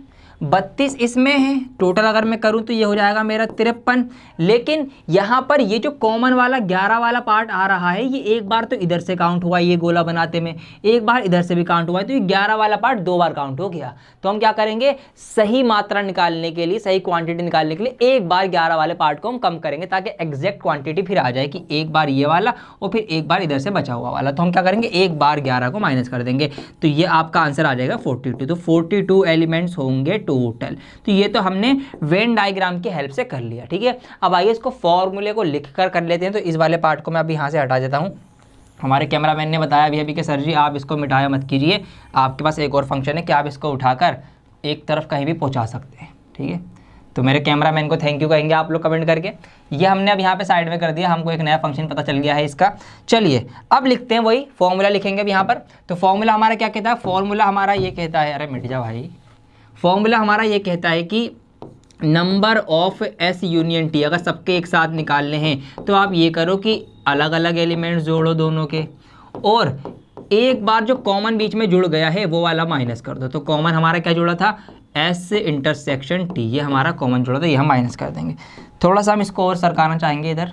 32 इसमें है, टोटल अगर मैं करूं तो ये हो जाएगा मेरा 53। लेकिन यहाँ पर ये जो कॉमन वाला 11 वाला पार्ट आ रहा है, ये एक बार तो इधर से काउंट हुआ ये गोला बनाते में, एक बार इधर से भी काउंट हुआ है, तो ये 11 वाला पार्ट 2 बार काउंट हो गया। तो हम क्या करेंगे, सही मात्रा निकालने के लिए, सही क्वांटिटी निकालने के लिए एक बार 11 वाले पार्ट को हम कम करेंगे ताकि एग्जैक्ट क्वांटिटी फिर आ जाए कि एक बार ये वाला और फिर एक बार इधर से बचा हुआ वाला। तो हम क्या करेंगे, एक बार 11 को माइनस कर देंगे, तो ये आपका आंसर आ जाएगा 42। तो 42 एलिमेंट्स होंगे टोटल। तो ये तो हमने वेन डायग्राम की हेल्प से कर लिया, ठीक है। अब आइए इसको फॉर्मूले को लिख कर लेते हैं। तो इस वाले पार्ट को मैं अभी यहाँ से हटा देता हूँ। हमारे कैमरामैन ने बताया अभी कि सर जी आप इसको मिटाया मत कीजिए, आपके पास एक और फंक्शन है कि आप इसको उठाकर एक तरफ कहीं भी पहुँचा सकते हैं, ठीक है। तो मेरे कैमरामैन को थैंक यू कहेंगे आप लोग कमेंट करके। ये हमने अब यहाँ पे साइड में कर दिया, हमको एक नया फंक्शन पता चल गया है इसका। चलिए अब लिखते हैं, वही फॉर्मूला लिखेंगे अब यहाँ पर। तो फॉर्मूला हमारा क्या कहता है, फॉर्मूला हमारा ये कहता है, अरे मिट जा भाई, फॉर्मूला हमारा ये कहता है कि number of S union T अगर सबके एक साथ निकालने हैं तो आप ये करो कि अलग अलग एलिमेंट्स जोड़ो दोनों के, और एक बार जो कॉमन बीच में जुड़ गया है वो वाला माइनस कर दो। तो कॉमन हमारा क्या जुड़ा था, एस इंटरसेक्शन टी, ये हमारा कॉमन जुड़ा था, ये हम माइनस कर देंगे। थोड़ा सा हम इसको और सरकाना चाहेंगे इधर,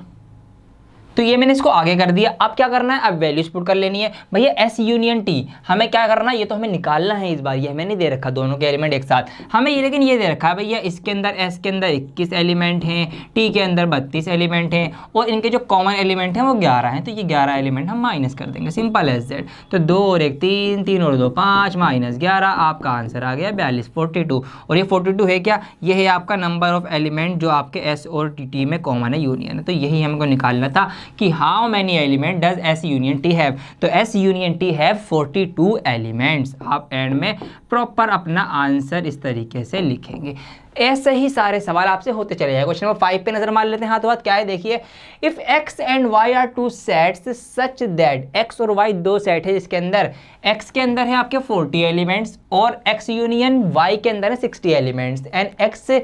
तो ये मैंने इसको आगे कर दिया। अब क्या करना है, अब वैल्यूज पुट कर लेनी है भैया। एस यूनियन टी हमें क्या करना है, ये तो हमें निकालना है इस बार, ये हमें नहीं दे रखा दोनों के एलिमेंट एक साथ हमें ये, लेकिन ये दे रखा है भैया इसके अंदर एस के अंदर 21 एलिमेंट हैं, टी के अंदर 32 एलिमेंट हैं, और इनके जो कॉमन एलिमेंट हैं वो 11 हैं। तो ये 11 एलिमेंट हम माइनस कर देंगे, सिंपल एज दैट। तो 2 और 1 3, 3 और 2 5, माइनस 11, आपका आंसर आ गया 42, 42। और ये 42 है क्या, ये है आपका नंबर ऑफ एलिमेंट जो आपके एस और टी में कॉमन है, यूनियन है। तो यही हमको निकालना था कि how many element does S union T have। तो S union T have 42 elements। आप एंड में प्रॉपर अपना आंसर इस तरीके से लिखेंगे। ऐसे ही सारे सवाल आपसे होते चले जाएंगे। क्वेश्चन नंबर 5 पे नजर मार लेते हैं। हाथों हाथ क्या है देखिए, if x and y are two sets such that, x और y दो सेट है जिसके अंदर x के अंदर है आपके 40 एलिमेंट्स और x यूनियन y के अंदर है 60 elements, and x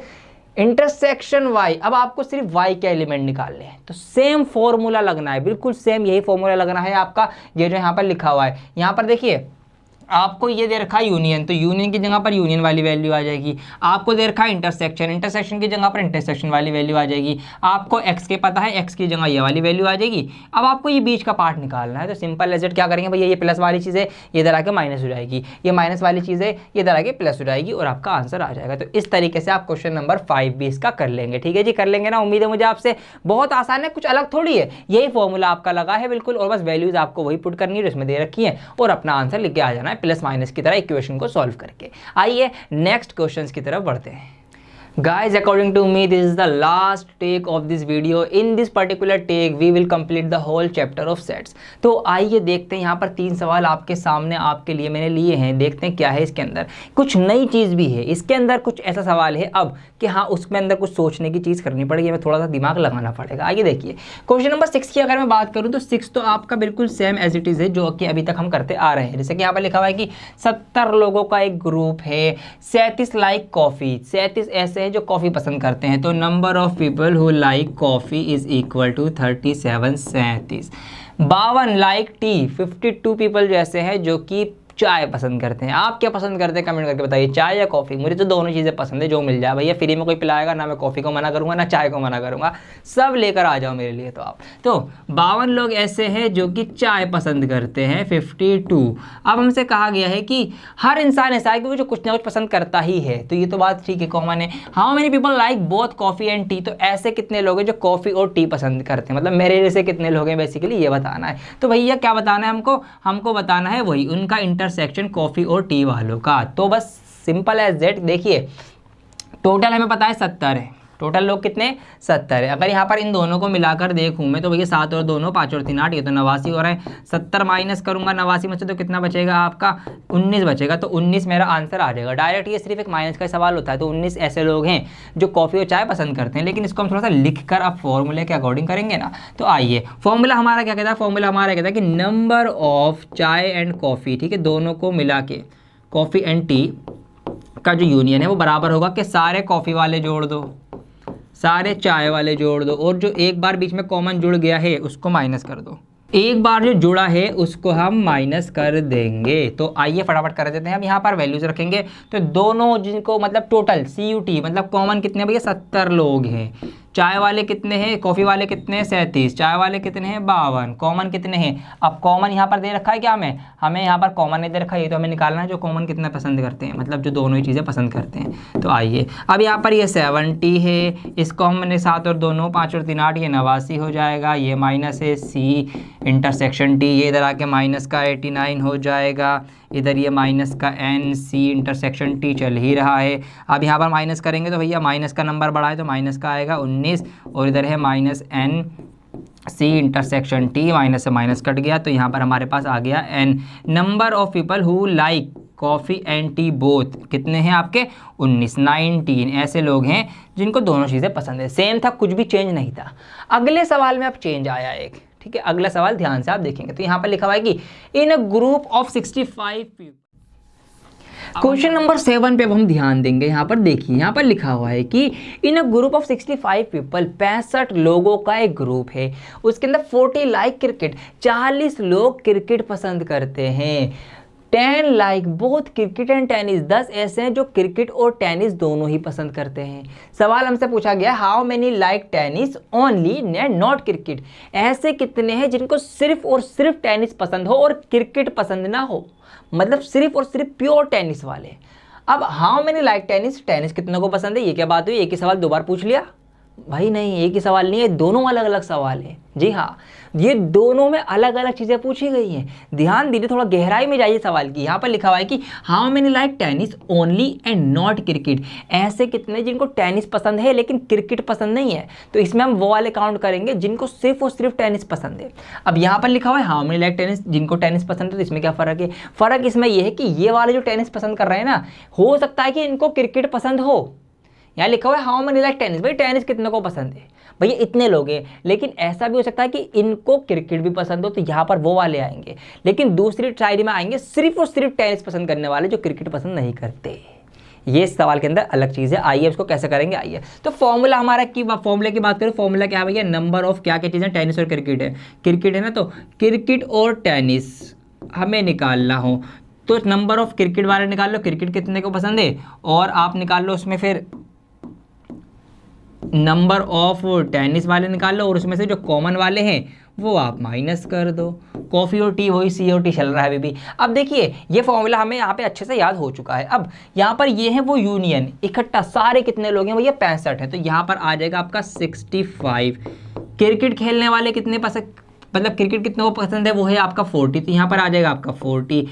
intersection y, अब आपको सिर्फ y के एलिमेंट निकालने हैं। तो सेम फॉर्मूला लगना है, बिल्कुल सेम यही फॉर्मूला लगना है आपका, ये जो यहाँ पर लिखा हुआ है। यहाँ पर देखिए आपको ये दे रखा है यूनियन, तो यूनियन की जगह पर यूनियन वाली वैल्यू आ जाएगी। आपको दे रखा है इंटरसेक्शन, इंटरसेक्शन की जगह पर इंटरसेक्शन वाली वैल्यू आ जाएगी। आपको x के पता है, x की जगह ये वाली वैल्यू आ जाएगी। अब आपको ये बीच का पार्ट निकालना है, तो सिंपल एज इट क्या करेंगे भैया, ये प्लस वाली चीज़ है ये इधर आके माइनस हो जाएगी, ये माइनस वाली चीज़ है ये इधर आके प्लस हो जाएगी, और आपका आंसर आ जाएगा। तो इस तरीके से आप क्वेश्चन नंबर 5 भी इसका कर लेंगे, ठीक है जी, कर लेंगे ना। उम्मीद है मुझे आपसे, बहुत आसान है, कुछ अलग थोड़ी है, यही फॉर्मूला आपका लगा है बिल्कुल, और बस वैल्यूज आपको वही पुट करनी है जो इसमें दे रखी है, और अपना आंसर लिख के आ जाना है प्लस माइनस की तरह इक्वेशन को सॉल्व करके। आइए नेक्स्ट क्वेश्चंस की तरफ बढ़ते हैं। Guys, according to me, this is the last take of this video. In this particular take, we will complete the whole chapter of sets. तो आइए देखते हैं, यहाँ पर 3 सवाल आपके सामने आपके लिए मैंने लिए हैं, देखते हैं क्या है इसके अंदर। कुछ नई चीज़ भी है इसके अंदर, कुछ ऐसा सवाल है अब कि हाँ उसमें अंदर कुछ सोचने की चीज़ करनी पड़ेगी, हमें थोड़ा सा दिमाग लगाना पड़ेगा। आइए देखिए क्वेश्चन नंबर 6 की अगर मैं बात करूँ तो 6 तो आपका बिल्कुल सेम एज इट इज़ है जो कि अभी तक हम करते आ रहे हैं। जैसे कि यहाँ पर लिखा हुआ है कि 70 लोगों का एक ग्रुप है, 37 लाइक कॉफ़ी, 37 ऐसे जो कॉफ़ी पसंद करते हैं। तो number of people who like coffee is equal to 37, 37। 52 like tea, 52 people जैसे हैं जो कि चाय पसंद करते हैं। आप क्या पसंद करते हैं कमेंट करके बताइए, चाय या कॉफ़ी। मुझे तो दोनों चीज़ें पसंद है, जो मिल जाए भैया, फ्री में कोई पिलाएगा ना, मैं कॉफ़ी को मना करूँगा ना चाय को मना करूँगा, सब लेकर आ जाओ मेरे लिए। तो आप तो 52 लोग ऐसे हैं जो कि चाय पसंद करते हैं, 52। अब हमसे कहा गया है कि हर इंसान ऐसा है कि वो जो कुछ ना कुछ पसंद करता ही है, तो ये तो बात ठीक है, कॉमन है। How many people like both coffee and T, तो ऐसे कितने लोग हैं जो कॉफ़ी और टी पसंद करते हैं, मतलब मेरे जैसे कितने लोग हैं, बेसिकली ये बताना है। तो भैया क्या बताना है हमको बताना है वही उनका इंटरसेक्शन कॉफ़ी और टी वालों का। तो बस सिंपल एज दैट। देखिए टोटल हमें पता है 70 है, टोटल लोग कितने 70 है। अगर यहाँ पर इन दोनों को मिलाकर देखूँ मैं तो भैया 7 और 2 5 और 3 8, ये तो 89 हो रहा है। 70 माइनस करूँगा 89 में से तो कितना बचेगा आपका 19 बचेगा, तो 19 मेरा आंसर आ जाएगा डायरेक्ट। ये सिर्फ एक माइनस का सवाल होता है। तो 19 ऐसे लोग हैं जो कॉफ़ी और चाय पसंद करते हैं, लेकिन इसको हम थोड़ा सा लिख कर अब फॉर्मूले के अकॉर्डिंग करेंगे ना। तो आइए फॉर्मूला हमारा क्या कहता है, फॉर्मूला हमारा कहता है कि नंबर ऑफ चाय एंड कॉफ़ी, ठीक है, दोनों को मिला के कॉफ़ी एंड टी का जो यूनियन है वो बराबर होगा कि सारे कॉफ़ी वाले जोड़ दो, सारे चाय वाले जोड़ दो, और जो एक बार बीच में कॉमन जुड़ गया है उसको माइनस कर दो। एक बार जो जुड़ा है उसको हम माइनस कर देंगे। तो आइए फटाफट कर देते हैं। हम यहाँ पर वैल्यूज रखेंगे तो दोनों जिनको मतलब टोटल CUT मतलब कॉमन कितने भैया 70 लोग हैं। चाय वाले कितने हैं, कॉफ़ी वाले कितने हैं 37, चाय वाले कितने हैं 52, कॉमन कितने हैं। अब कॉमन यहाँ पर दे रखा है क्या हमें यहाँ पर कॉमन नहीं दे रखा है, ये तो हमें निकालना है जो कॉमन कितना पसंद करते हैं, मतलब जो दोनों ही चीज़ें पसंद करते हैं। तो आइए अब यहाँ पर ये 70 है, इसको हमने 7 और 2 9 5 और 3 8, ये 89 हो जाएगा। ये माइनस है C इंटरसेक्शन टी, ये इधर आके माइनस का 89 हो जाएगा। इधर ये माइनस का N C इंटरसेक्शन टी चल ही रहा है। अब यहाँ पर माइनस करेंगे तो भैया माइनस का नंबर बढ़ा है तो माइनस का आएगा 19, और इधर है minus N C intersection T, minus से माइनस कट गया तो यहाँ पर हमारे पास आ गया N। Number of people who like coffee and T both कितने हैं आपके 19 ऐसे लोग हैं जिनको दोनों चीज़ें पसंद है। सेम था, कुछ भी चेंज नहीं था। अगले सवाल में अब चेंज आया एक, ठीक है। अगला सवाल ध्यान से आप देखेंगे तो यहाँ पर लिखा हुआ है कि in a group of 65 people. Question number 7 पे अब हम ध्यान देंगे। यहाँ पर देखिए यहाँ पर लिखा हुआ है कि in a group of 65 people 65 लोगों का एक ग्रुप है, उसके अंदर 40 लाइक क्रिकेट 40 लोग क्रिकेट पसंद करते हैं। 10 like both cricket and tennis 10 ऐसे हैं जो क्रिकेट और टेनिस दोनों ही पसंद करते हैं। सवाल हमसे पूछा गया how many like tennis only and not cricket, ऐसे कितने हैं जिनको सिर्फ और सिर्फ टेनिस पसंद हो और क्रिकेट पसंद ना हो, मतलब सिर्फ और सिर्फ प्योर टेनिस वाले। अब how many like tennis, tennis कितनों को पसंद है, ये क्या बात हुई, एक ही सवाल दो बार पूछ लिया भाई? नहीं, एक ही सवाल नहीं है, दोनों अलग अलग सवाल हैं। जी हाँ, ये दोनों में अलग अलग चीज़ें पूछी गई हैं। ध्यान दीजिए, थोड़ा गहराई में जाइए सवाल की। यहाँ पर लिखा हुआ है कि how many like tennis only and not cricket, ऐसे कितने जिनको टेनिस पसंद है लेकिन क्रिकेट पसंद नहीं है। तो इसमें हम वो वाले काउंट करेंगे जिनको सिर्फ और सिर्फ टेनिस पसंद है। अब यहाँ पर लिखा हुआ है हाउ मेनी लाइक टेनिस, जिनको टेनिस पसंद है, तो इसमें क्या फ़र्क है? फ़र्क इसमें यह है कि ये वाले जो टेनिस पसंद कर रहे हैं ना, हो सकता है कि इनको क्रिकेट पसंद हो। यहाँ लिखा हुआ है हाउ मेनी लाइक टेनिस, भाई टेनिस कितने को पसंद है, भैया इतने लोग हैं। लेकिन ऐसा भी हो सकता है कि इनको क्रिकेट भी पसंद हो, तो यहाँ पर वो वाले आएंगे। लेकिन दूसरी साइड में आएंगे सिर्फ और सिर्फ टेनिस पसंद करने वाले जो क्रिकेट पसंद नहीं करते। ये इस सवाल के अंदर अलग चीज़ है। आइए उसको कैसे करेंगे, आइए। तो फॉर्मूला हमारा फॉर्मूले की बात करें, फॉर्मूला क्या है भैया? नंबर ऑफ क्या क्या चीज़ें, टेनिस और क्रिकेट है। क्रिकेट है ना, तो क्रिकेट और टेनिस हमें निकालना हो तो नंबर ऑफ क्रिकेट वाले निकाल लो, क्रिकेट कितने को पसंद है, और आप निकाल लो उसमें फिर नंबर ऑफ टेनिस वाले निकाल लो, और उसमें से जो कॉमन वाले हैं वो आप माइनस कर दो। कॉफ़ी और टी वही COT चल रहा है अभी भी। अब देखिए ये फॉर्मूला हमें यहाँ पे अच्छे से याद हो चुका है। अब यहाँ पर ये है वो यूनियन, इकट्ठा सारे कितने लोग हैं भैया 65 है, तो यहाँ पर आ जाएगा आपका 65। क्रिकेट खेलने वाले कितने पसंद, मतलब क्रिकेट कितनों को पसंद है, वो है आपका 40, तो यहाँ पर आ जाएगा आपका 40।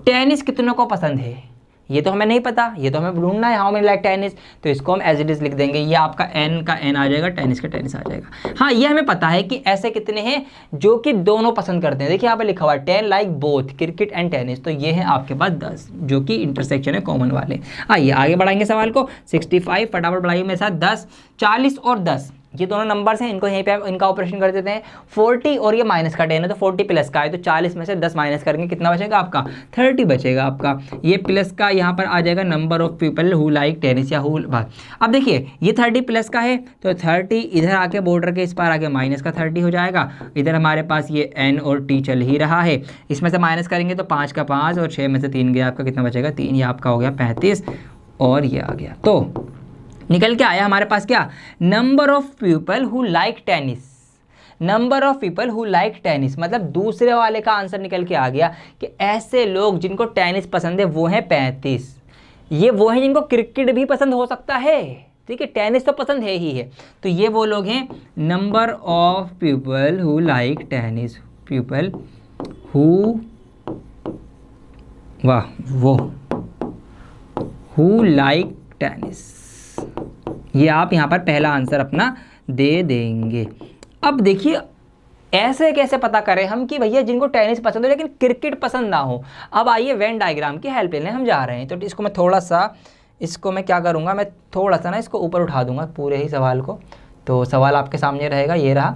टेनिस कितनों को पसंद है ये तो हमें नहीं पता, ये तो हमें ढूंढना है हाउ मेनी लाइक टेनिस, तो इसको हम एज इट इज लिख देंगे। ये आपका N का N आ जाएगा, टेनिस का टेनिस आ जाएगा। हाँ, ये हमें पता है कि ऐसे कितने हैं जो कि दोनों पसंद करते हैं। देखिए यहाँ पे लिखा हुआ है 10 like both cricket and tennis, तो ये है आपके पास 10 जो कि इंटरसेक्शन है कॉमन वाले। आइए आगे बढ़ाएंगे सवाल को। 65 फटाफट बढ़ाइए मेरे साथ। 10 40 और 10 ये दोनों नंबर्स हैं, इनको यहीं पे इनका ऑपरेशन कर देते हैं। 40 और ये माइनस का 10 है, तो 40 प्लस का है, तो 40 में से 10 माइनस करेंगे, कितना बचेगा आपका 30 बचेगा आपका। ये प्लस का यहाँ पर आ जाएगा number of people who like tennis या हु। अब देखिए ये 30 प्लस का है, तो 30 इधर आके बॉर्डर के इस पार आके माइनस का 30 हो जाएगा। इधर हमारे पास ये N और T चल ही रहा है, इसमें से माइनस करेंगे तो 5 का 5 और 6 में से 3 गया, आपका कितना बचेगा 3, ये आपका हो गया 35 और ये आ गया। तो निकल के आया हमारे पास क्या, number of people who like tennis. Number of people who like tennis मतलब दूसरे वाले का आंसर निकल के आ गया कि ऐसे लोग जिनको टेनिस पसंद है वो हैं 35। ये वो हैं जिनको क्रिकेट भी पसंद हो सकता है, ठीक है, टेनिस तो पसंद है ही है, तो ये वो लोग हैं number of people who like tennis. People who, वाह, वो हु लाइक टेनिस, ये आप यहाँ पर पहला आंसर अपना दे देंगे। अब देखिए ऐसे कैसे पता करें हम कि भैया जिनको टेनिस पसंद हो लेकिन क्रिकेट पसंद ना हो। अब आइए वेन डायग्राम की हेल्प लेने हम जा रहे हैं। तो इसको मैं थोड़ा सा, इसको मैं क्या करूँगा, मैं थोड़ा सा ना इसको ऊपर उठा दूंगा पूरे ही सवाल को, तो सवाल आपके सामने रहेगा। ये रहा,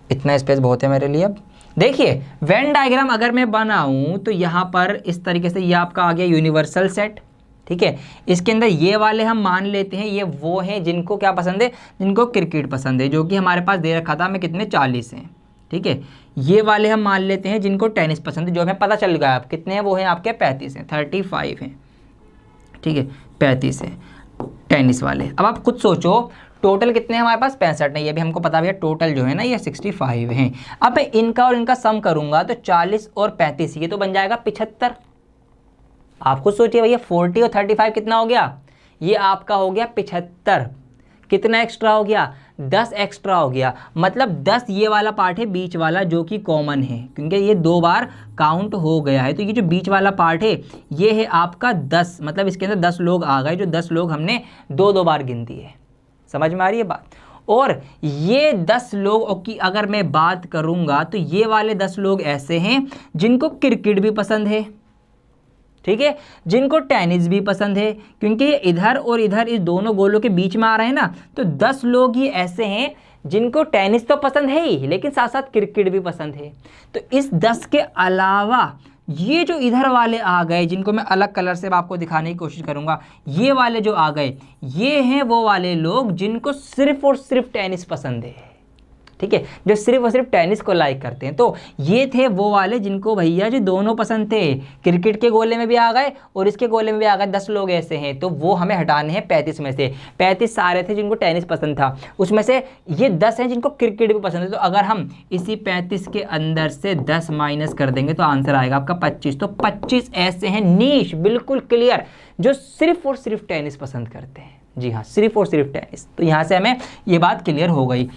इतना स्पेस बहुत है मेरे लिए। अब देखिए वेन डायग्राम अगर मैं बनाऊँ तो यहाँ पर इस तरीके से ये आपका आ गया यूनिवर्सल सेट, ठीक है। इसके अंदर ये वाले हम मान लेते हैं ये वो हैं जिनको क्या पसंद है, जिनको क्रिकेट पसंद है, जो कि हमारे पास दे रखा था हमें कितने 40 हैं, ठीक है। ये वाले हम मान लेते हैं जिनको टेनिस पसंद है, जो हमें पता चल गया आप कितने हैं, वो हैं आपके 35 हैं, 35 हैं, ठीक है, 35 हैं टेनिस वाले। अब आप खुद सोचो टोटल कितने हैं हमारे पास, 65 नहीं, ये भी हमको पता भैया टोटल जो है ना ये 65 हैं। अब मैं इनका और इनका सम करूंगा तो 40 और 35 ये तो बन जाएगा 75। आप खुद सोचिए भैया 40 और 35 कितना हो गया, ये आपका हो गया 75। कितना एक्स्ट्रा हो गया, 10 एक्स्ट्रा हो गया, मतलब 10 ये वाला पार्ट है बीच वाला जो कि कॉमन है क्योंकि ये 2 बार काउंट हो गया है। तो ये जो बीच वाला पार्ट है ये है आपका 10, मतलब इसके अंदर 10 लोग आ गए, जो 10 लोग हमने 2-2 बार गिन दिए। समझ में आ रही है बात। और ये 10 लोग की अगर मैं बात करूंगा तो ये वाले 10 लोग ऐसे हैं जिनको क्रिकेट भी पसंद है, ठीक है, जिनको टेनिस भी पसंद है, क्योंकि इधर और इधर इस दोनों गोलों के बीच में आ रहे हैं ना। तो 10 लोग ही ऐसे हैं जिनको टेनिस तो पसंद है ही लेकिन साथ साथ क्रिकेट भी पसंद है। तो इस 10 के अलावा ये जो इधर वाले आ गए, जिनको मैं अलग कलर से आपको दिखाने की कोशिश करूंगा, ये वाले जो आ गए ये हैं वो वाले लोग जिनको सिर्फ और सिर्फ टेनिस पसंद है, ठीक है, जो सिर्फ और सिर्फ टेनिस को लाइक करते हैं। तो ये थे वो वाले जिनको भैया जी दोनों पसंद थे, क्रिकेट के गोले में भी आ गए और इसके गोले में भी आ गए। 10 लोग ऐसे हैं, तो वो हमें हटाने हैं 35 में से। 35 सारे थे जिनको टेनिस पसंद था, उसमें से ये 10 हैं जिनको क्रिकेट भी पसंद है। तो अगर हम इसी 35 के अंदर से 10 माइनस कर देंगे तो आंसर आएगा आपका 25। तो 25 ऐसे हैं नीश, बिल्कुल क्लियर, जो सिर्फ और सिर्फ टेनिस पसंद करते हैं। जी हाँ, सिर्फ और सिर्फ टेनिस। तो यहाँ से हमें ये बात क्लियर हो गई।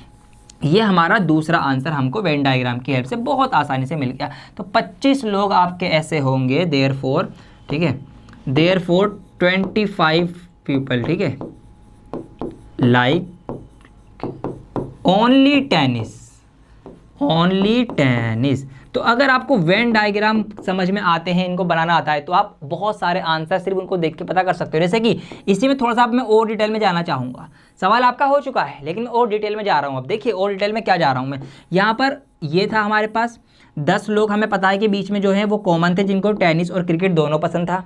ये हमारा दूसरा आंसर हमको वेन डायग्राम की हेल्प से बहुत आसानी से मिल गया। तो 25 लोग आपके ऐसे होंगे, देयरफॉर, ठीक है, देयरफॉर 25 पीपल, ठीक है, like only tennis, only tennis. तो अगर आपको वेन डायग्राम समझ में आते हैं, इनको बनाना आता है, तो आप बहुत सारे आंसर सिर्फ उनको देख के पता कर सकते हो। जैसे कि इसी में थोड़ा सा मैं और डिटेल में जाना चाहूँगा। सवाल आपका हो चुका है लेकिन मैं और डिटेल में जा रहा हूँ। अब देखिए और डिटेल में क्या जा रहा हूँ मैं। यहाँ पर ये था हमारे पास 10 लोग, हमें पता है कि बीच में जो है वो कॉमन थे जिनको टेनिस और क्रिकेट दोनों पसंद था।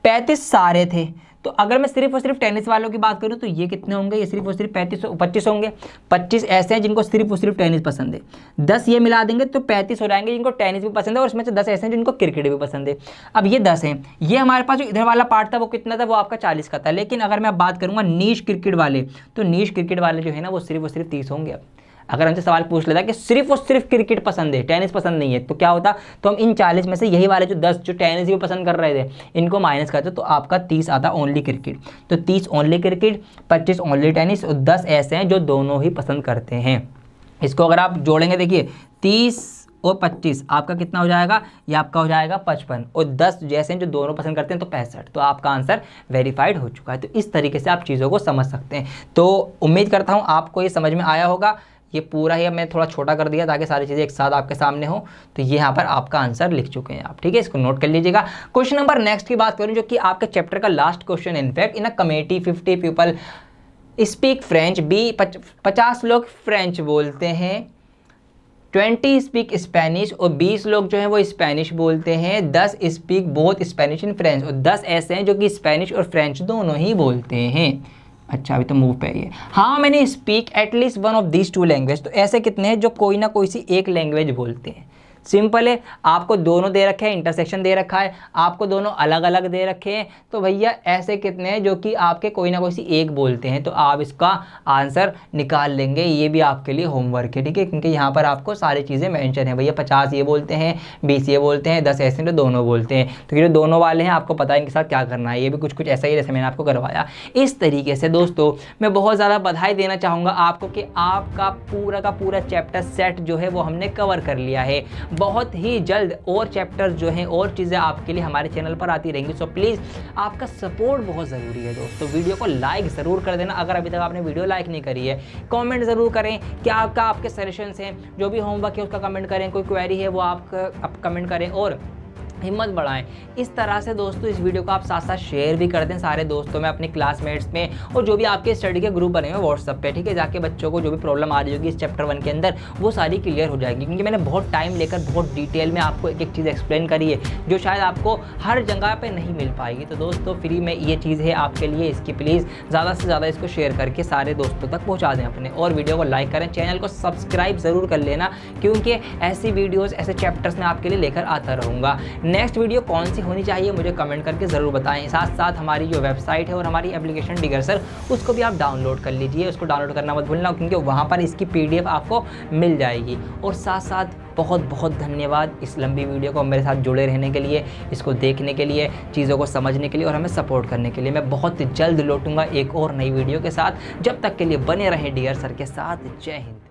35 सारे थे, तो अगर मैं सिर्फ और सिर्फ टेनिस वालों की बात करूं तो ये कितने होंगे, ये सिर्फ और सिर्फ 25 होंगे। 25 ऐसे हैं जिनको सिर्फ और सिर्फ टेनिस पसंद है। 10 ये मिला देंगे तो 35 हो जाएंगे जिनको टेनिस भी पसंद है, और इसमें से 10 ऐसे हैं जिनको क्रिकेट भी पसंद है। अब ये 10 हैं, ये हमारे पास जो इधर वाला पार्ट था वो कितना था, वो आपका 40 का था। लेकिन अगर मैं बात करूँगा नीश क्रिकेट वाले, तो नीश क्रिकेट वाले जो है ना वो सिर्फ और सिर्फ 30 होंगे। अब अगर हमसे सवाल पूछ लेता कि सिर्फ और सिर्फ क्रिकेट पसंद है, टेनिस पसंद नहीं है, तो क्या होता, तो हम इन 40 में से यही वाले जो 10 जो टेनिस भी पसंद कर रहे थे इनको माइनस करते, तो आपका 30 आता ओनली क्रिकेट। तो 30 ओनली क्रिकेट, 25 ओनली टेनिस और 10 ऐसे हैं जो दोनों ही पसंद करते हैं। इसको अगर आप जोड़ेंगे, देखिए 30 और 25 आपका कितना हो जाएगा, ये आपका हो जाएगा 55, और 10 जैसे हैं जो दोनों पसंद करते हैं तो 65। तो आपका आंसर वेरीफाइड हो चुका है। तो इस तरीके से आप चीज़ों को समझ सकते हैं। तो उम्मीद करता हूँ आपको ये समझ में आया होगा। ये पूरा ही मैं थोड़ा छोटा कर दिया ताकि सारी चीज़ें एक साथ आपके सामने हो। तो ये यहाँ पर आपका आंसर लिख चुके हैं आप, ठीक है, इसको नोट कर लीजिएगा। क्वेश्चन नंबर नेक्स्ट की बात करूँ जो कि आपके चैप्टर का last question, in fact in a committee 50 people speak French, 50 लोग फ्रेंच बोलते हैं, 20 स्पीक स्पेनिश और 20 लोग जो हैं वो स्पेनिश बोलते हैं, 10 speak both Spanish and French और 10 ऐसे हैं जो कि स्पेनिश और फ्रेंच दोनों ही बोलते हैं। अच्छा अभी तो मूव पे ही है। हाँ मैंने speak at least one of these 2 language, तो ऐसे कितने हैं जो कोई ना कोई सी एक लैंग्वेज बोलते हैं। सिंपल है, आपको दोनों दे रखे हैं, इंटरसेक्शन दे रखा है, आपको दोनों अलग अलग दे रखे हैं, तो भैया ऐसे कितने हैं जो कि आपके कोई ना कोई सी एक बोलते हैं। तो आप इसका आंसर निकाल लेंगे, ये भी आपके लिए होमवर्क है, ठीक है, क्योंकि यहाँ पर आपको सारी चीज़ें मेंशन है। भैया 50 ये बोलते हैं, 20 ये बोलते हैं, 10 ऐसे तो दोनों बोलते हैं। तो ये जो दोनों वाले हैं आपको पता है इनके साथ क्या करना है। ये भी कुछ कुछ ऐसा ही जैसे मैंने आपको करवाया। इस तरीके से दोस्तों मैं बहुत ज़्यादा बधाई देना चाहूँगा आपको कि आपका पूरा का पूरा चैप्टर सेट जो है वो हमने कवर कर लिया है। बहुत ही जल्द और चैप्टर्स जो हैं और चीज़ें आपके लिए हमारे चैनल पर आती रहेंगी। सो प्लीज़ आपका सपोर्ट बहुत ज़रूरी है दोस्तों। वीडियो को लाइक ज़रूर कर देना, अगर अभी तक आपने वीडियो लाइक नहीं करी है। कमेंट ज़रूर करें, क्या आपके सजेशंस हैं, जो भी होमवर्क है उसका कमेंट करें, कोई क्वेरी है वो आप कमेंट करें और हिम्मत बढ़ाएं। इस तरह से दोस्तों इस वीडियो को आप साथ साथ शेयर भी कर दें सारे दोस्तों में, अपने क्लासमेट्स में, और जो भी आपके स्टडी के ग्रुप बने हुए व्हाट्सएप पे, ठीक है। जाके बच्चों को जो भी प्रॉब्लम आ रही होगी इस चैप्टर 1 के अंदर वो सारी क्लियर हो जाएगी, क्योंकि मैंने बहुत टाइम लेकर बहुत डिटेल में आपको एक एक चीज़ एक्सप्लेन करी है जो शायद आपको हर जगह पर नहीं मिल पाएगी। तो दोस्तों फ्री में ये चीज़ है आपके लिए, इसकी प्लीज़ ज़्यादा से ज़्यादा इसको शेयर करके सारे दोस्तों तक पहुँचा दें अपने, और वीडियो को लाइक करें, चैनल को सब्सक्राइब ज़रूर कर लेना, क्योंकि ऐसी वीडियोज़ ऐसे चैप्टर्स मैं आपके लिए लेकर आता रहूँगा। नेक्स्ट वीडियो कौन सी होनी चाहिए मुझे कमेंट करके ज़रूर बताएं। साथ साथ हमारी जो वेबसाइट है और हमारी एप्लीकेशन डिगर सर, उसको भी आप डाउनलोड कर लीजिए, उसको डाउनलोड करना मत भूलना, क्योंकि वहाँ पर इसकी PDF आपको मिल जाएगी। और साथ साथ बहुत बहुत धन्यवाद इस लंबी वीडियो को मेरे साथ जुड़े रहने के लिए, इसको देखने के लिए, चीज़ों को समझने के लिए और हमें सपोर्ट करने के लिए। मैं बहुत जल्द लौटूंगा एक और नई वीडियो के साथ, जब तक के लिए बने रहें डियर सर के साथ। जय हिंद।